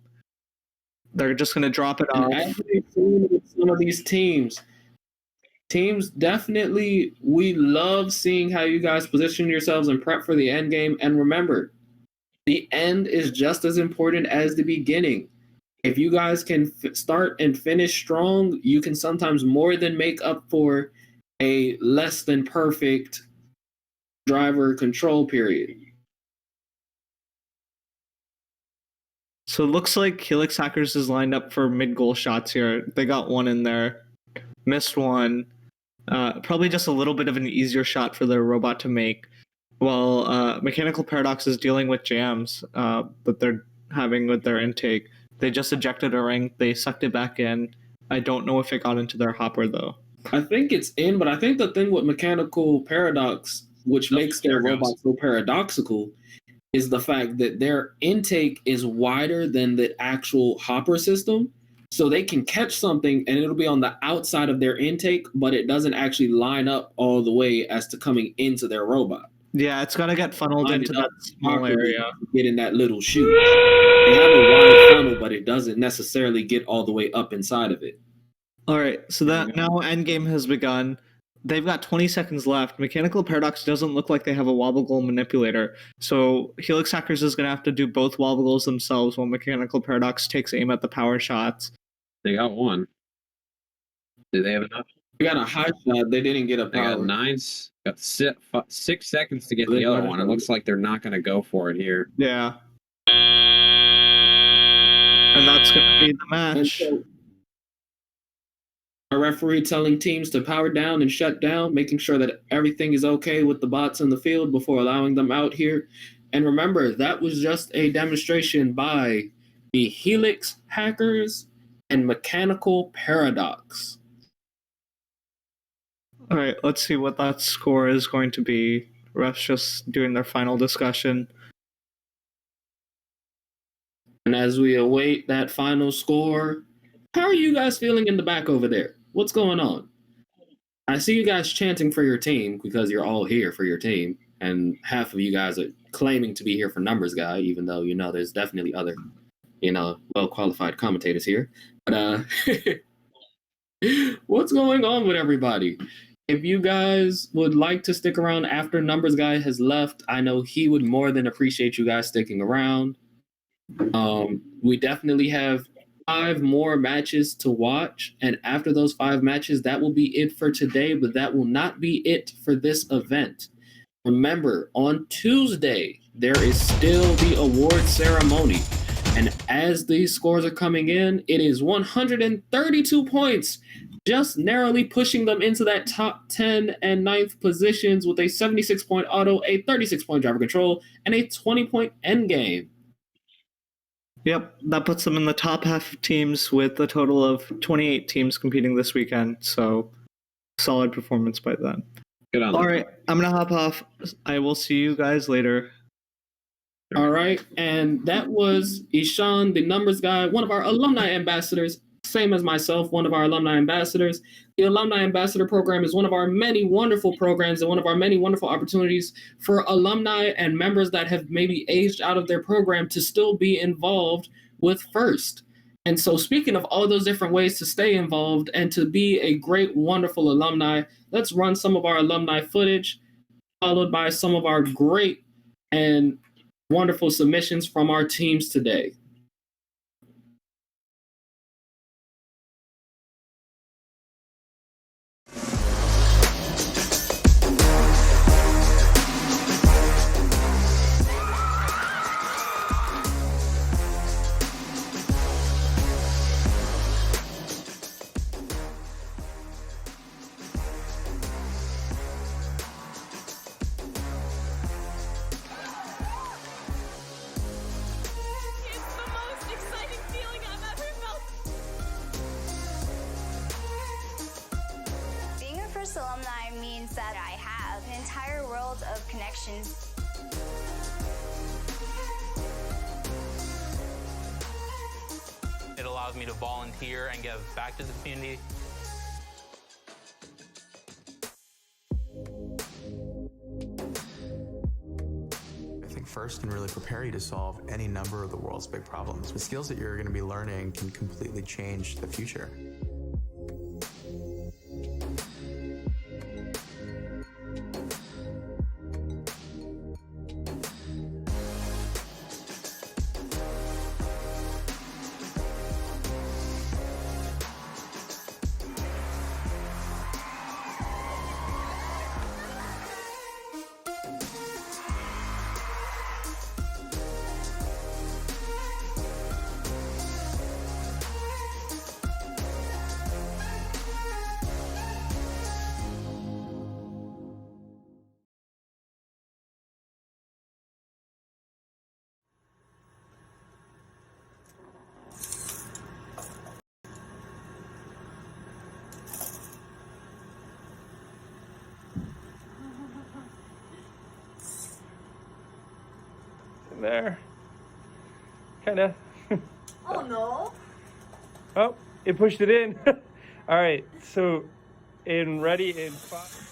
They're just going to drop it off. As we've seen with some of these teams definitely, we love seeing how you guys position yourselves and prep for the end game. And remember, the end is just as important as the beginning. If you guys can start and finish strong, you can sometimes more than make up for a less than perfect driver control period. So it looks like Helix Hackers is lined up for mid-goal shots here. They got one in there, missed one. Probably just a little bit of an easier shot for their robot to make. While Mechanical Paradox is dealing with jams that they're having with their intake. They just ejected a ring. They sucked it back in. I don't know if it got into their hopper, though. I think it's in, but I think the thing with Mechanical Paradox, which makes their robot so paradoxical, is the fact that their intake is wider than the actual hopper system. So they can catch something and it'll be on the outside of their intake, but it doesn't actually line up all the way as to coming into their robot. Yeah, it's got to get funneled into that small area. Get in that little chute. They have a wide funnel, but it doesn't necessarily get all the way up inside of it. All right, so that now endgame has begun. They've got 20 seconds left. Mechanical Paradox doesn't look like they have a wobble goal manipulator. So Helix Hackers is going to have to do both wobble goals themselves while Mechanical Paradox takes aim at the power shots. They got one. Did they have enough? They got a high shot. They didn't get a power. They got 6 seconds to get the other one. It looks like they're not going to go for it here. Yeah. And that's going to be the match. A referee telling teams to power down and shut down, making sure that everything is okay with the bots in the field before allowing them out here. And remember, that was just a demonstration by the Helix Hackers and Mechanical Paradox. All right, let's see what that score is going to be. Refs just doing their final discussion. And as we await that final score, how are you guys feeling in the back over there? What's going on? I see you guys chanting for your team because you're all here for your team. And half of you guys are claiming to be here for Numbers Guy, even though, there's definitely other, well-qualified commentators here. But what's going on with everybody? If you guys would like to stick around after Numbers Guy has left, I know he would more than appreciate you guys sticking around. We definitely have 5 more matches to watch, and after those 5 matches, that will be it for today, but that will not be it for this event. Remember, on Tuesday, there is still the award ceremony. And as these scores are coming in, it is 132 points, just narrowly pushing them into that top 10 and 9th positions with a 76-point auto, a 36-point driver control, and a 20-point endgame. Yep, that puts them in the top half of teams with a total of 28 teams competing this weekend. So, solid performance by them. Good on them. All right, I'm going to hop off. I will see you guys later. All right, and that was Ishan, the Numbers Guy, one of our alumni ambassadors, same as myself, one of our alumni ambassadors. The Alumni Ambassador Program is one of our many wonderful programs and one of our many wonderful opportunities for alumni and members that have maybe aged out of their program to still be involved with FIRST. And so speaking of all those different ways to stay involved and to be a great, wonderful alumni, let's run some of our alumni footage, followed by some of our great and wonderful submissions from our teams today. Being a FIRST alumni means that I have an entire world of connections. It allows me to volunteer and give back to the community. I think FIRST can really prepare you to solve any number of the world's big problems. The skills that you're going to be learning can completely change the future. There. Kinda. Oh no. Oh, it pushed it in. All right, so ready in 5.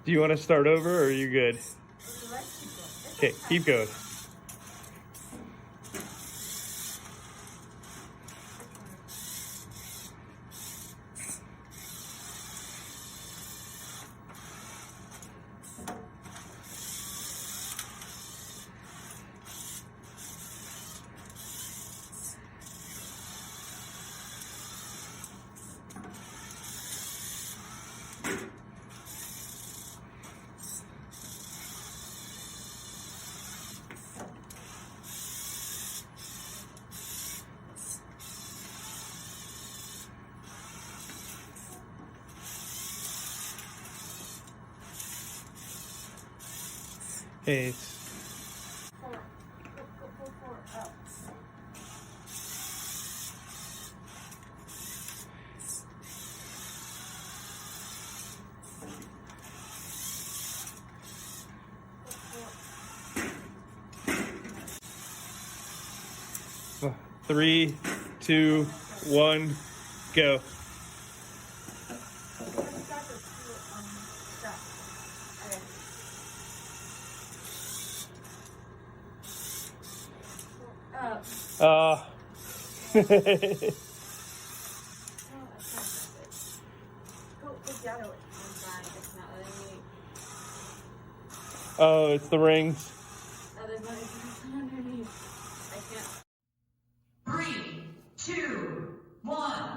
Do you want to start over or are you good? Okay, keep going. Hey, 3, 2, 1, go. Oh, it's the rings. Oh, there's nothing underneath. I can't. 3, 2, 1.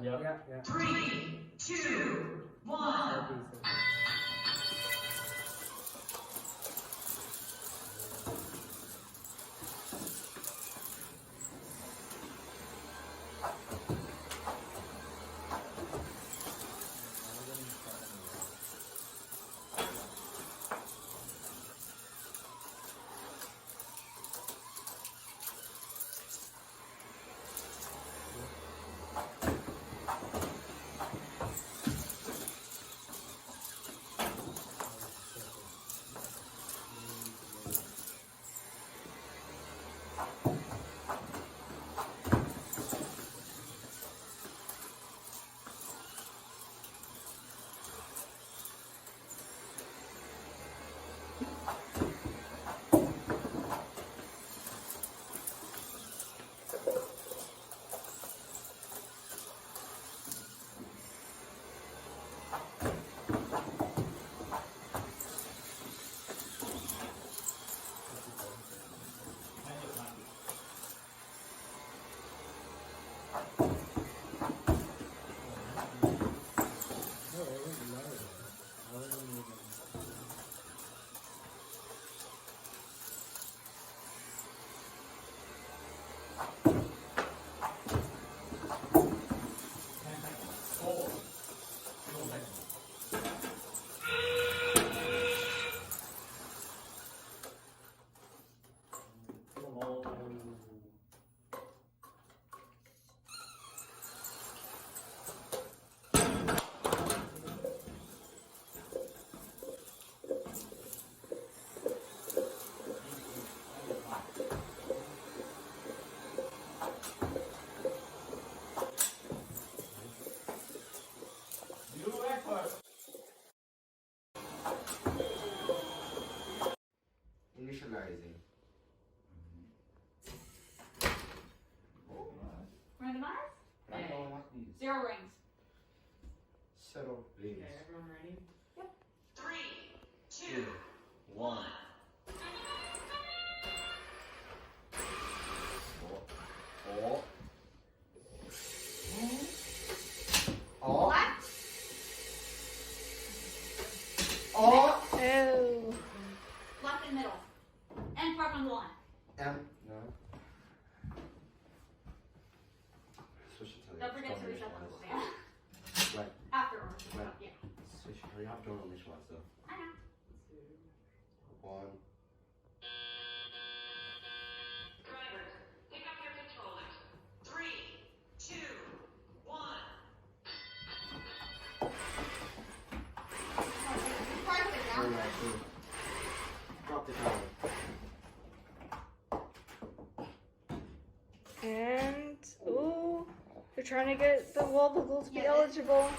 Yeah. 3, 2, 1. Initializing. Randomize? I don't want these. 0 rings. Settle, please. Okay, everyone ready? Yep. 3, 2, 1. What? Oh. Oh. Left and middle. And park on the line. No. Switch it to the Don't forget to reset the cooldown. Right. After or Right. yeah. Switch. Hurry up. Don't only switch though. I know. 1. Drivers, pick up your controllers. 3, 2, 1. Hurry up. Drop the tower. And ooh, they're trying to get the wobble to be eligible.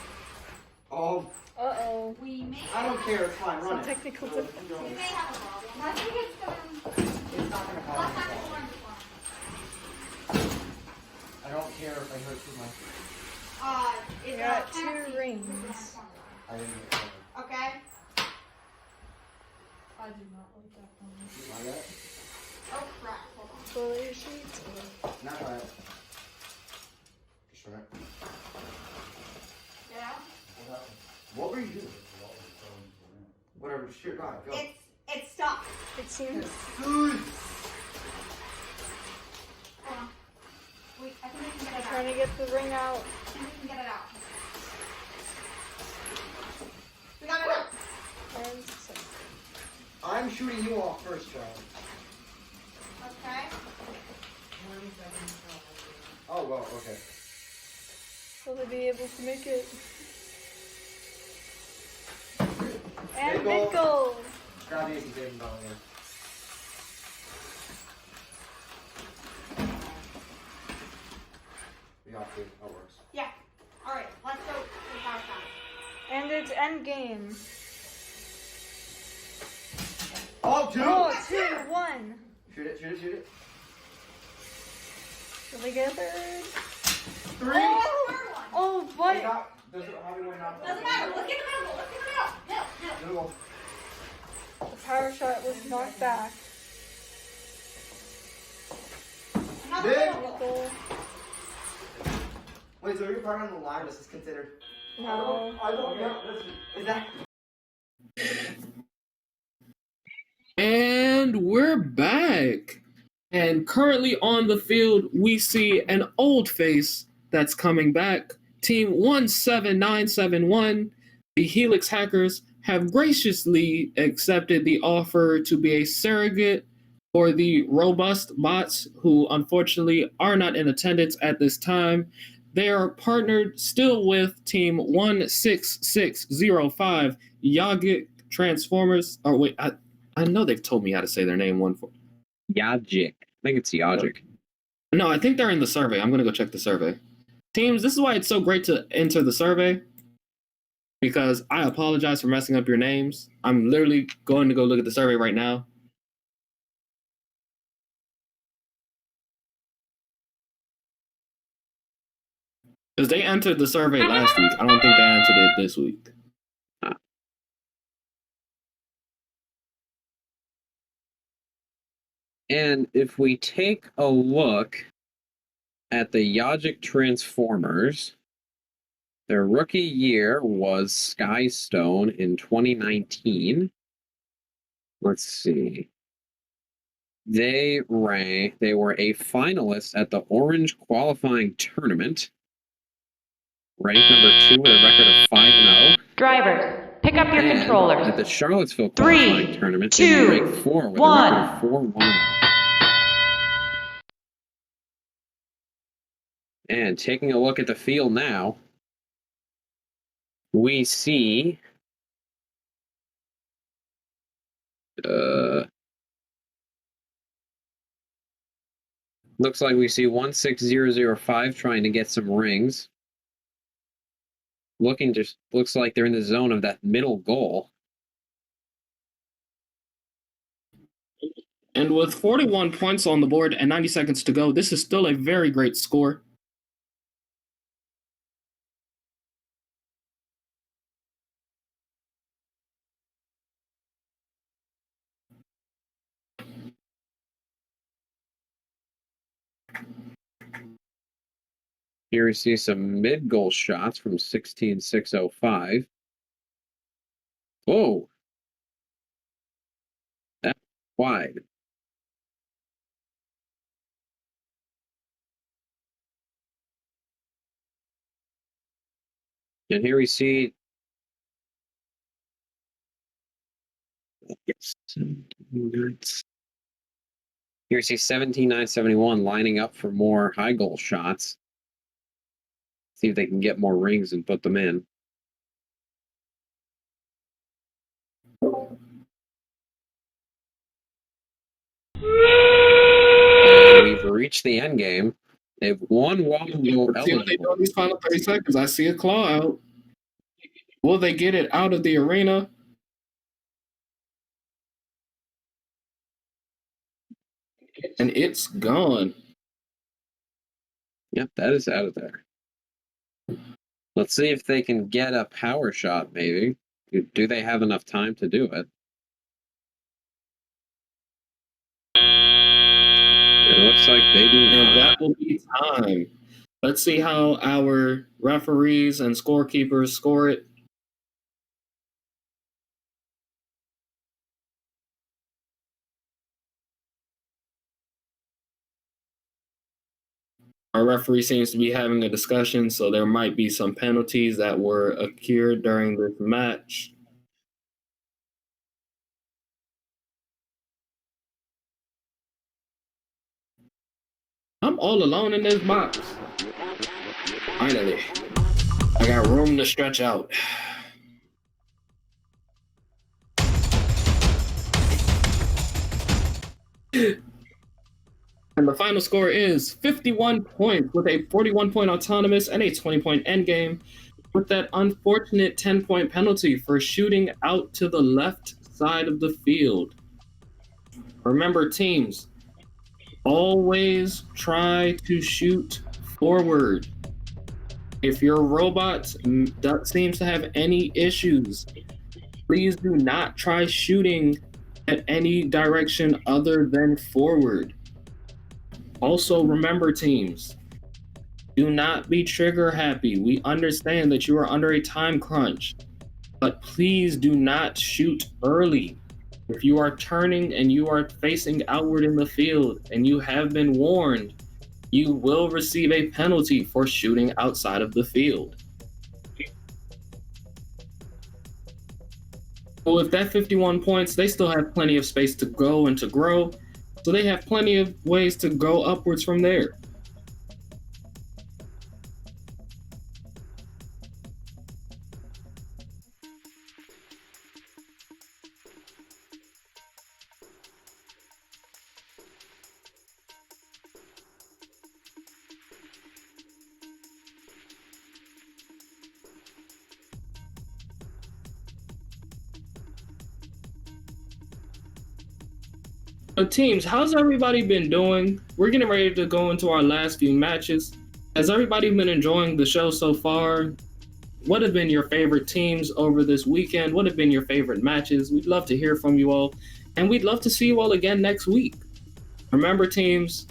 Oh. Uh-oh. We may I don't care. It's fine. Run Some it. technical Go, difficulties. go. we may have a problem. I think It's not gonna left cause side any is problem. orange one. I don't care if I hurt too much. It's You got penalty. 2 rings. I didn't get covered. Okay. I do not like that one. You want that? Oh crap. Hold on. Toilet sheets. Not bad. Just right. Get out. What were you doing? Whatever. Shit, God, go. It's stuck. It's seems. Wait, I think I can get it Trying out. to get the ring out. I think we can get it out. We got it out. And so. I'm shooting you off first, Charlie. Okay. Oh, well, okay. Will they be able to make it? And Big goal. big goal. Grab the AC saving ball here. We got to. That works. Yeah. All right. Let's go to the power shot. And it's end game. Oh, 2! Oh, 2-1. Shoot it, shoot it, shoot it. Will they get a third? 3! Oh, but. Doesn't not. Doesn't matter. Look in the middle. Look in the middle. Middle. The power shot was knocked back. Big. Goal. Wait, so your part on the line, this is considered? No. I don't know. Is that? And we're back. And currently on the field, we see an old face that's coming back. Team 17971, the Helix Hackers, have graciously accepted the offer to be a surrogate for the robust bots who unfortunately are not in attendance at this time. They are partnered still with Team 16605, Yogic Transformers. Oh, wait, I know they've told me how to say their name one for. Yajic. I think it's Yajic. No, I think they're in the survey. I'm going to go check the survey. Teams, this is why it's so great to enter the survey, because I apologize for messing up your names. I'm literally going to go look at the survey right now. Because they entered the survey last week. I don't think they entered it this week. And if we take a look at the Yajic Transformers, their rookie year was Skystone in 2019. Let's see. They were a finalist at the Orange qualifying tournament. Ranked number 2 with a record of 5-0. Drivers, pick up your controllers. At the Charlottesville qualifying tournament, they were ranked 4 with a record of 4-1. And taking a look at the field now, we see looks like we see 16005 trying to get some rings. Looks like they're in the zone of that middle goal. And with 41 points on the board and 90 seconds to go, this is still a very great score. Here we see some mid-goal shots from 16605. Whoa! That's wide. And here we see Here we see 17971 lining up for more high goal shots. See if they can get more rings and put them in. And we've reached the end game. They've won while eligible. They go these final 30 seconds. I see a claw out. Will they get it out of the arena? And it's gone. Yep, that is out of there. Let's see if they can get a power shot, maybe. Do they have enough time to do it? It looks like they do. And that will be time. Let's see how our referees and scorekeepers score it. our referee seems to be having a discussion, so there might be some penalties that were occurred during this match. I'm all alone in this box. Finally, I got room to stretch out. And the final score is 51 points with a 41-point autonomous and a 20-point endgame, with that unfortunate 10-point penalty for shooting out to the left side of the field. Remember, teams, always try to shoot forward. If your robot seems to have any issues, please do not try shooting at any direction other than forward. Also, remember, teams, do not be trigger happy. We understand that you are under a time crunch, but please do not shoot early. If you are turning and you are facing outward in the field and you have been warned, you will receive a penalty for shooting outside of the field. Well, if that 51 points, they still have plenty of space to go and to grow. So they have plenty of ways to go upwards from there. So teams, how's everybody been doing? We're getting ready to go into our last few matches. Has everybody been enjoying the show so far? What have been your favorite teams over this weekend? What have been your favorite matches? We'd love to hear from you all, and we'd love to see you all again next week. Remember, teams,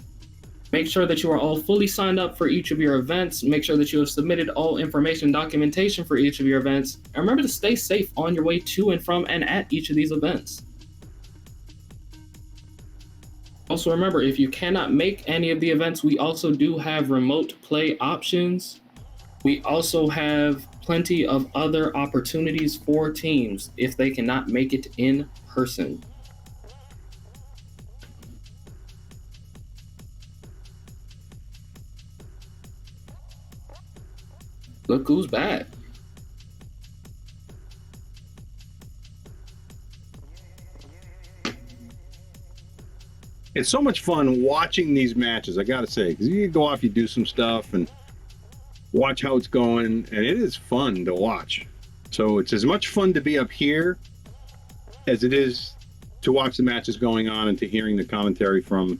make sure that you are all fully signed up for each of your events. Make sure that you have submitted all information and documentation for each of your events. And remember to stay safe on your way to and from and at each of these events. Also remember, if you cannot make any of the events, we also do have remote play options. We also have plenty of other opportunities for teams if they cannot make it in person. Look who's back. It's so much fun watching these matches, I gotta say, because you go off, you do some stuff and watch how it's going, and it is fun to watch. So it's as much fun to be up here as it is to watch the matches going on and to hearing the commentary from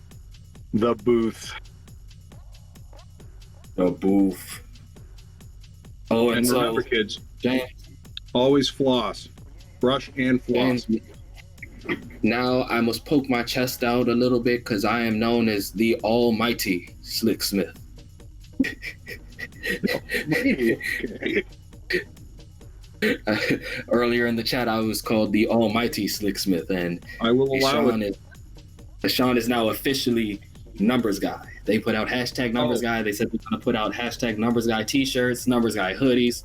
the booth. The booth. Oh, and so remember, kids, James, always floss, brush and floss. James, now I must poke my chest out a little bit because I am known as the almighty Slick Smith. Earlier in the chat, I was called the almighty Slick Smith, and I will allow it. Sean is now officially numbers guy. They put out hashtag numbers guy. They said they're going to put out hashtag numbers guy t-shirts, numbers guy hoodies.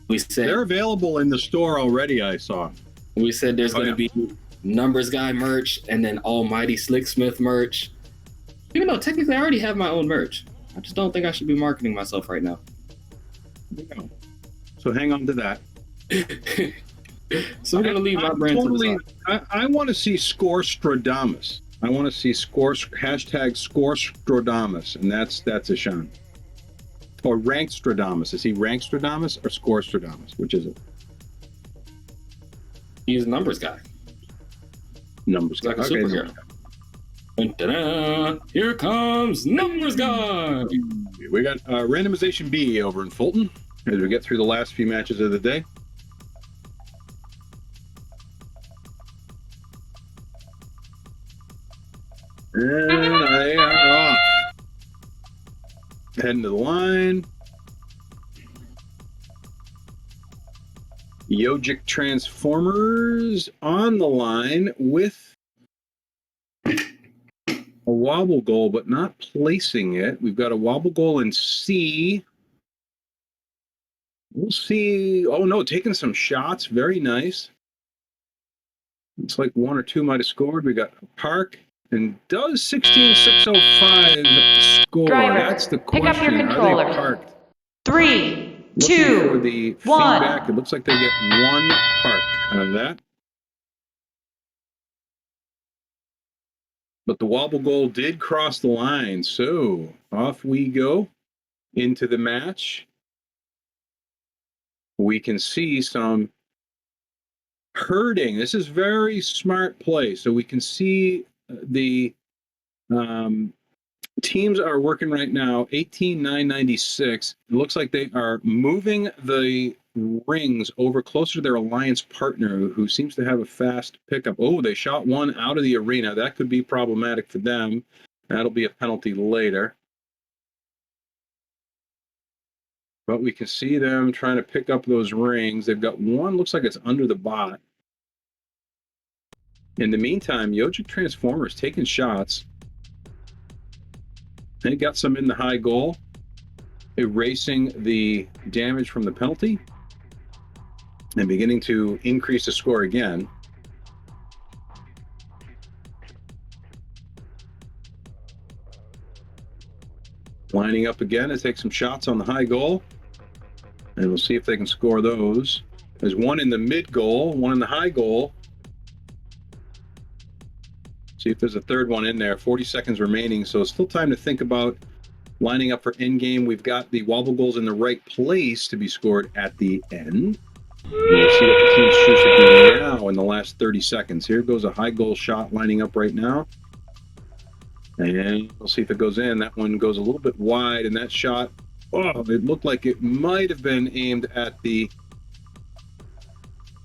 We said they're available in the store already. I saw. We said there's going to be numbers guy merch and then almighty Slick Smith merch. Even though technically I already have my own merch. I just don't think I should be marketing myself right now. So hang on to that. So we're going to leave my brand totally, to the side. I want to see Score Stradamus. I want to see hashtag Score Stradamus, and that's a Sean. Or Ranked Stradamus. Is he Ranked Stradamus or Score Stradamus? Which is it? He's a numbers guy. Numbers guy. Like a superhero. Da-da! Here comes numbers guy. We got randomization B over in Fulton as we get through the last few matches of the day. And they are off. Heading to the line. Yogic Transformers on the line with a wobble goal, but not placing it. We've got a wobble goal in C. We'll see. Oh, no, taking some shots. Very nice. It's like one or two might have scored. We got Park. And does 16605 score? Driver, That's the pick up your question. Are they controllers. parked? 3, Looking 2, for the 1. feedback. It looks like they get one park out of that. But the wobble goal did cross the line. So off we go into the match. We can see some herding. This is very smart play. So we can see the teams are working right now. 18,996. It looks like they are moving the rings over closer to their alliance partner, who seems to have a fast pickup. Oh, they shot one out of the arena. That could be problematic for them. That'll be a penalty later. But we can see them trying to pick up those rings. They've got one, looks like it's under the bot. In the meantime, Yogic Transformers taking shots. They got some in the high goal, erasing the damage from the penalty and beginning to increase the score again. Lining up again to take some shots on the high goal. And we'll see if they can score those. There's one in the mid goal, one in the high goal. See if there's a third one in there. 40 seconds remaining, so still time to think about lining up for end game. We've got the wobble goals in the right place to be scored at the end. We'll see what the teams choose to do now in the last 30 seconds. Here goes a high goal shot lining up right now. And we'll see if it goes in. That one goes a little bit wide, and that shot, oh, it looked like it might have been aimed at the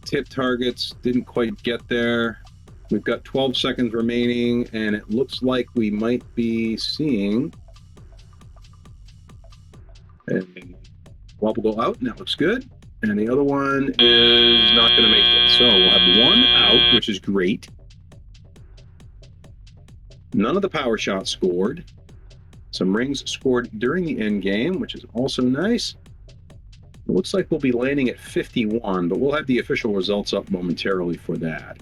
tip targets. Didn't quite get there. We've got 12 seconds remaining, and it looks like we might be seeing a wobble goal out, and that looks good. And the other one is not going to make it. So we'll have one out, which is great. None of the power shots scored. Some rings scored during the end game, which is also nice. It looks like we'll be landing at 51, but we'll have the official results up momentarily for that.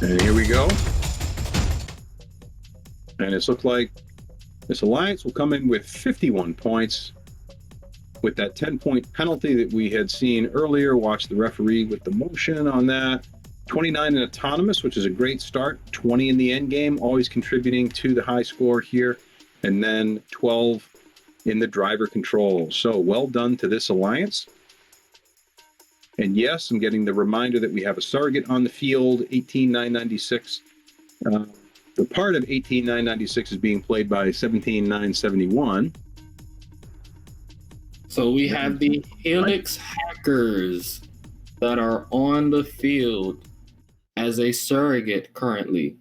And here we go. And it's looked like this alliance will come in with 51 points. With that 10-point penalty that we had seen earlier, watch the referee with the motion on that. 29 in autonomous, which is a great start. 20 in the end game, always contributing to the high score here. And then 12 in the driver control. So well done to this alliance. And yes, I'm getting the reminder that we have a surrogate on the field, 18,996. The part of 18,996 is being played by 17,971. So we have the Helix Hackers that are on the field as a surrogate currently.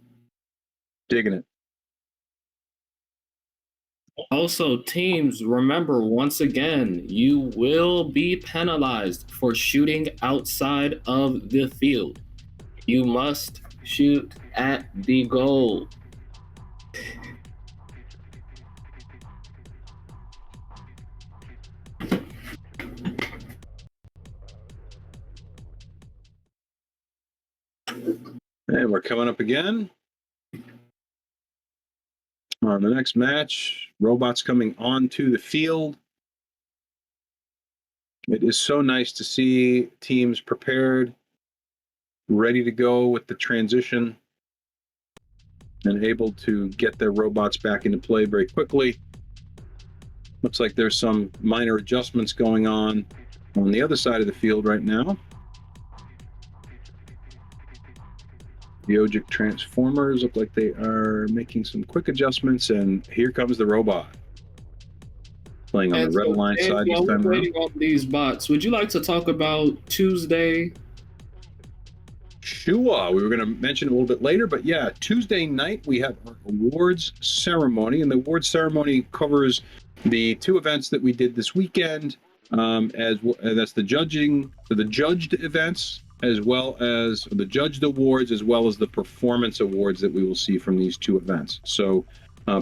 Digging it. Also, teams, remember, once again, you will be penalized for shooting outside of the field. You must shoot at the goal. And we're coming up again. On the next match, robots coming onto the field. It is so nice to see teams prepared, ready to go with the transition, and able to get their robots back into play very quickly. Looks like there's some minor adjustments going on the other side of the field right now. The Yogic Transformers look like they are making some quick adjustments, and here comes the robot. Playing on the red line side this time around. Waiting on these bots, would you like to talk about Tuesday? Sure, we were going to mention a little bit later, but yeah, Tuesday night we have our awards ceremony, and the awards ceremony covers the two events that we did this weekend, that's the judged events, as well as the judged awards, as well as the performance awards that we will see from these two events. So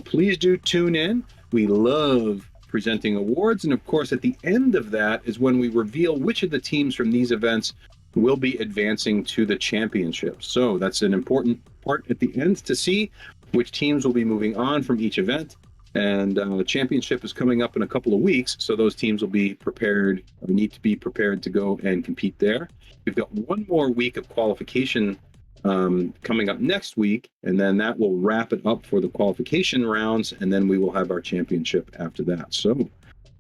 please do tune in. We love presenting awards, and of course at the end of that is when we reveal which of the teams from these events will be advancing to the championship. So that's an important part at the end to see which teams will be moving on from each event. And the championship is coming up in a couple of weeks, so those teams will be prepared, or need to be prepared to go and compete there. We've got one more week of qualification coming up next week, and then that will wrap it up for the qualification rounds, and then we will have our championship after that. So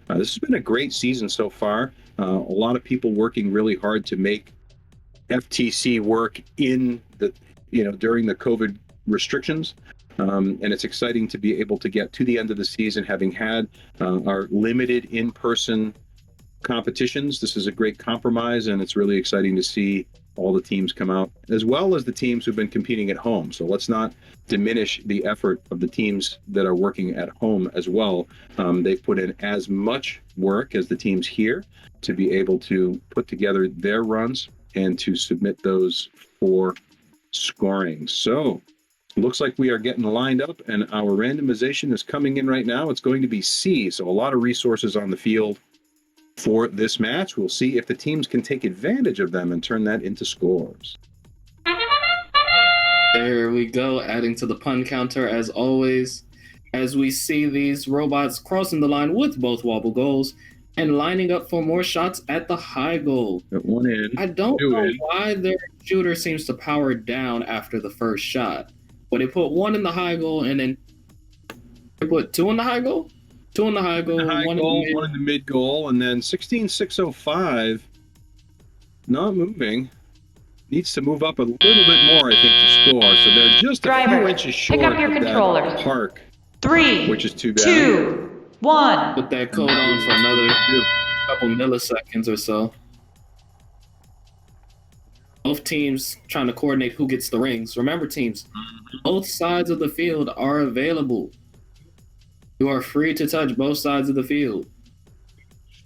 this has been a great season so far. A lot of people working really hard to make FTC work in the, during the COVID restrictions. And it's exciting to be able to get to the end of the season, having had our limited in-person competitions. This is a great compromise, and it's really exciting to see all the teams come out, as well as the teams who've been competing at home. So let's not diminish the effort of the teams that are working at home as well. They've put in as much work as the teams here to be able to put together their runs and to submit those for scoring. So looks like we are getting lined up, and our randomization is coming in right now. It's going to be C, so a lot of resources on the field for this match. We'll see if the teams can take advantage of them and turn that into scores. There we go, adding to the pun counter as always, as we see these robots crossing the line with both wobble goals and lining up for more shots at the high goal. Got one in. I don't know why their shooter seems to power down after the first shot. But they put one in the high goal, and then they put two in the high goal? Two in the high goal, one in the mid goal, and then 16,605, not moving. Needs to move up a little bit more, I think, to score. So they're just a few inches short pick up your of controllers. that park. 3, which is too bad. 2, 1. Put that code on for another couple milliseconds or so. Both teams trying to coordinate who gets the rings. Remember, teams, both sides of the field are available. You are free to touch both sides of the field.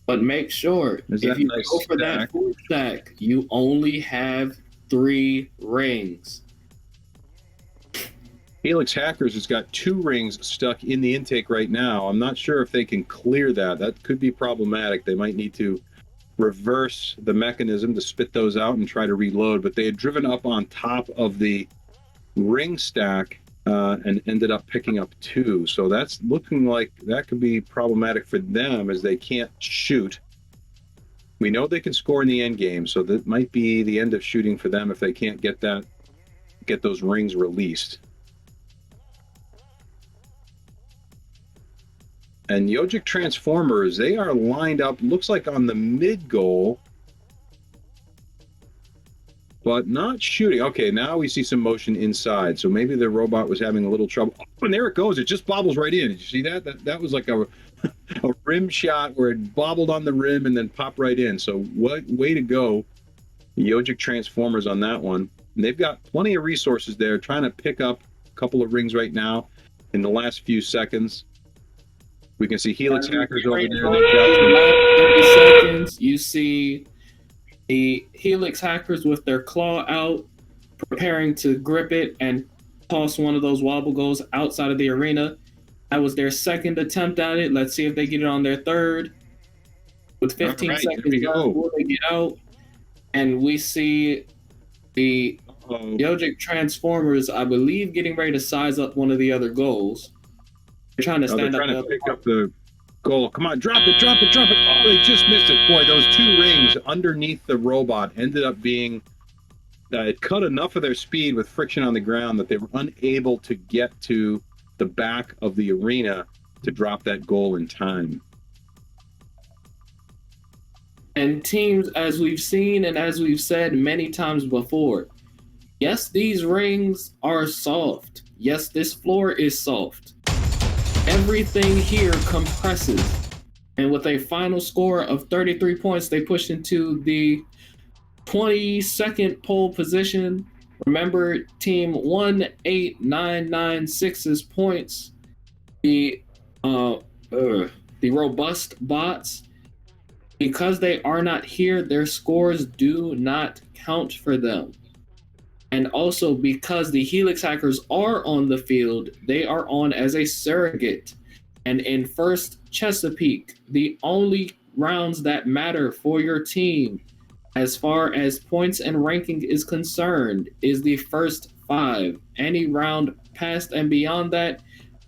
But make sure, if you go for that full stack, you only have 3 rings. Helix Hackers has got 2 rings stuck in the intake right now. I'm not sure if they can clear that. That could be problematic. They might need to reverse the mechanism to spit those out and try to reload, but they had driven up on top of the ring stack and ended up picking up 2. So that's looking like that could be problematic for them, as they can't shoot. We know they can score in the end game, so that might be the end of shooting for them if they can't get those rings released. And Yogic Transformers, they are lined up, looks like on the mid goal, but not shooting. Okay, now we see some motion inside. So maybe the robot was having a little trouble. Oh, and there it goes. It just bobbles right in. Did you see that? That was like a rim shot where it bobbled on the rim and then popped right in. So what way to go, Yogic Transformers on that one. And they've got plenty of resources there, trying to pick up a couple of rings right now in the last few seconds. We can see Helix Hackers over there. Last 30 seconds, you see the Helix Hackers with their claw out, preparing to grip it and toss one of those wobble goals outside of the arena. That was their second attempt at it. Let's see if they get it on their third. With 15 seconds left, will they get out? And we see the Yogic Transformers, I believe, getting ready to size up one of the other goals. They're trying to stand up. They're trying to pick up the goal. Come on, drop it, drop it, drop it. Oh, they just missed it. Boy, those 2 rings underneath the robot ended up being, it cut enough of their speed with friction on the ground that they were unable to get to the back of the arena to drop that goal in time. And teams, as we've seen and as we've said many times before, yes, these rings are soft. Yes, this floor is soft. Everything here compresses. And with a final score of 33 points, they push into the 22nd pole position. Remember, team 18996's points. The robust bots, Because they are not here, their scores do not count for them. And also because the Helix hackers are on the field, they are on as a surrogate. And in first Chesapeake, the only rounds that matter for your team as far as points and ranking is concerned is the first 5. Any round past and beyond that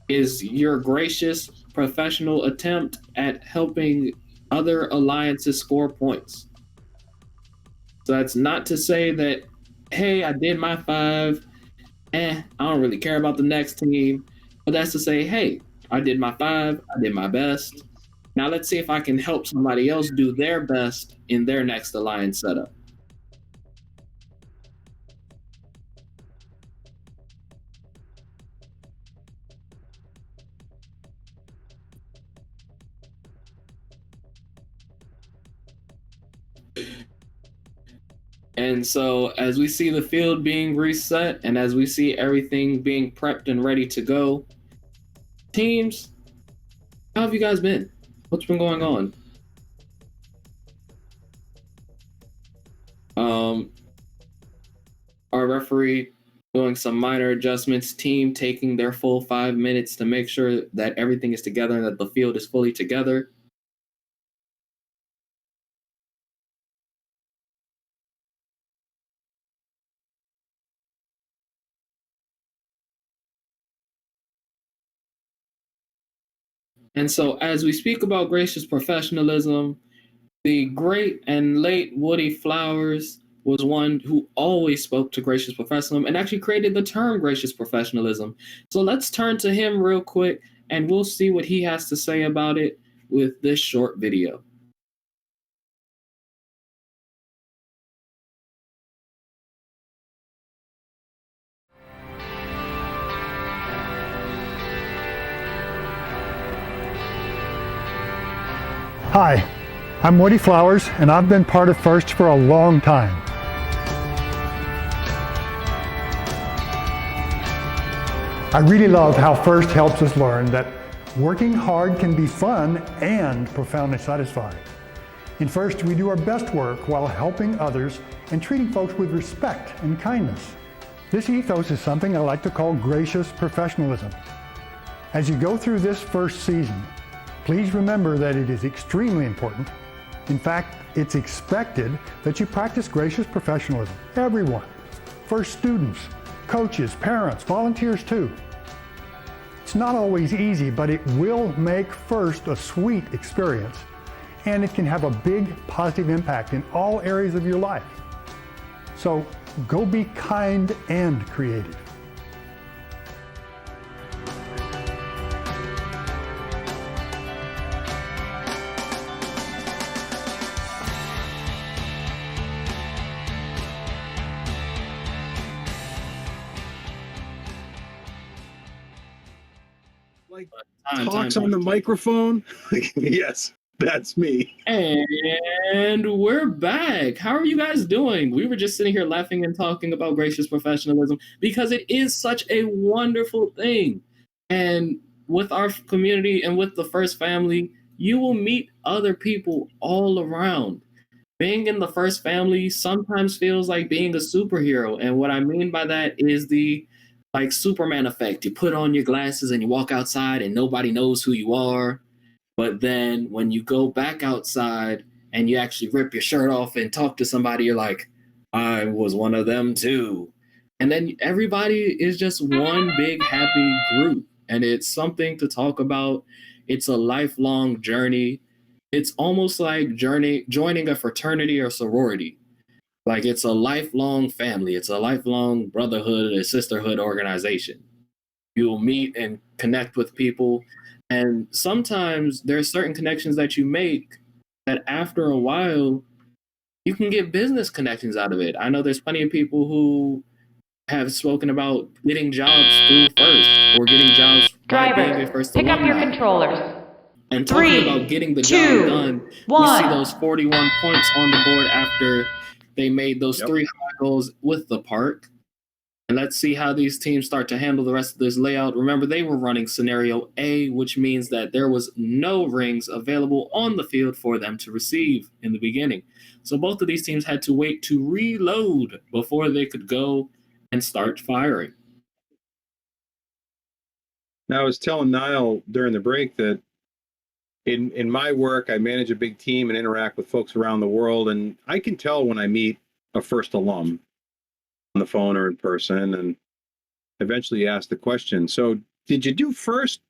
is your gracious professional attempt at helping other alliances score points. So that's not to say that, hey, I did my 5, I don't really care about the next team. But that's to say, hey, I did my 5, I did my best. Now let's see if I can help somebody else do their best in their next alliance setup. And so as we see the field being reset and as we see everything being prepped and ready to go, teams, how have you guys been? What's been going on? Our referee doing some minor adjustments, team taking their full 5 minutes to make sure that everything is together and that the field is fully together. And so as we speak about gracious professionalism, the great and late Woody Flowers was one who always spoke to gracious professionalism and actually created the term gracious professionalism. So let's turn to him real quick and we'll see what he has to say about it with this short video. Hi, I'm Woody Flowers, and I've been part of FIRST for a long time. I really love how FIRST helps us learn that working hard can be fun and profoundly satisfying. In FIRST, we do our best work while helping others and treating folks with respect and kindness. This ethos is something I like to call gracious professionalism. As you go through this first season, please remember that it is extremely important. In fact, it's expected that you practice gracious professionalism. Everyone, FIRST students, coaches, parents, volunteers too. It's not always easy, but it will make FIRST a sweet experience, and it can have a big positive impact in all areas of your life. So go be kind and creative. Talks on the microphone. Yes, that's me. And we're back. How are you guys doing? We were just sitting here laughing and talking about gracious professionalism because it is such a wonderful thing. And with our community and with the FIRST family, you will meet other people all around. Being in the FIRST family sometimes feels like being a superhero. And what I mean by that is the like Superman effect. You put on your glasses and you walk outside and nobody knows who you are. But then when you go back outside and you actually rip your shirt off and talk to somebody, you're like, I was one of them too. And then everybody is just one big happy group. And it's something to talk about. It's a lifelong journey. It's almost like joining a fraternity or sorority. Like it's a lifelong family. It's a lifelong brotherhood or sisterhood organization. You'll meet and connect with people. And sometimes there's certain connections that you make that after a while, you can get business connections out of it. I know there's plenty of people who have spoken about getting jobs through FIRST or getting jobs by being a FIRST pick up your alumni. controllers. And talking about getting the job done, we see those 41 points on the board after they made those 3 high goals with the park. And let's see how these teams start to handle the rest of this layout. Remember, they were running scenario A, which means that there was no rings available on the field for them to receive in the beginning. So both of these teams had to wait to reload before they could go and start firing. Now, I was telling Niall during the break that in my work, I manage a big team and interact with folks around the world, and I can tell when I meet a first alum on the phone or in person, and eventually ask the question, so did you do first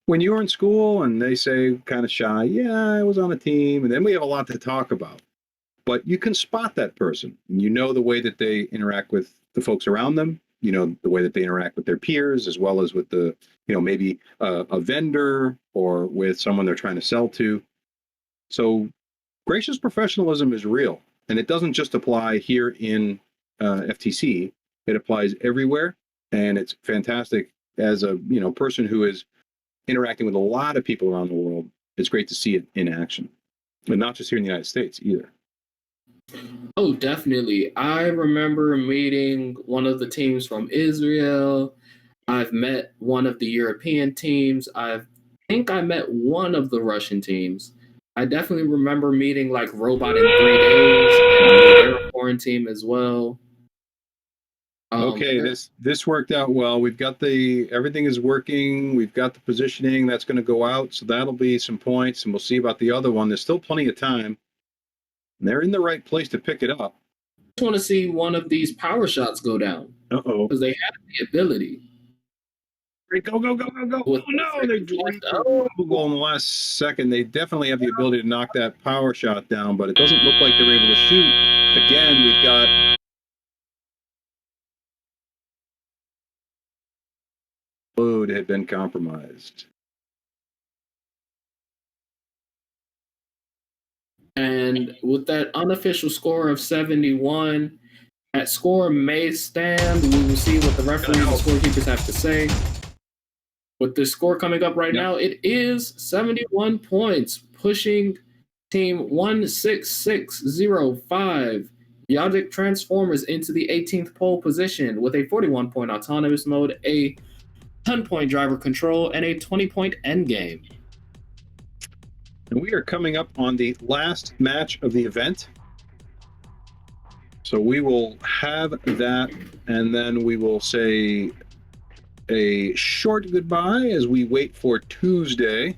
when you were in school? And they say, kind of shy, yeah, I was on a team. And then we have a lot to talk about. But you can spot that person. And you know the way that they interact with the folks around them, you know, the way that they interact with their peers, as well as with the, you know, maybe a vendor or with someone they're trying to sell to. So gracious professionalism is real. And it doesn't just apply here in FTC. It applies everywhere. And it's fantastic as a, you know, person who is interacting with a lot of people around the world. It's great to see it in action, and not just here in the United States either. Oh, definitely. I remember meeting one of the teams from Israel. I've met one of the European teams. I think I met one of the Russian teams. I definitely remember meeting like Robot in 3 days, and I knew they're a foreign team as well. Okay, this worked out well. We've got everything is working. We've got the positioning that's going to go out, so that'll be some points, and we'll see about the other one. There's still plenty of time. And they're in the right place to pick it up. I just want to see one of these power shots go down. Uh-oh. Because they have the ability. Go, go, go, go, go. Oh, no, they dropped a goal in the last second. They definitely have the ability to knock that power shot down, but it doesn't look like they're able to shoot. Again, we've got load had been compromised. And with that unofficial score of 71, that score may stand. We will see what the referees and scorekeepers have to say. With the score coming up right now, it is 71 points, pushing team 16605 Yogic Transformers into the 18th pole position with a 41-point autonomous mode, a 10-point driver control, and a 20-point endgame. And we are coming up on the last match of the event. So we will have that, and then we will say a short goodbye as we wait for Tuesday,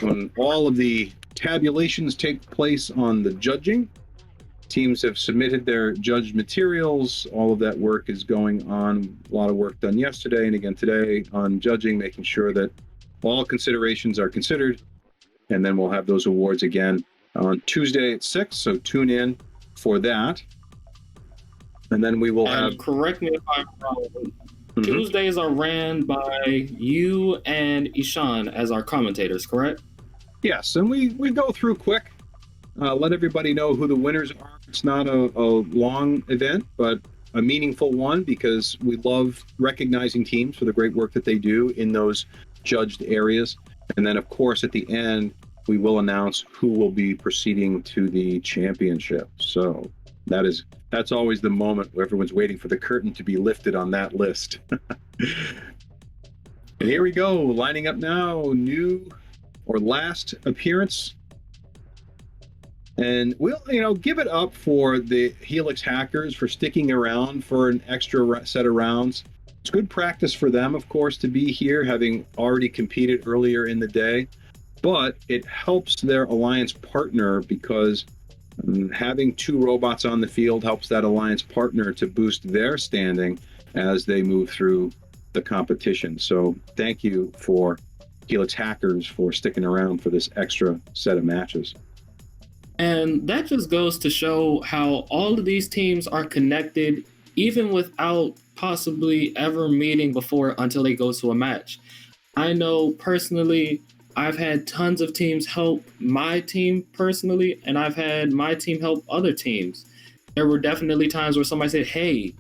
when all of the tabulations take place on the judging. Teams have submitted their judged materials. All of that work is going on. A lot of work done yesterday and again today on judging, making sure that all considerations are considered. And then we'll have those awards again on Tuesday at 6. So tune in for that. And then we will have. Correct me if I'm wrong. Tuesdays are ran by you and Ishan as our commentators, correct? Yes, and we go through quick. Let everybody know who the winners are. It's not a long event, but a meaningful one, because we love recognizing teams for the great work that they do in those judged areas. And then, of course, at the end, we will announce who will be proceeding to the championship. So that's always the moment where everyone's waiting for the curtain to be lifted on that list. And here we go, lining up now, new or last appearance. And we'll, give it up for the Helix hackers for sticking around for an extra set of rounds. It's good practice for them, of course, to be here, having already competed earlier in the day. But it helps their alliance partner, because having 2 robots on the field helps that alliance partner to boost their standing as they move through the competition. So thank you for Helix hackers for sticking around for this extra set of matches. And that just goes to show how all of these teams are connected, even without possibly ever meeting before until they go to a match. I know personally, I've had tons of teams help my team personally, and I've had my team help other teams. There were definitely times where somebody said, "Hey,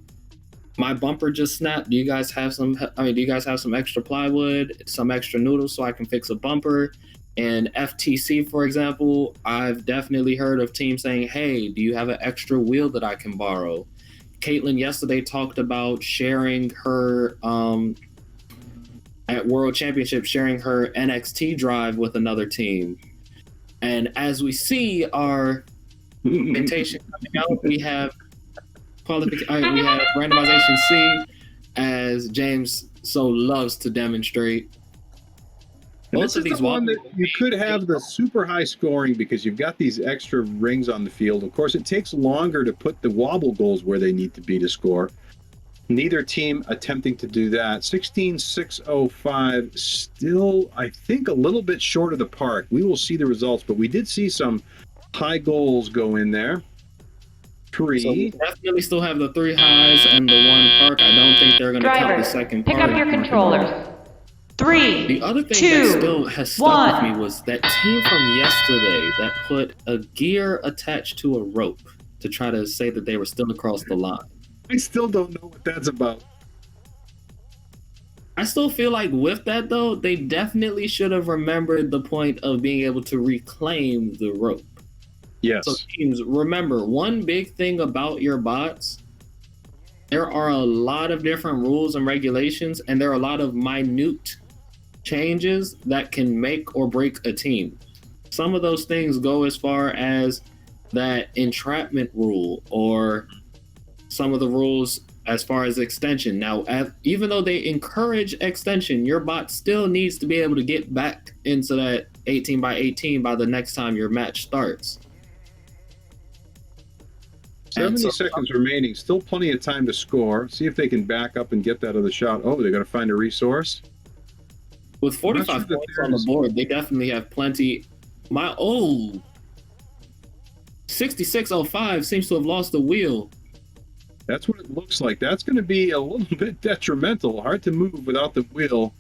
my bumper just snapped. Do you guys have some extra plywood, some extra noodles so I can fix a bumper?" And FTC, for example, I've definitely heard of teams saying, "Hey, do you have an extra wheel that I can borrow? Caitlin yesterday talked about sharing her at World Championship, sharing her NXT drive with another team. And as we see our invitation coming out, we have we have randomization C, as James so loves to demonstrate. And this is the one that you could have the super high scoring because you've got these extra rings on the field. Of course, it takes longer to put the wobble goals where they need to be to score. Neither team attempting to do that. 16,605, still, I think, a little bit short of the park. We will see the results, but we did see some high goals go in there. So we definitely still have the 3 highs and the 1 park. I don't think they're going to count the second pick park. up your controllers. 3, The other thing 2, that still has stuck with me was that team from yesterday that put a gear attached to a rope to try to say that they were still across the line. I still don't know what that's about. I still feel like with that, though, they definitely should have remembered the point of being able to reclaim the rope. Yes. So teams, remember, one big thing about your bots, there are a lot of different rules and regulations, and there are a lot of minute changes that can make or break a team. Some of those things go as far as that entrapment rule, or some of the rules as far as extension. Now, even though they encourage extension, your bot still needs to be able to get back into that 18 by 18 by the next time your match starts. 70 seconds remaining. Still plenty of time to score. See if they can back up and get that other shot. Oh, they got to find a resource. With 45 points on the board, they definitely have plenty. 6605 seems to have lost the wheel. That's what it looks like. That's going to be a little bit detrimental. Hard to move without the wheel.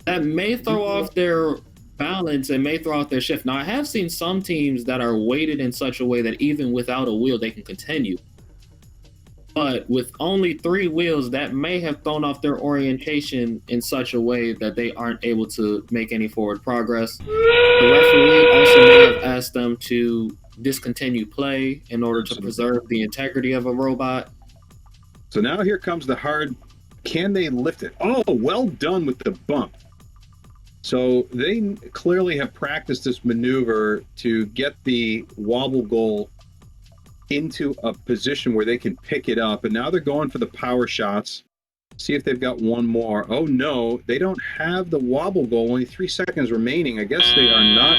That may throw off their balance and may throw off their shift. Now, I have seen some teams that are weighted in such a way that even without a wheel, they can continue. But with only 3 wheels, that may have thrown off their orientation in such a way that they aren't able to make any forward progress. The referee also may have asked them to discontinue play in order to preserve the integrity of a robot. So now here comes the hard. Can they lift it? Oh, well done with the bump. So they clearly have practiced this maneuver to get the wobble goal into a position where they can pick it up. And now they're going for the power shots. See if they've got one more. Oh, no, they don't have the wobble goal. Only 3 seconds remaining. I guess they are not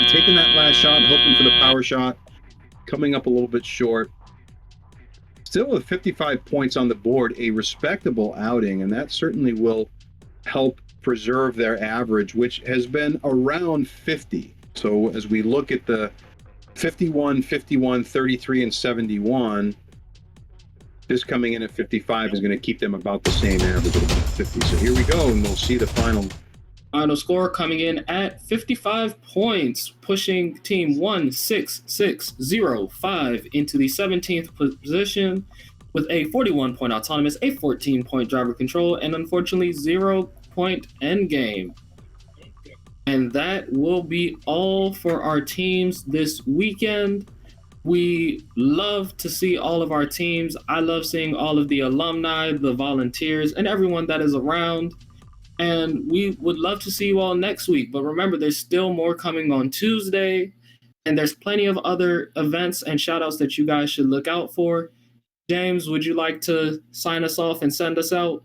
taking that last shot, hoping for the power shot. Coming up a little bit short. Still with 55 points on the board, a respectable outing, and that certainly will help preserve their average, which has been around 50. So as we look at the 51, 51, 33, and 71, this coming in at 55 is going to keep them about the same average of 50. So here we go, and we'll see the final. Final score coming in at 55 points, pushing team 16605 into the 17th position with a 41-point autonomous, a 14-point driver control, and unfortunately 0-point endgame. And that will be all for our teams this weekend. We love to see all of our teams. I love seeing all of the alumni, the volunteers, and everyone that is around. And we would love to see you all next week. But remember, there's still more coming on Tuesday. And there's plenty of other events and shout outs that you guys should look out for. James, would you like to sign us off and send us out?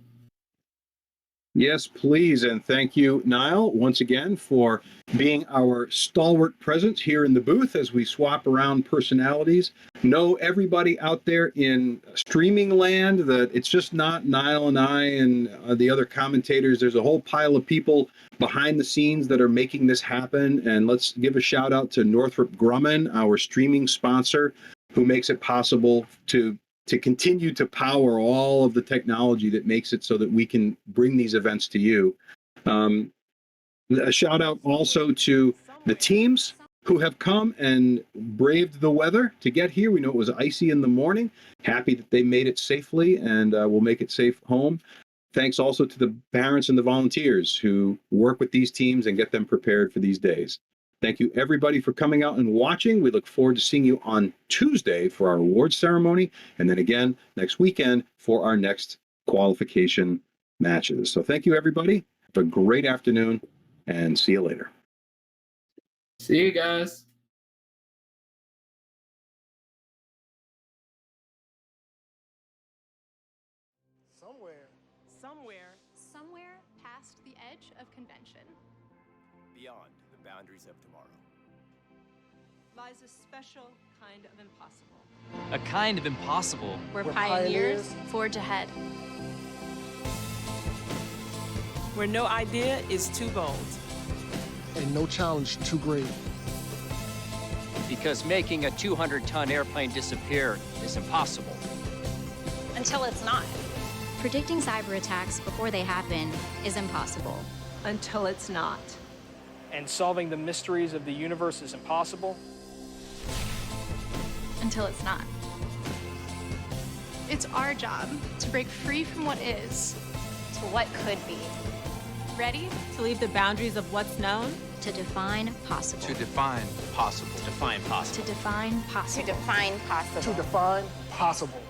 Yes, please. And thank you, Niall, once again for being our stalwart presence here in the booth as we swap around personalities. Know everybody out there in streaming land that it's just not Niall and I and the other commentators. There's a whole pile of people behind the scenes that are making this happen. And let's give a shout out to Northrop Grumman, our streaming sponsor, who makes it possible to continue to power all of the technology that makes it so that we can bring these events to you. A shout out also to the teams who have come and braved the weather to get here. We know it was icy in the morning. Happy that they made it safely and will make it safe home. Thanks also to the parents and the volunteers who work with these teams and get them prepared for these days. Thank you, everybody, for coming out and watching. We look forward to seeing you on Tuesday for our awards ceremony, and then again next weekend for our next qualification matches. So thank you, everybody. Have a great afternoon, and see you later. See you guys. Somewhere past the edge of convention. Beyond the boundaries of tomorrow lies a special kind of impossible. A kind of impossible. Where pioneers forge ahead. Where no idea is too bold. And no challenge too great. Because making a 200-ton airplane disappear is impossible. Until it's not. Predicting cyber attacks before they happen is impossible. Until it's not. And solving the mysteries of the universe is impossible. Until it's not. It's our job to break free from what is To what could be. Ready? To leave the boundaries of what's known. To define possible. To define possible. To define possible. To define possible. To define possible. To define possible.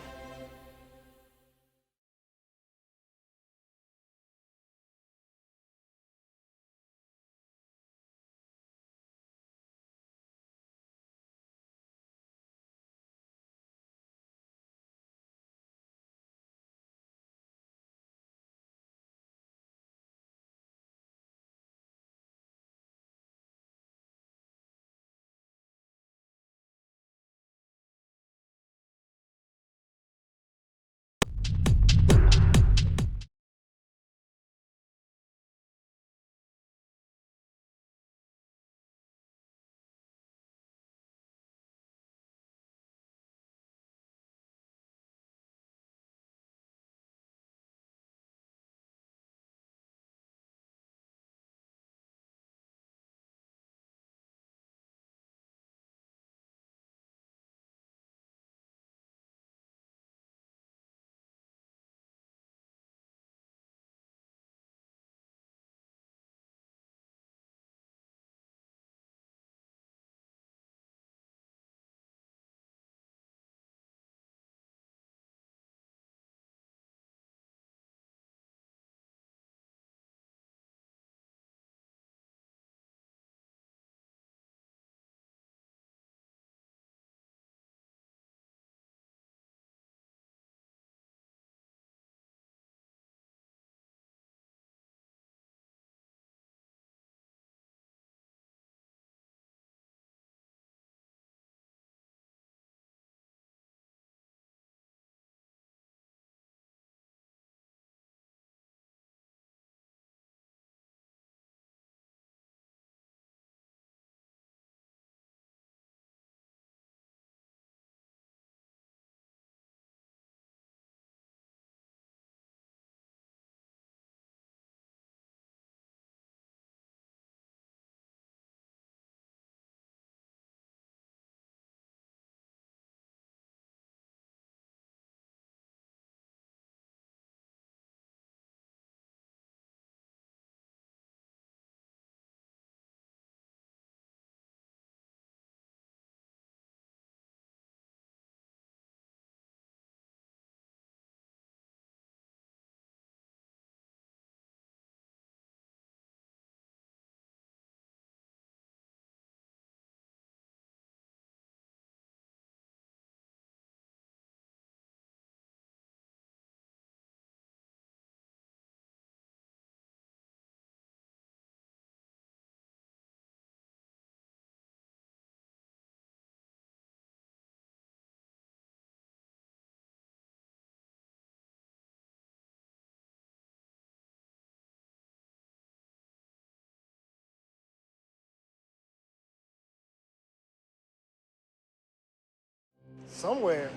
Somewhere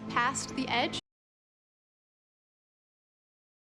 past the edge